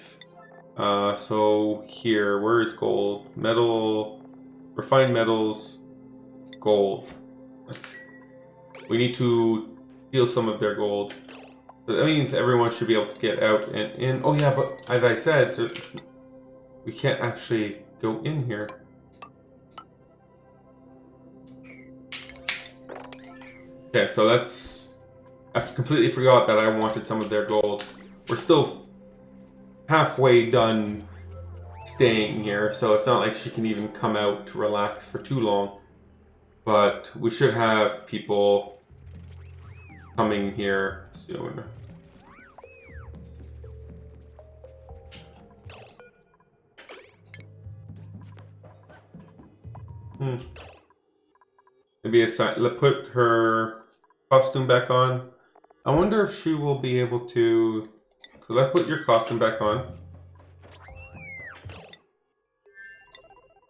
So here, where is gold? Metal, refined metals, gold. We need to steal some of their gold. So that means everyone should be able to get out and in. Oh yeah, but as I said, we can't actually go in here. Okay, so I completely forgot that I wanted some of their gold. We're still halfway done staying here, so it's not like she can even come out to relax for too long. But we should have people coming here soon. Maybe let's put her costume back on. I wonder if she will be able to... So let's put your costume back on.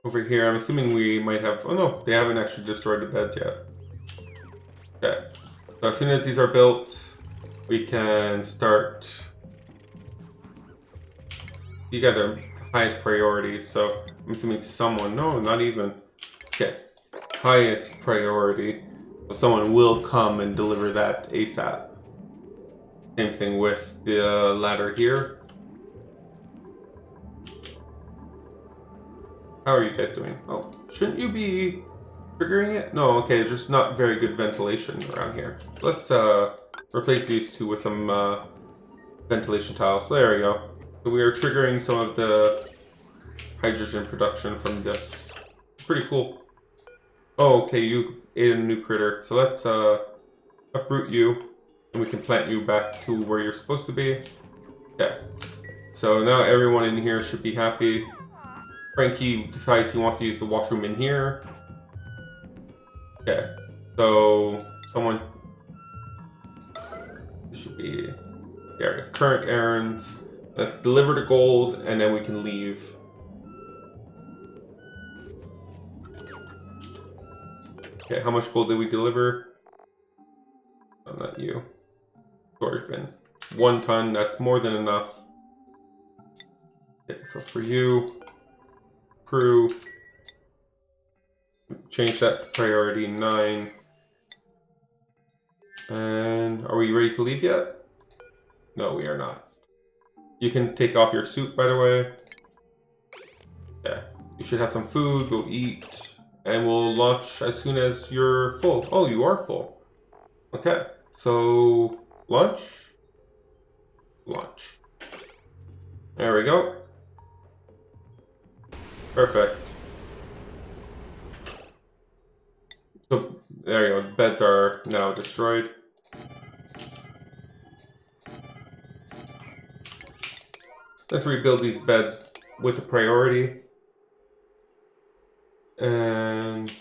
Over here, I'm assuming we might have... Oh no, they haven't actually destroyed the beds yet. Okay. So as soon as these are built, we can start... You got the highest priority, so I'm assuming someone... No, not even. Okay. Highest priority. So someone will come and deliver that ASAP. Same thing with the ladder here. How are you guys doing? Oh, shouldn't you be triggering it? No, okay, just not very good ventilation around here. Let's replace these two with some ventilation tiles. There we go. So we are triggering some of the hydrogen production from this. Pretty cool. Oh, okay, you ate a new critter. So let's uproot you, and we can plant you back to where you're supposed to be. Okay. So now everyone in here should be happy. Frankie decides he wants to use the washroom in here. Okay. So someone should be current errands. Let's deliver the gold, and then we can leave. Okay, how much gold did we deliver? Oh, not you. Storage bin. 1 ton, that's more than enough. Okay, so for you, crew, change that to priority 9. And are we ready to leave yet? No, we are not. You can take off your suit, by the way. Yeah, you should have some food, go eat, and we'll launch as soon as you're full. Oh, you are full. Okay, so launch. Launch. There we go. Perfect. So there you go. The beds are now destroyed. Let's rebuild these beds with a priority. And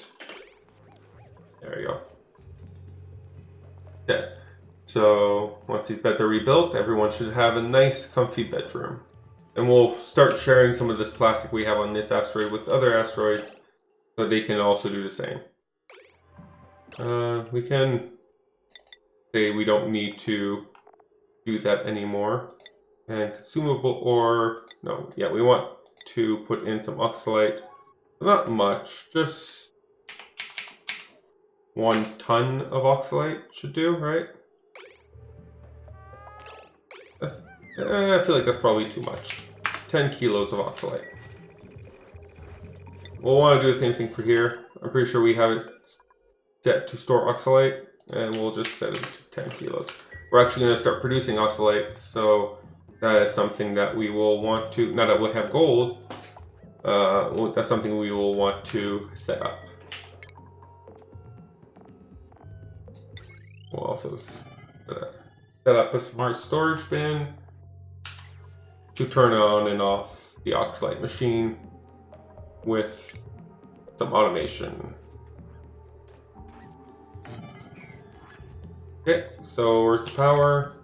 there you go. Okay. So once these beds are rebuilt, everyone should have a nice, comfy bedroom. And we'll start sharing some of this plastic we have on this asteroid with other asteroids, so they can also do the same. We can say we don't need to do that anymore. And consumable ore, no, yeah, we want to put in some oxalite. Not much, just 1 ton of oxalite should do, right? I feel like that's probably too much. 10 kilos of oxalite. We'll want to do the same thing for here. I'm pretty sure we have it set to store oxalite, and we'll just set it to 10 kilos. We're actually going to start producing oxalite, so that is something that we will want to, now that we have gold, that's something we will want to set up. We'll also set up a smart storage bin to turn on and off the oxalite machine with some automation. Okay, so where's the power?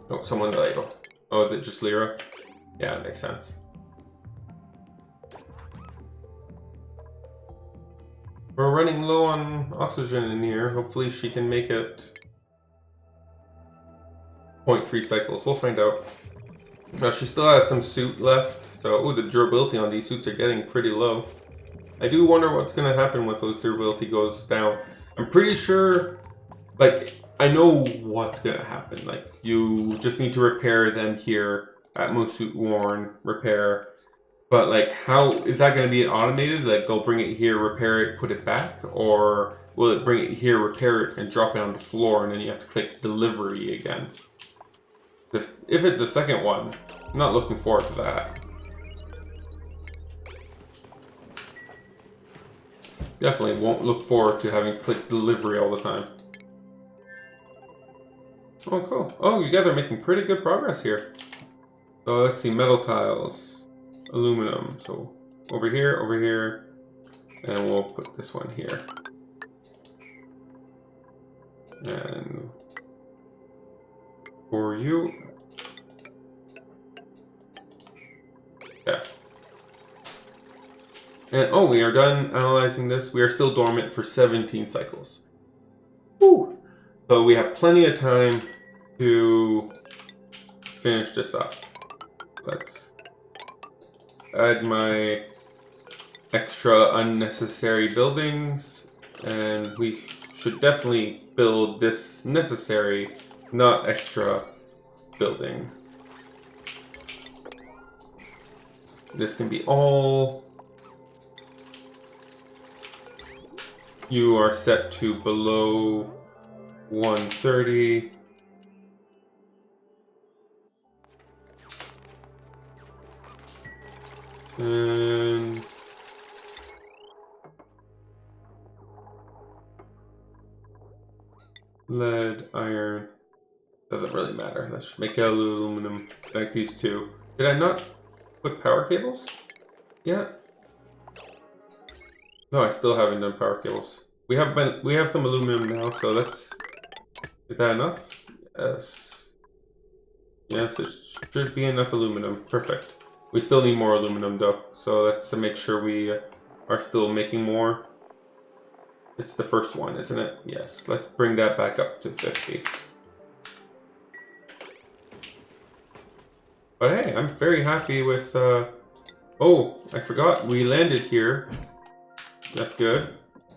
Oh, someone's idle. Oh, is it just Lyra? Yeah, that makes sense. We're running low on oxygen in here. Hopefully she can make it 0.3 cycles. We'll find out. Now she still has some suit left. So, the durability on these suits are getting pretty low. I do wonder what's going to happen when those durability goes down. I'm pretty sure, like, I know what's going to happen. Like, you just need to repair them here at Most Suit Worn, repair. But, like, how is that going to be automated? Like, they'll bring it here, repair it, put it back? Or will it bring it here, repair it, and drop it on the floor, and then you have to click delivery again? If it's the second one, I'm not looking forward to that. Definitely won't look forward to having click delivery all the time. Oh, cool. Oh, you guys are making pretty good progress here. So let's see, metal tiles, aluminum. So over here, and we'll put this one here. And for you, yeah. And oh, we are done analyzing this. We are still dormant for 17 cycles. Woo! So we have plenty of time to finish this up. Let's add my extra unnecessary buildings, and we should definitely build this necessary, not extra building. This can be all. You are set to below 130. And lead, iron, doesn't really matter. Let's just make aluminum like these two. Did I not put power cables yet? No, I still haven't done power cables. We have some aluminum now, so let's. Is that enough? Yes. Yes, it should be enough aluminum. Perfect. We still need more aluminum though, so let's make sure we are still making more. It's the first one, isn't it? Yes. Let's bring that back up to 50. But hey, I'm very happy with. Oh, I forgot we landed here. That's good.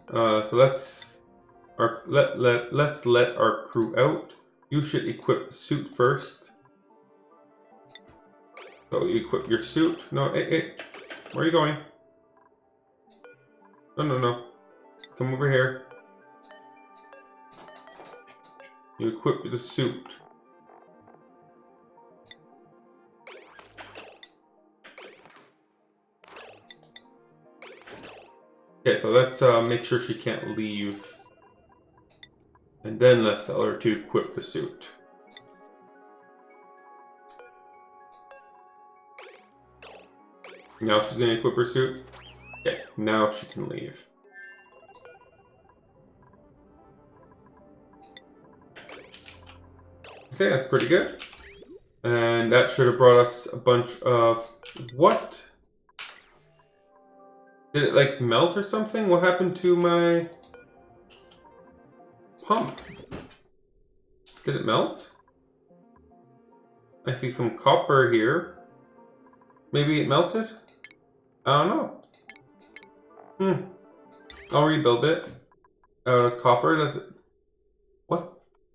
So let's let our crew out. You should equip the suit first. So you equip your suit. No, hey, where are you going? No. Come over here. You equip the suit. Okay, so let's make sure she can't leave. And then let's tell her to equip the suit. Now she's going to equip her suit. Okay, now she can leave. Okay, that's pretty good. And that should have brought us a bunch of... What? Did it like melt or something? What happened to my pump? Did it melt? I see some copper here. Maybe it melted? I don't know. I'll rebuild it out of copper. Does it? What's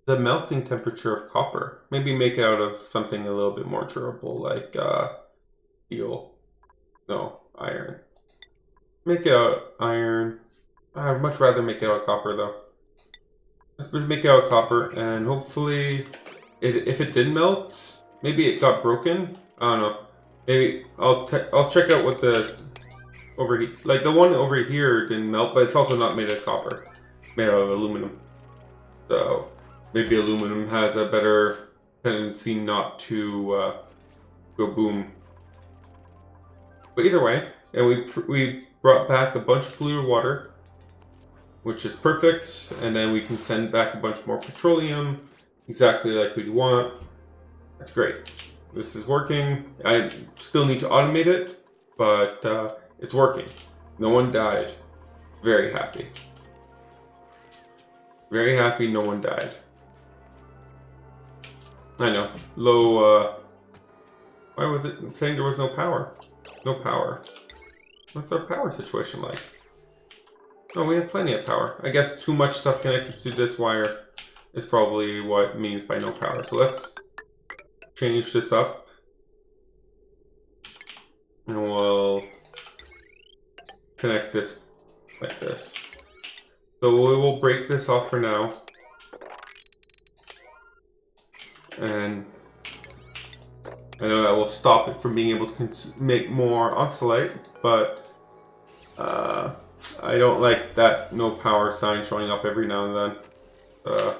the melting temperature of copper? Maybe make it out of something a little bit more durable, like steel. No, iron. Make it out of iron. I'd much rather make it out of copper though. Let's make it out of copper, and hopefully, if it did melt, maybe it got broken. I don't know. Maybe I'll check out what the overheat. Like the one over here didn't melt, but it's also not made of copper. Made out of aluminum. So maybe aluminum has a better tendency not to go boom. But either way, and we brought back a bunch of polluted water, which is perfect, and then we can send back a bunch more petroleum, exactly like we'd want. That's great. This is working. I still need to automate it, but it's working. No one died. Very happy. Very happy no one died. I know. Low, why was it saying there was no power? No power. What's our power situation like? Oh, we have plenty of power. I guess too much stuff connected to this wire is probably what it means by no power. So let's change this up. And we'll connect this like this. So we will break this off for now. And I know that will stop it from being able to make more oxalate, but I don't like that no power sign showing up every now and then.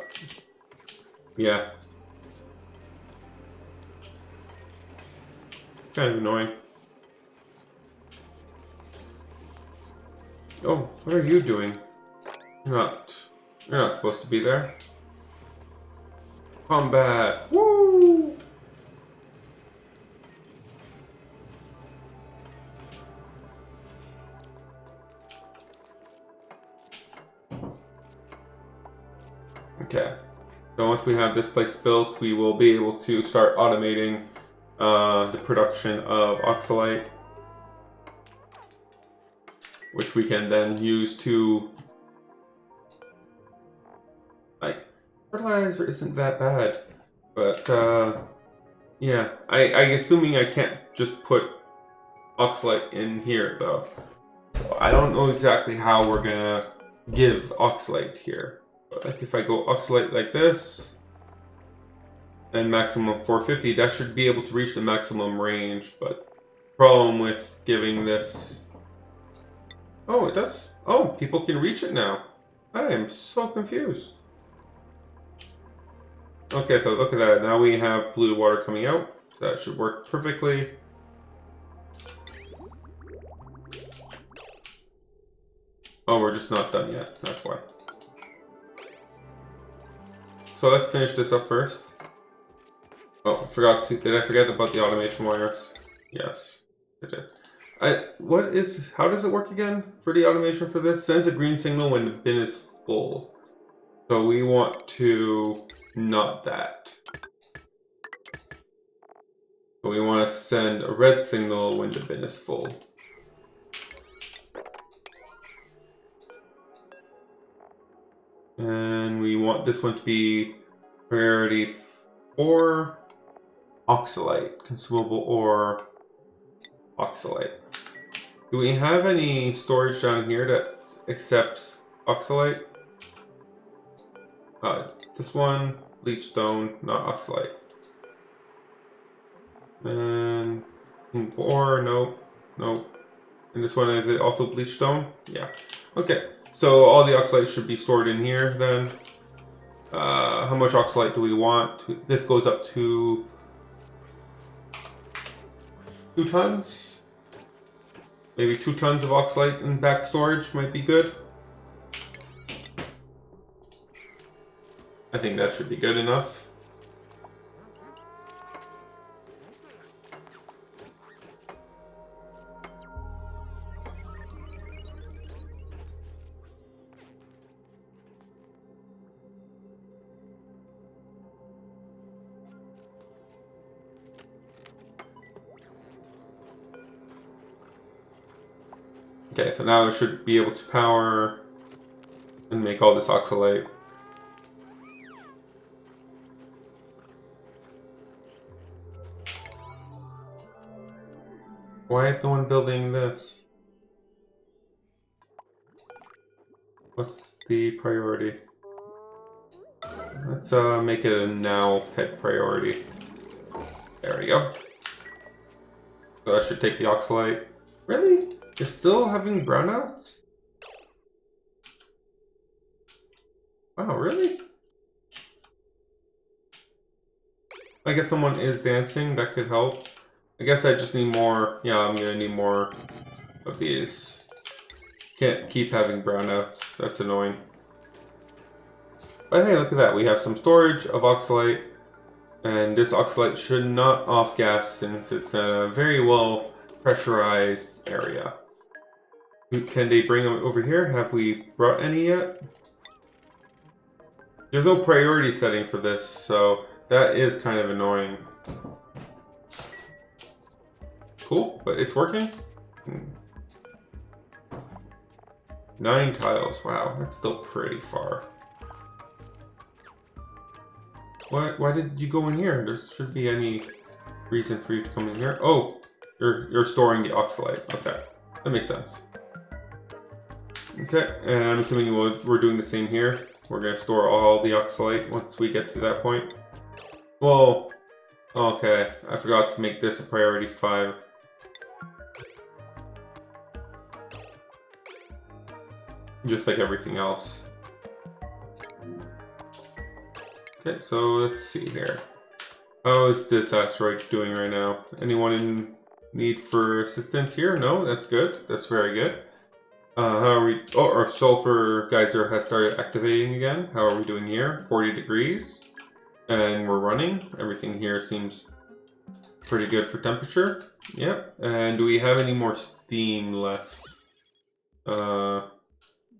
Yeah. Kind of annoying. Oh, what are you doing? You're not supposed to be there. Combat! Woo! Okay. So once we have this place built, we will be able to start automating the production of oxalate, which we can then use to, like, fertilizer isn't that bad, but yeah, I'm assuming I can't just put oxalate in here though. So I don't know exactly how we're gonna give oxalate here. Like if I go oscillate like this, and maximum 450, that should be able to reach the maximum range, but problem with giving this... Oh, it does. Oh, people can reach it now. I am so confused. Okay, so look at that. Now we have polluted water coming out. So that should work perfectly. Oh, we're just not done yet. That's why. So let's finish this up first. Oh, I forgot to. Did I forget about the automation wires? Yes, I did. How does it work again for the automation for this? Sends a green signal when the bin is full. So we want to not that. So we want to send a red signal when the bin is full. And we want this one to be priority 4 oxalite, consumable ore oxalite. Do we have any storage down here that accepts oxalite? This one, bleach stone, not oxalite. And ore, no. And this one, is it also bleach stone? Yeah. Okay, so all the oxalite should be stored in here then. How much oxalite do we want? This goes up to 2 tons. Maybe 2 tons of oxalite in back storage might be good. I think that should be good enough. Okay, so now it should be able to power and make all this oxalite. Why is no one building this? What's the priority? Let's make it a now type priority. There we go. So that should take the oxalite. Really? You're still having brownouts? Wow, really? I guess someone is dancing, that could help. I guess I just need more. Yeah, I'm gonna need more of these. Can't keep having brownouts, that's annoying. But hey, look at that, we have some storage of oxalite. And this oxalite should not off-gas since it's a very well pressurized area. Can they bring them over here? Have we brought any yet? There's no priority setting for this, so that is kind of annoying. Cool, but it's working. 9 tiles, wow, that's still pretty far. Why did you go in here? There shouldn't be any reason for you to come in here. Oh, you're storing the oxalite. Okay, that makes sense. Okay, and I'm assuming we're doing the same here. We're going to store all the oxalite once we get to that point. Well, okay, I forgot to make this a priority 5. Just like everything else. Okay, so let's see here. How is this asteroid doing right now? Anyone in need for assistance here? No, that's good. That's very good. How are we? Oh, our sulfur geyser has started activating again. How are we doing here? 40 degrees. And we're running. Everything here seems pretty good for temperature. Yep. And do we have any more steam left? No,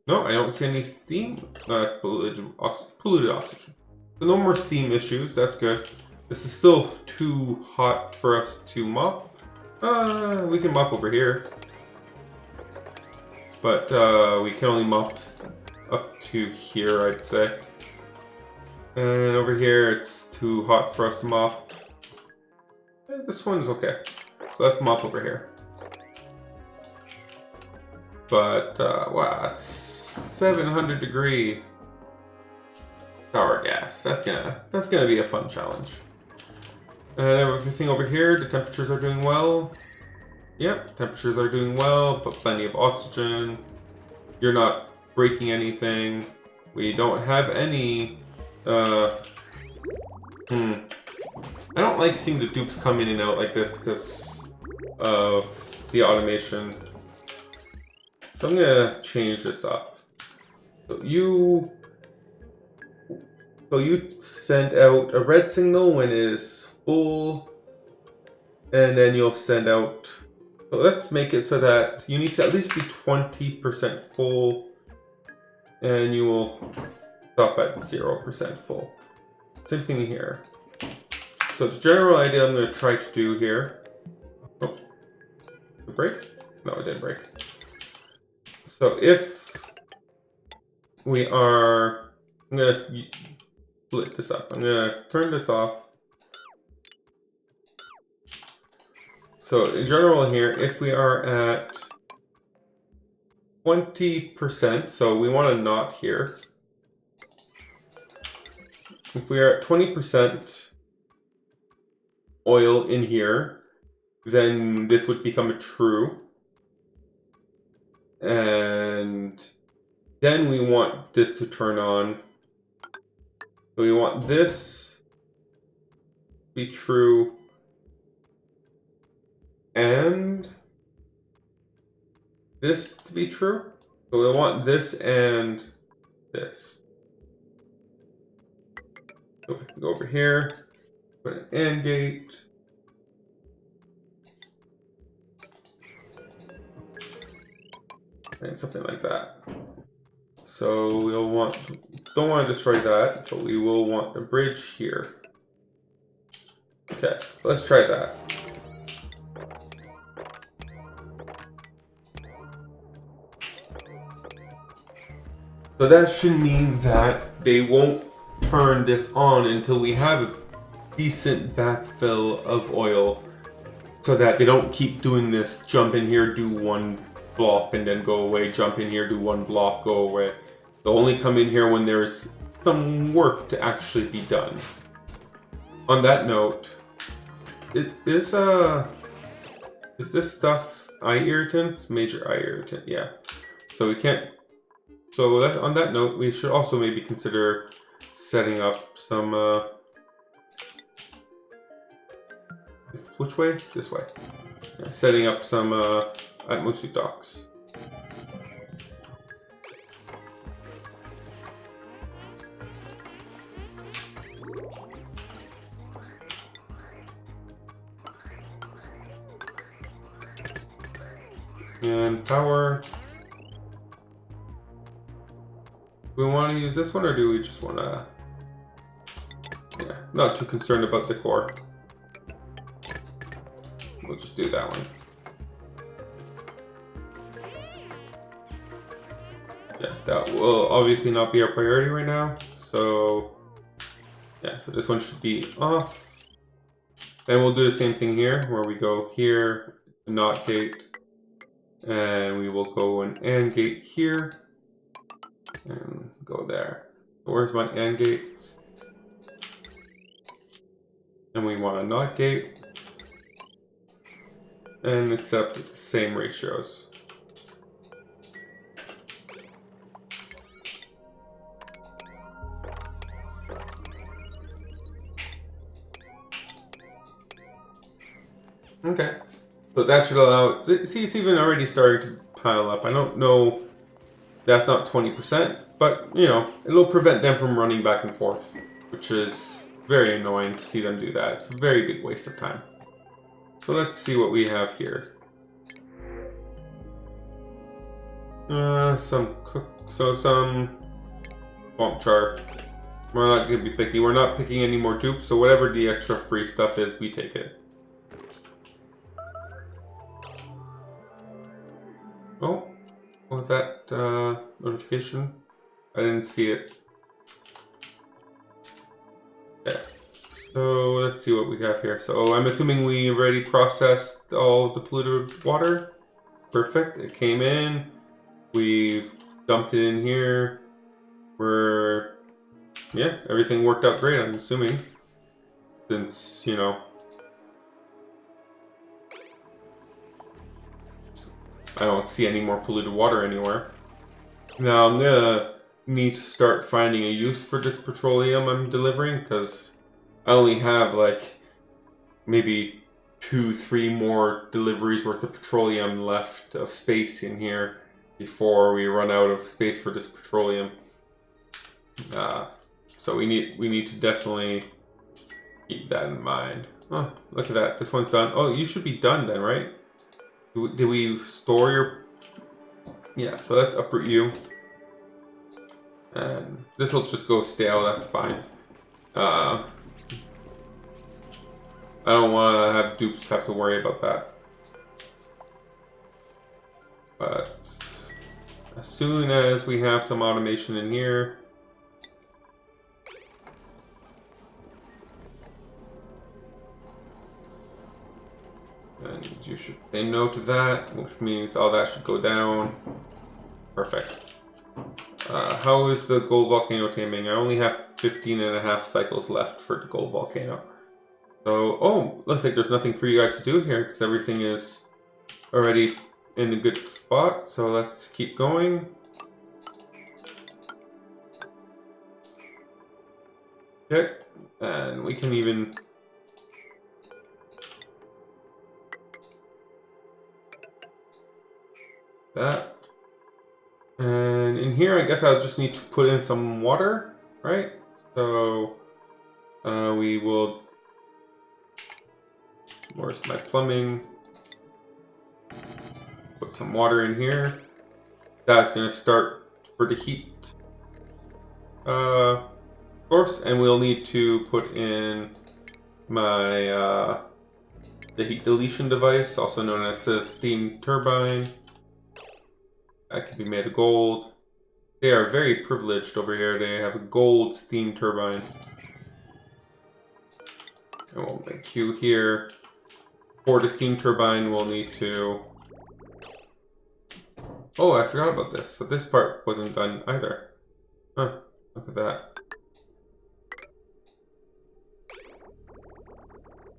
I don't see any steam. That's polluted oxygen. So no more steam issues. That's good. This is still too hot for us to mop. We can mop over here. But we can only mop up to here, I'd say. And over here, it's too hot for us to mop. This one's okay. So let's mop over here. But, wow, that's 700 degree. Yes, that's gonna be a fun challenge. And everything over here, the temperatures are doing well. Yep, temperatures are doing well, but plenty of oxygen. You're not breaking anything. We don't have any. I don't like seeing the dupes come in and out like this because of the automation. So I'm gonna change this up. So you send out a red signal when it is full, and then you'll send out. So let's make it so that you need to at least be 20% full, and you will stop at 0% full. Same thing here. So the general idea I'm going to try to do here. Oh, did it break? No, it didn't break. So if we are, I'm going to split this up. I'm going to turn this off. So in general here, if we are at 20%, so we want a knot here. If we are at 20% oil in here, then this would become a true. And then we want this to turn on. So we want this to be true and this to be true. So we want this and this. So we can go over here, put an AND gate. And something like that. So we'll don't want to destroy that, but we will want a bridge here. Okay, let's try that. So that should mean that they won't turn this on until we have a decent backfill of oil, so that they don't keep doing this, jump in here, do one block and then go away, jump in here, do one block, go away. They'll only come in here when there's some work to actually be done. On that note, is this stuff eye irritants? Major eye irritant, yeah. So we can't. So on that note, we should also maybe consider setting up some. Which way? This way. Yeah, setting up some atmosuit docks. And power. Do we want to use this one, or do we just want to? Yeah, not too concerned about the core. We'll just do that one. Yeah, that will obviously not be our priority right now. So yeah, so this one should be off. Then we'll do the same thing here, where we go here, NOT gate, and we will go an AND gate here, and go there. So where's my AND gate? And we want a NOT gate, and accept the same ratios. Okay, so that should allow, see, it's even already starting to pile up. I don't know, that's not 20%, but you know, it'll prevent them from running back and forth, which is very annoying to see them do that. It's a very big waste of time. So let's see what we have here. Some swamp char. We're not gonna be picky. We're not picking any more dupes, so whatever the extra free stuff is, we take it. Oh, what was that notification? I didn't see it. Okay, so let's see what we have here. So I'm assuming we already processed all the polluted water. Perfect, it came in. We've dumped it in here. We're yeah, everything worked out great, I'm assuming. Since, you know, I don't see any more polluted water anywhere. Now I'm gonna need to start finding a use for this petroleum I'm delivering, because I only have like maybe 2-3 more deliveries worth of petroleum left of space in here before we run out of space for this petroleum. So we need to definitely keep that in mind. Oh, look at that. This one's done. Oh, you should be done then, right? Did we store your... Yeah, so let's uproot you. And this will just go stale, that's fine. I don't want to have dupes have to worry about that. But as soon as we have some automation in here... And you should say no to that, which means all that should go down. Perfect. How is the gold volcano taming? I only have 15.5 cycles left for the gold volcano. So, oh, looks like there's nothing for you guys to do here because everything is already in a good spot. So let's keep going. Okay, and we can even... that. And in here, I guess I'll just need to put in some water, right? So we will... Where's my plumbing? Put some water in here. That's going to start for the heat source, and we'll need to put in my the heat deletion device, also known as the steam turbine. That can be made of gold. They are very privileged over here. They have a gold steam turbine. And we'll make you here. For the steam turbine, we'll need to... Oh, I forgot about this. So this part wasn't done either. Huh, look at that.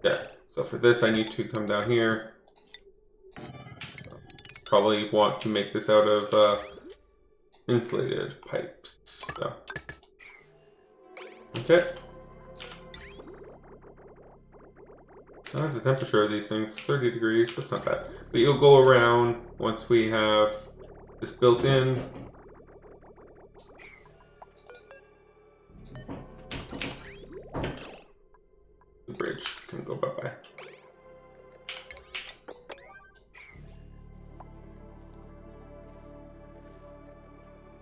Yeah, so for this I need to come down here. Probably want to make this out of insulated pipes. So. Okay. How's the temperature of these things? 30 degrees, that's not bad. But you'll go around once we have this built in. The bridge can go bye-bye.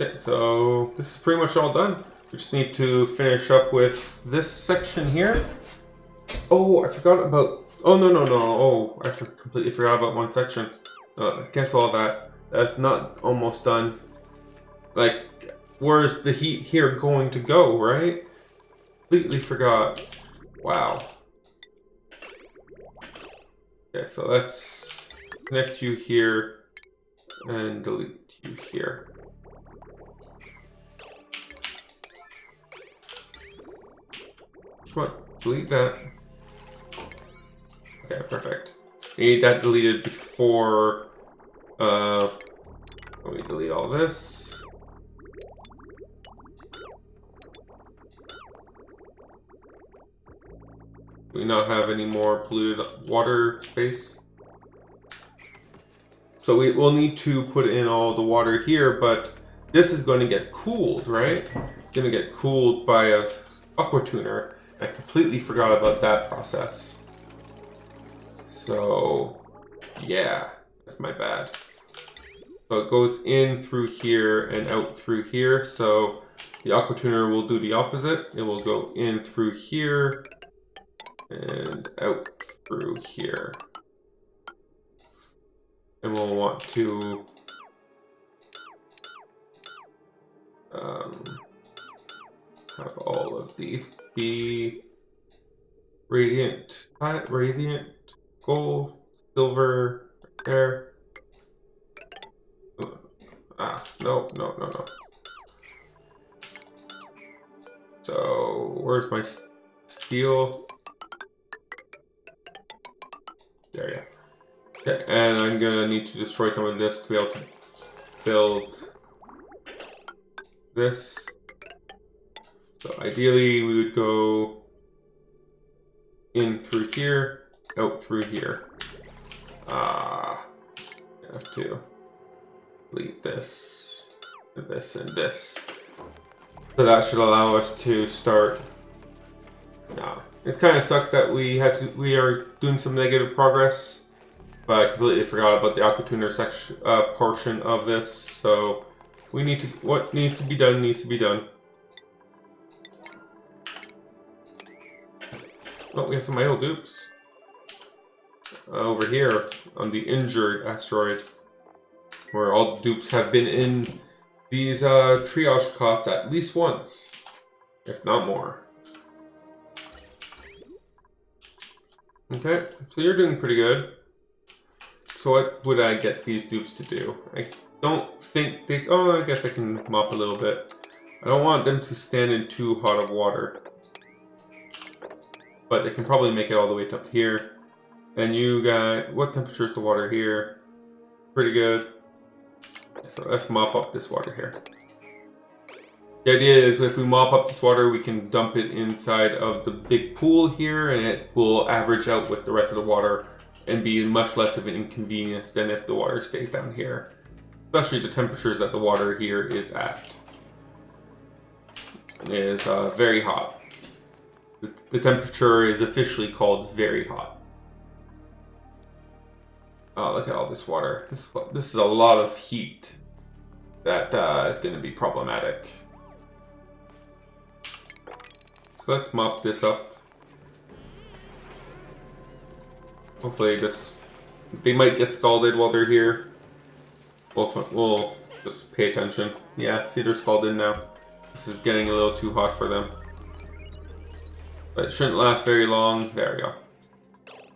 Okay, so this is pretty much all done. We just need to finish up with this section here. Oh, I forgot about... Oh, no. Oh, I completely forgot about one section. Cancel all that. That's not almost done. Like, where's the heat here going to go, right? Completely forgot. Wow. Okay, so let's connect you here and delete you here. What? Delete that. Okay, perfect. I need that deleted before let me delete all this. Do we not have any more polluted water space? So we will need to put in all the water here, but this is going to get cooled, right? It's going to get cooled by a aqua tuner. I completely forgot about that process. So, yeah, that's my bad. So it goes in through here and out through here. So the aqua tuner will do the opposite. It will go in through here and out through here. And we'll want to have all of these be radiant gold, silver, right there. No. So where's my steel? There you go. Okay, and I'm gonna need to destroy some of this to be able to build this. So ideally we would go in through here, out through here. I have to delete this, and this, and this. So that should allow us to start. It kind of sucks that we are doing some negative progress, but I completely forgot about the aquatuner section portion of this. So we need to. What needs to be done needs to be done. Oh, we have some idle dupes over here on the injured asteroid, where all the dupes have been in these triage cots at least once, if not more. Okay, so you're doing pretty good. So what would I get these dupes to do? I don't think they... Oh, I guess I can mop a little bit. I don't want them to stand in too hot of water. But they can probably make it all the way up here. And you got... What temperature is the water here? Pretty good. So let's mop up this water here. The idea is if we mop up this water, we can dump it inside of the big pool here, and it will average out with the rest of the water and be much less of an inconvenience than if the water stays down here. Especially the temperatures that the water here is at. It is very hot. The temperature is officially called very hot. Oh, look at all this water. This is a lot of heat that is going to be problematic. So let's mop this up. Hopefully they might get scalded while they're here. We'll just pay attention. Yeah, see, they're scalded now. This is getting a little too hot for them. But it shouldn't last very long. There we go.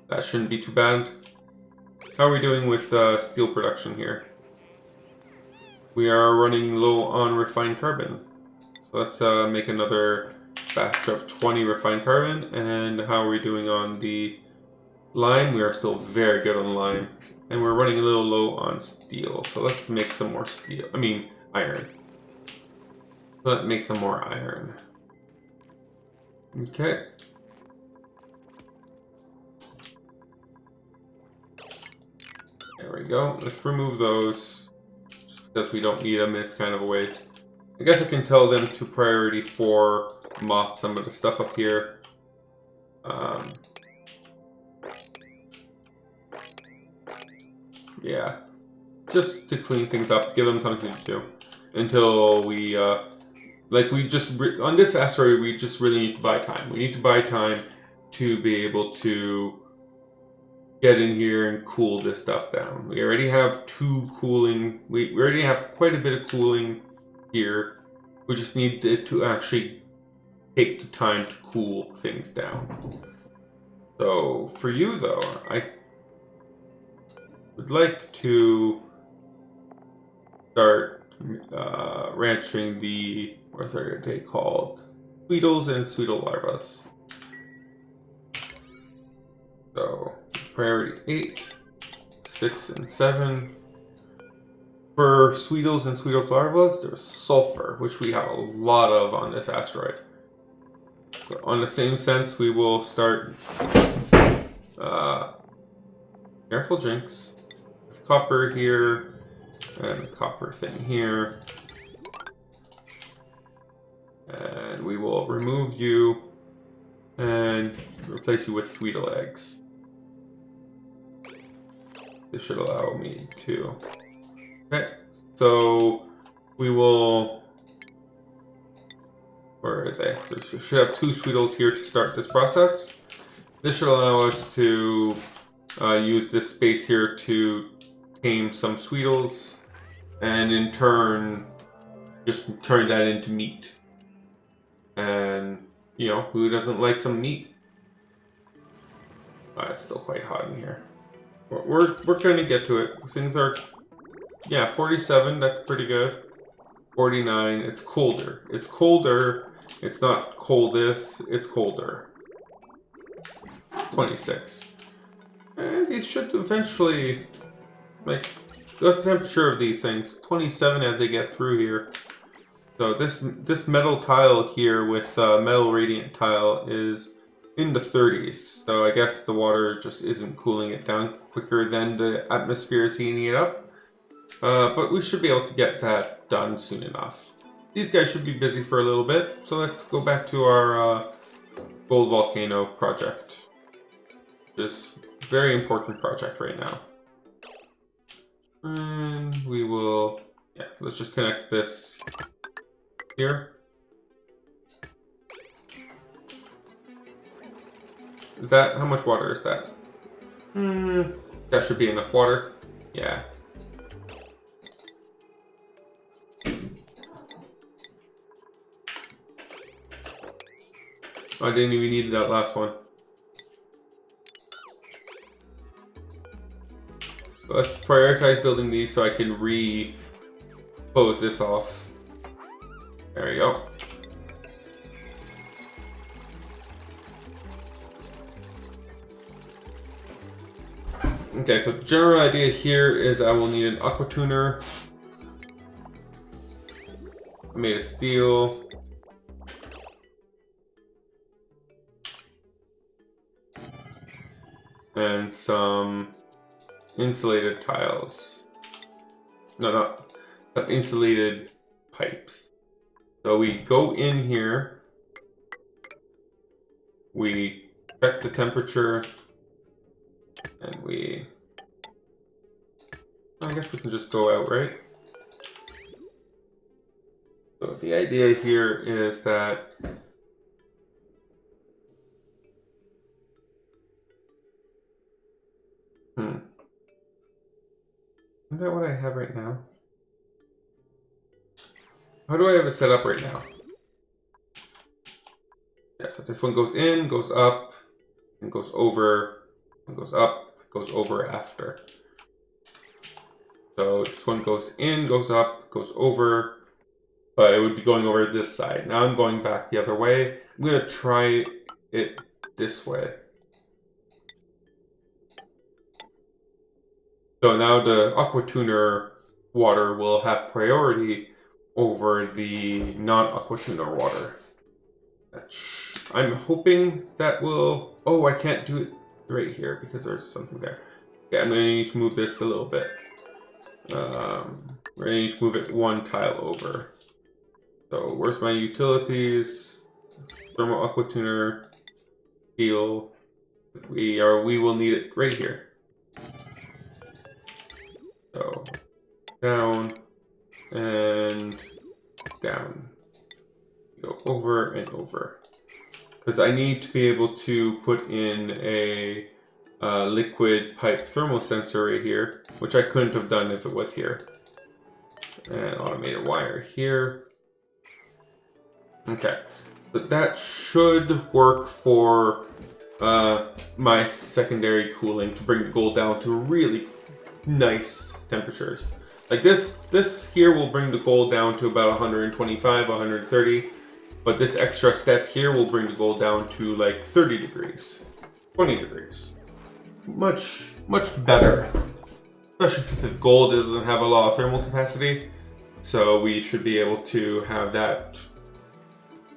That shouldn't be too bad. How are we doing with steel production here? We are running low on refined carbon. So let's make another batch of 20 refined carbon. And how are we doing on the lime? We are still very good on lime. And we're running a little low on steel. So let's make some more steel. I mean, iron. So let's make some more iron. Okay. There we go. Let's remove those. Just because we don't need them, it's kind of a waste. I guess I can tell them to priority 4 mop some of the stuff up here. Yeah. Just to clean things up, give them something to do. Until we, on this asteroid, we just really need to buy time. We need to buy time to be able to get in here and cool this stuff down. We already have we already have quite a bit of cooling here. We just need it to actually take the time to cool things down. So for you though, I would like to start ranching the, what are they called? Sweetles and Sweetle larvas. So priority 8, 6, and 7. For Sweetles and Sweetles larvas, there's sulfur, which we have a lot of on this asteroid. So on the same sense, we will start careful Jinx, with copper here, and the copper thing here. And we will remove you and replace you with Sweetle eggs. This should allow me to... Okay, so we will... Where are they? We should have 2 Sweetles here to start this process. This should allow us to use this space here to tame some Sweetles, and in turn, just turn that into meat. And, you know, who doesn't like some meat? It's still quite hot in here. We're going to get to it. Things are, yeah, 47, that's pretty good. 49, it's colder. It's colder, It's not coldest, it's colder. 26. And these should eventually, like, that's the temperature of these things. 27 as they get through here. So this metal tile here with metal radiant tile is in the 30s. So I guess the water just isn't cooling it down quicker than the atmosphere is heating it up. But we should be able to get that done soon enough. These guys should be busy for a little bit. So let's go back to our gold volcano project. Which is a very important project right now. And we will, yeah, let's just connect this here. Is that, how much water is that? That should be enough water. Yeah. I didn't even need that last one. Let's prioritize building these so I can close this off. There we go. Okay, so the general idea here is I will need an aqua tuner. I made of steel. And some insulated tiles. No, not insulated pipes. So we go in here. We check the temperature. And I guess we can just go out, right? So the idea here is that Isn't that what I have right now? How do I have it set up right now? Yeah, so this one goes in, goes up, and goes over, and goes up, goes over after. So this one goes in, goes up, goes over, but it would be going over this side. Now I'm going back the other way. I'm going to try it this way. So now the aqua tuner water will have priority over the non-aqua tuner water. I'm hoping that will... Oh, I can't do it right here because there's something there. Okay, I'm going to need to move this a little bit. We're going to need to move it one tile over. So where's my utilities? Thermal aqua tuner, steel. We will need it right here. So down and down. Go over and over. Because I need to be able to put in a liquid pipe thermal sensor right here, which I couldn't have done if it was here. And automated wire here. Okay, but that should work for my secondary cooling to bring the gold down to really nice temperatures. Like this here will bring the gold down to about 125, 130, but this extra step here will bring the gold down to like 30 degrees, 20 degrees. Much better. Especially if the gold doesn't have a lot of thermal capacity. So we should be able to have that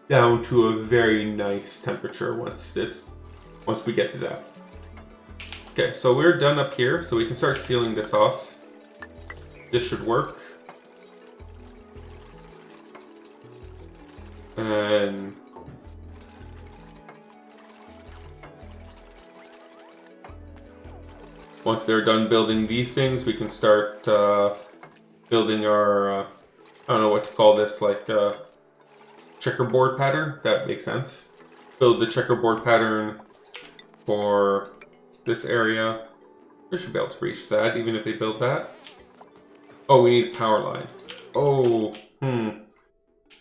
down to a very nice temperature once we get to that. Okay, so we're done up here, so we can start sealing this off. This should work. And once they're done building these things, we can start building our, I don't know what to call this, like checkerboard pattern. That makes sense. Build the checkerboard pattern for this area. We should be able to reach that, even if they build that. Oh, we need a power line. Oh,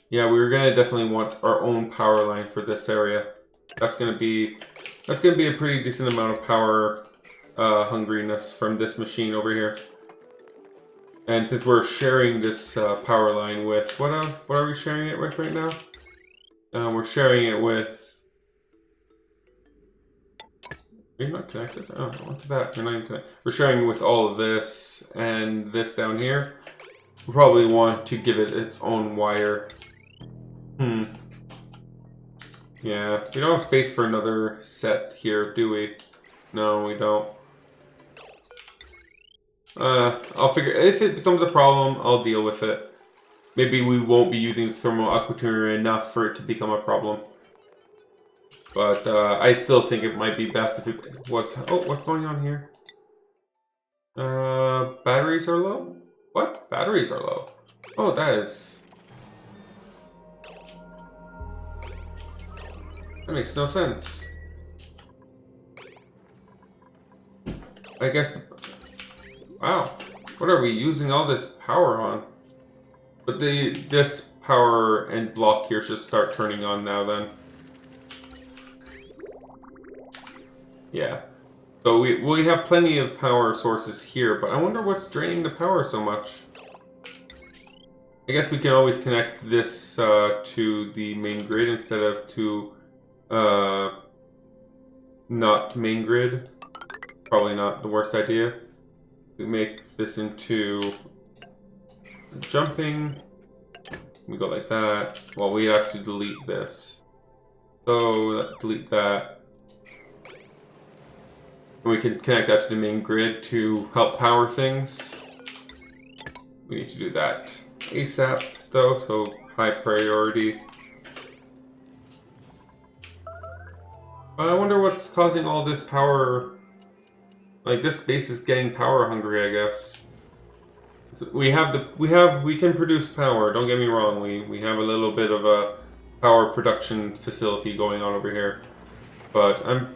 yeah, we're gonna definitely want our own power line for this area. That's gonna be a pretty decent amount of power hungriness from this machine over here. And since we're sharing this power line with, what are we sharing it with right now? We're sharing it with... Are you not connected? Oh, look at that. You're not even connected. We're sharing it with all of this and this down here. We probably want to give it its own wire. Yeah, we don't have space for another set here, do we? No, we don't. I'll figure... If it becomes a problem, I'll deal with it. Maybe we won't be using the thermal aquatuner enough for it to become a problem. But I still think it might be best if it was... Oh, what's going on here? Batteries are low? What? Batteries are low? Oh, that is... That makes no sense. I guess... Wow. What are we using all this power on? But this power and block here should start turning on now then. Yeah. So we have plenty of power sources here, but I wonder what's draining the power so much. I guess we can always connect this to the main grid instead of to not main grid. Probably not the worst idea. We make this into jumping. We go like that. Well, we have to delete this. So delete that. And we can connect that to the main grid to help power things. We need to do that ASAP though, so high priority. I wonder what's causing all this power. Like, this base is getting power hungry, I guess. So we can produce power, don't get me wrong. We have a little bit of a power production facility going on over here. But I'm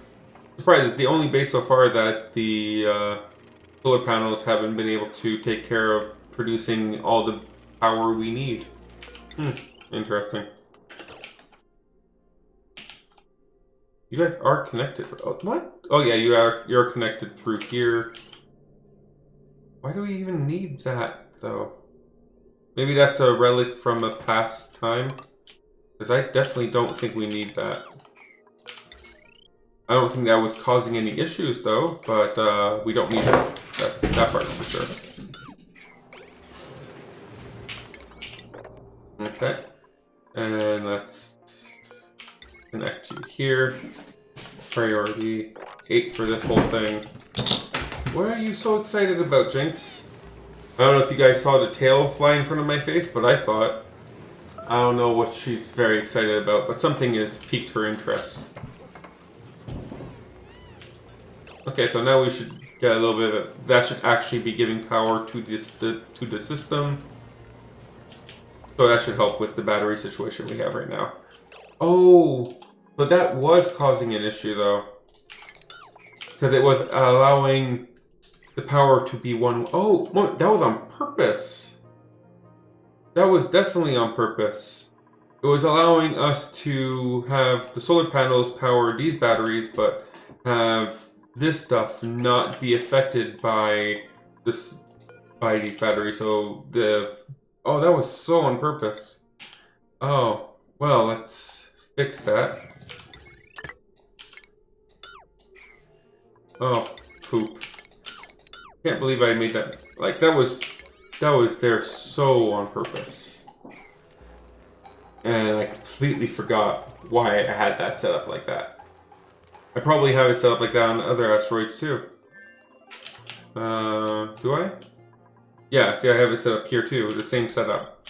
surprised it's the only base so far that the solar panels haven't been able to take care of producing all the power we need. Interesting. You guys are connected. Oh, what? Oh yeah, you're connected through here. Why do we even need that though? Maybe that's a relic from a past time. Because I definitely don't think we need that. I don't think that was causing any issues though, but we don't need that part for sure. Okay. And let's connect you here. Priority 8 for this whole thing. What are you so excited about, Jinx? I don't know if you guys saw the tail fly in front of my face, but I thought. I don't know what she's very excited about, but something has piqued her interest. Okay, so now we should get a little bit of it. That should actually be giving power to the system. So that should help with the battery situation we have right now. Oh, but that was causing an issue though. Because it was allowing the power to be one... Oh, that was on purpose. That was definitely on purpose. It was allowing us to have the solar panels power these batteries, but have this stuff not be affected by these batteries. So oh, that was so on purpose. Oh, well, let's fix that. Oh, poop. Can't believe I made that. Like, that was there so on purpose. And I completely forgot why I had that set up like that. I probably have it set up like that on other asteroids too. Do I? Yeah, see, I have it set up here too, the same setup.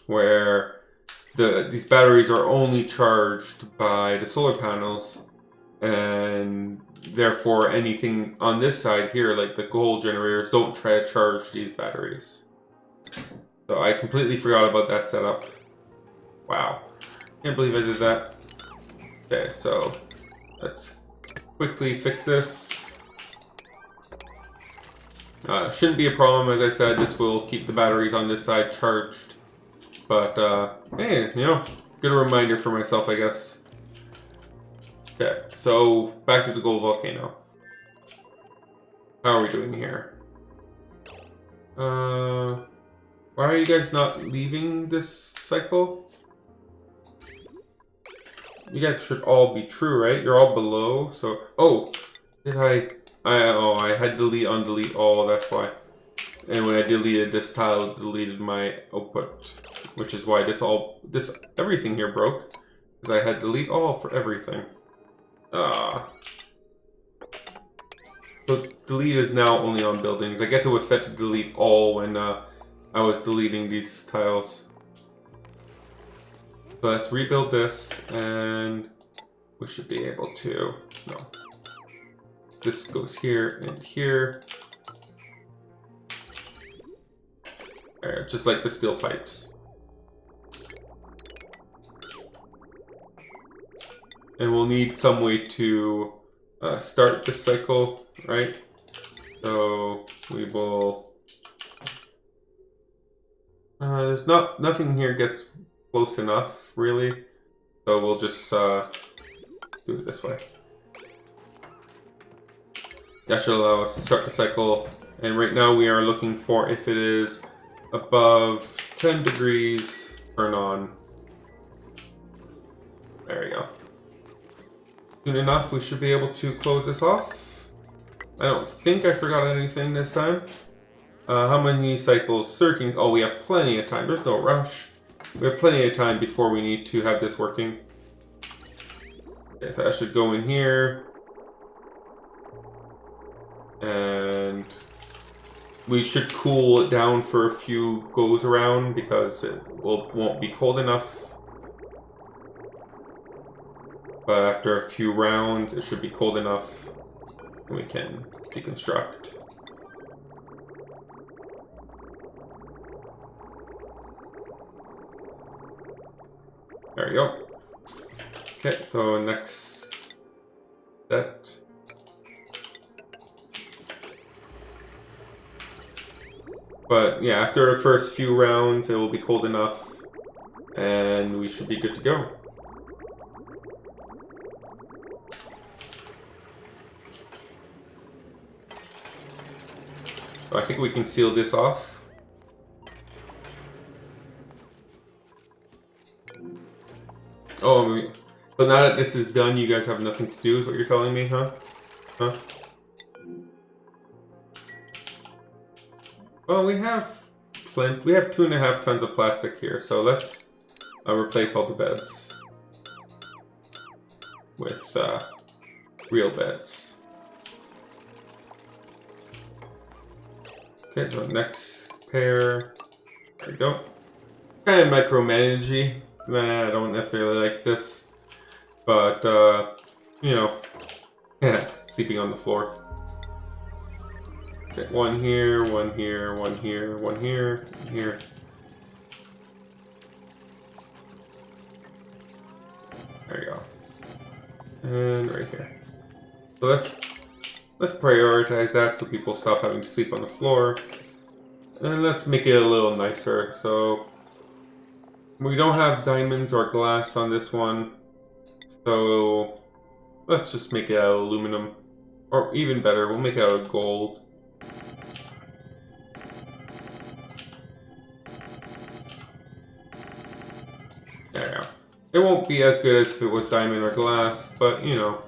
Where these batteries are only charged by the solar panels, and therefore anything on this side here, like the gold generators, don't try to charge these batteries. So I completely forgot about that setup. Wow. Can't believe I did that. Okay, so let's quickly fix this. Shouldn't be a problem, as I said. This will keep the batteries on this side charged. But, hey, you know, good reminder for myself, I guess. Okay, so back to the gold volcano. How are we doing here? Why are you guys not leaving this cycle? you guys should all be true, right? You're all below, so... Oh! Did I had delete on delete all, that's why. And when I deleted this tile, it deleted my output. Which is why everything here broke. Because I had delete all for everything. So delete is now only on buildings. I guess it was set to delete all when I was deleting these tiles. So let's rebuild this, and we should be able to... No. This goes here and here. Alright, just like the steel pipes. And we'll need some way to start this cycle, right? So we will... there's nothing here gets close enough, really. So we'll just do it this way. That should allow us to start the cycle. And right now we are looking for if it is above 10 degrees, turn on. There we go. Soon enough, we should be able to close this off. I don't think I forgot anything this time. How many cycles? 13. Oh, we have plenty of time. There's no rush. We have plenty of time before we need to have this working. Okay, so that should go in here. And we should cool it down for a few goes around because it won't be cold enough. But after a few rounds, it should be cold enough and we can deconstruct. There we go. Okay, so next set. But yeah, after the first few rounds, it will be cold enough and we should be good to go. So I think we can seal this off. Oh, so now that this is done, you guys have nothing to do is what you're telling me, huh? Huh? Well, we have plenty. We have 2.5 tons of plastic here, so let's replace all the beds with real beds. Okay, so next pair. There we go. Kind of micromanagey. I don't necessarily like this, but you know, yeah, sleeping on the floor. Okay, one here, one here, one here, one here, and here. There you go. And right here. So let's prioritize that so people stop having to sleep on the floor. And let's make it a little nicer. So we don't have diamonds or glass on this one. So let's just make it out of aluminum. Or even better, we'll make it out of gold. There you go. It won't be as good as if it was diamond or glass, but you know,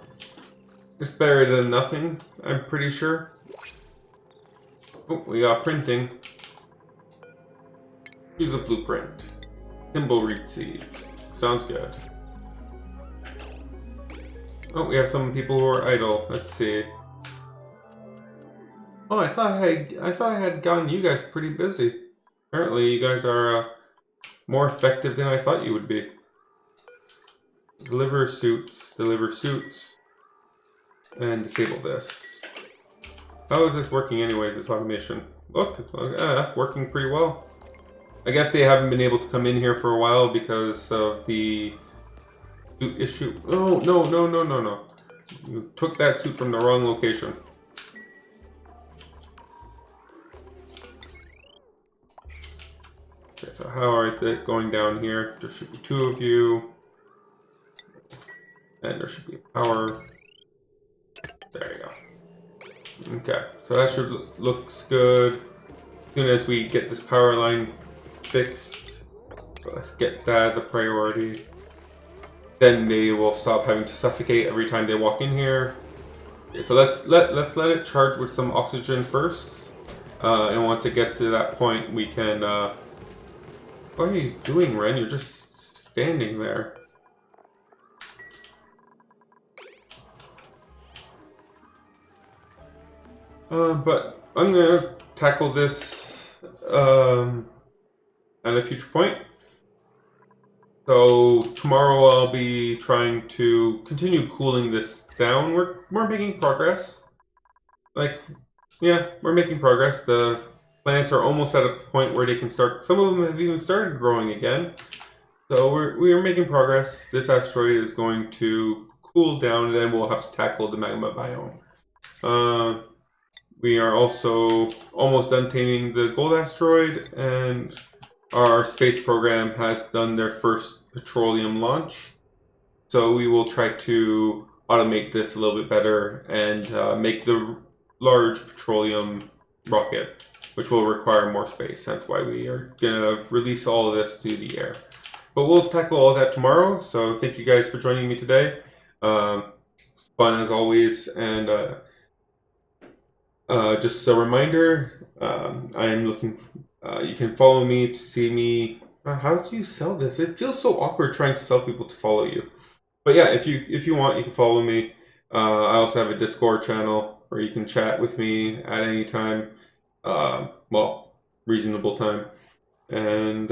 it's better than nothing, I'm pretty sure. Oh, we got printing. Use a blueprint. Thimbleweed seeds. Sounds good. Oh, we have some people who are idle. Let's see. Oh, I thought I had gotten you guys pretty busy. Apparently, you guys are more effective than I thought you would be. Deliver suits, and disable this. How is this working anyways, this automation? Look, that's working pretty well. I guess they haven't been able to come in here for a while because of the suit issue. Oh, no. You took that suit from the wrong location. Okay, so how is it going down here? There should be 2 of you. And there should be power. There you go. Okay, so that should looks good. As soon as we get this power line fixed. So let's get that as a priority. then they will stop having to suffocate every time they walk in here. Okay, so let's let it charge with some oxygen first, and once it gets to that point, we can. What are you doing, Ren? You're just standing there. But I'm gonna tackle this at a future point. So tomorrow I'll be trying to continue cooling this down. We're making progress. Like, yeah, we're making progress. The plants are almost at a point where they can start. Some of them have even started growing again. So we are making progress. This asteroid is going to cool down, and then we'll have to tackle the magma biome. We are also almost done taming the gold asteroid, and our space program has done their first petroleum launch. So we will try to automate this a little bit better and make the large petroleum rocket, which will require more space. That's why we are going to release all of this to the air. But we'll tackle all that tomorrow. So thank you guys for joining me today. It's fun as always. And just a reminder, I am looking. You can follow me to see me. How do you sell this? It feels so awkward trying to sell people to follow you. But yeah, if you want, you can follow me. I also have a Discord channel where you can chat with me at any time. Well, reasonable time. And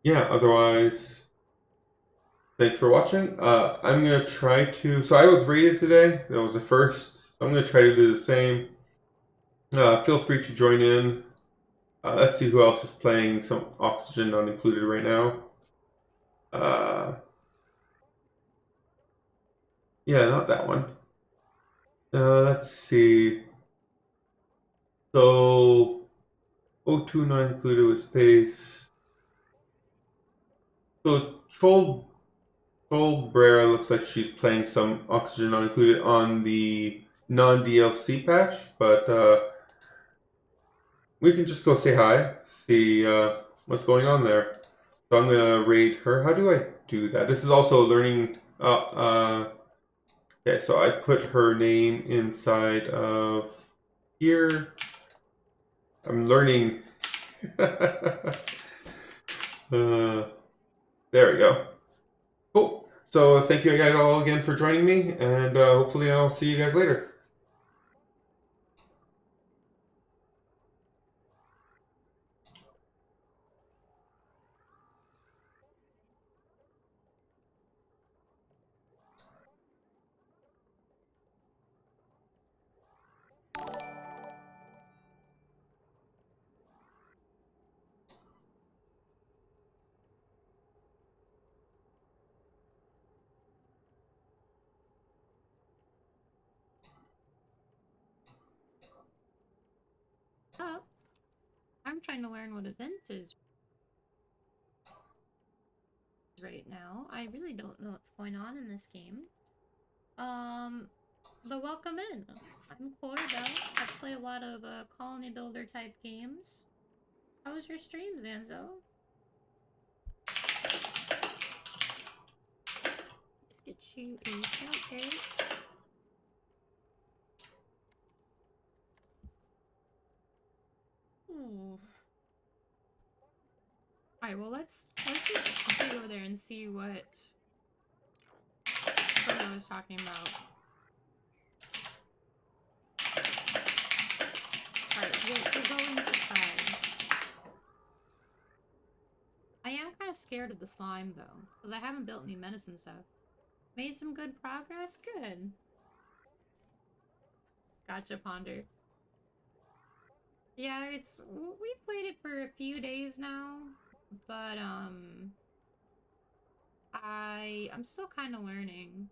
yeah, otherwise, thanks for watching. I'm gonna try to. So I was rated today. That was the first. So I'm gonna try to do the same. Feel free to join in. Let's see who else is playing some Oxygen Not Included right now. Yeah, not that one. Let's see. So, O2 Not Included with space. So, Troll Brera looks like she's playing some Oxygen Not Included on the non-DLC patch, but we can just go say hi, see what's going on there. So I'm gonna raid her. How do I do that? This is also learning. Okay, so I put her name inside of here. I'm learning. There we go. Cool. So thank you guys all again for joining me, and hopefully I'll see you guys later. Oh, I'm trying to learn what event is right now. I really don't know what's going on in this game. But welcome in. I'm Cordell. I play a lot of colony builder type games. How was your stream, Zanzo? Let's get you a shotgun. Ooh. Alright, well let's just go there and see what I was talking about. Alright, we'll go into surprise. I am kind of scared of the slime though, because I haven't built any medicine stuff. Made some good progress? Good. Gotcha, Ponder. Yeah, we've played it for a few days now, but I'm still kind of learning.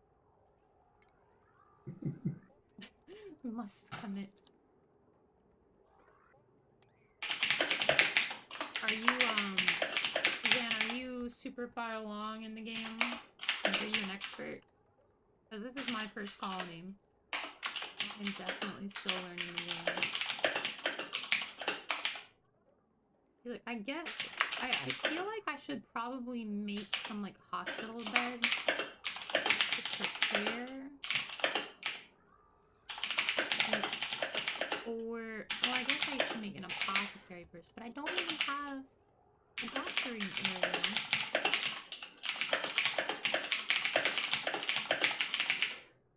Must commit. Are you Zan, are you super far along in the game? Are you an expert? Because this is my first colony. I'm definitely still learning the game. See, like, I guess I feel like I should probably make some like hospital beds prepare. Or, well, I guess I should make an apothecary first, but I don't even have a doctoring area.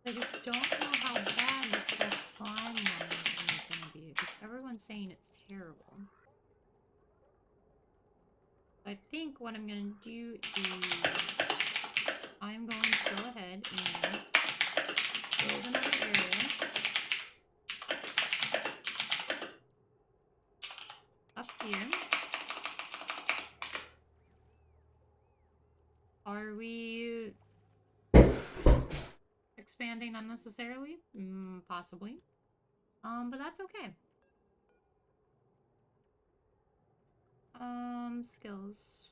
I just don't know how bad this whole slime one is going to be, because everyone's saying it's terrible. I think what I'm going to do is I'm going to go ahead and build another area up here. Are we expanding unnecessarily? Possibly. But that's okay. Skills.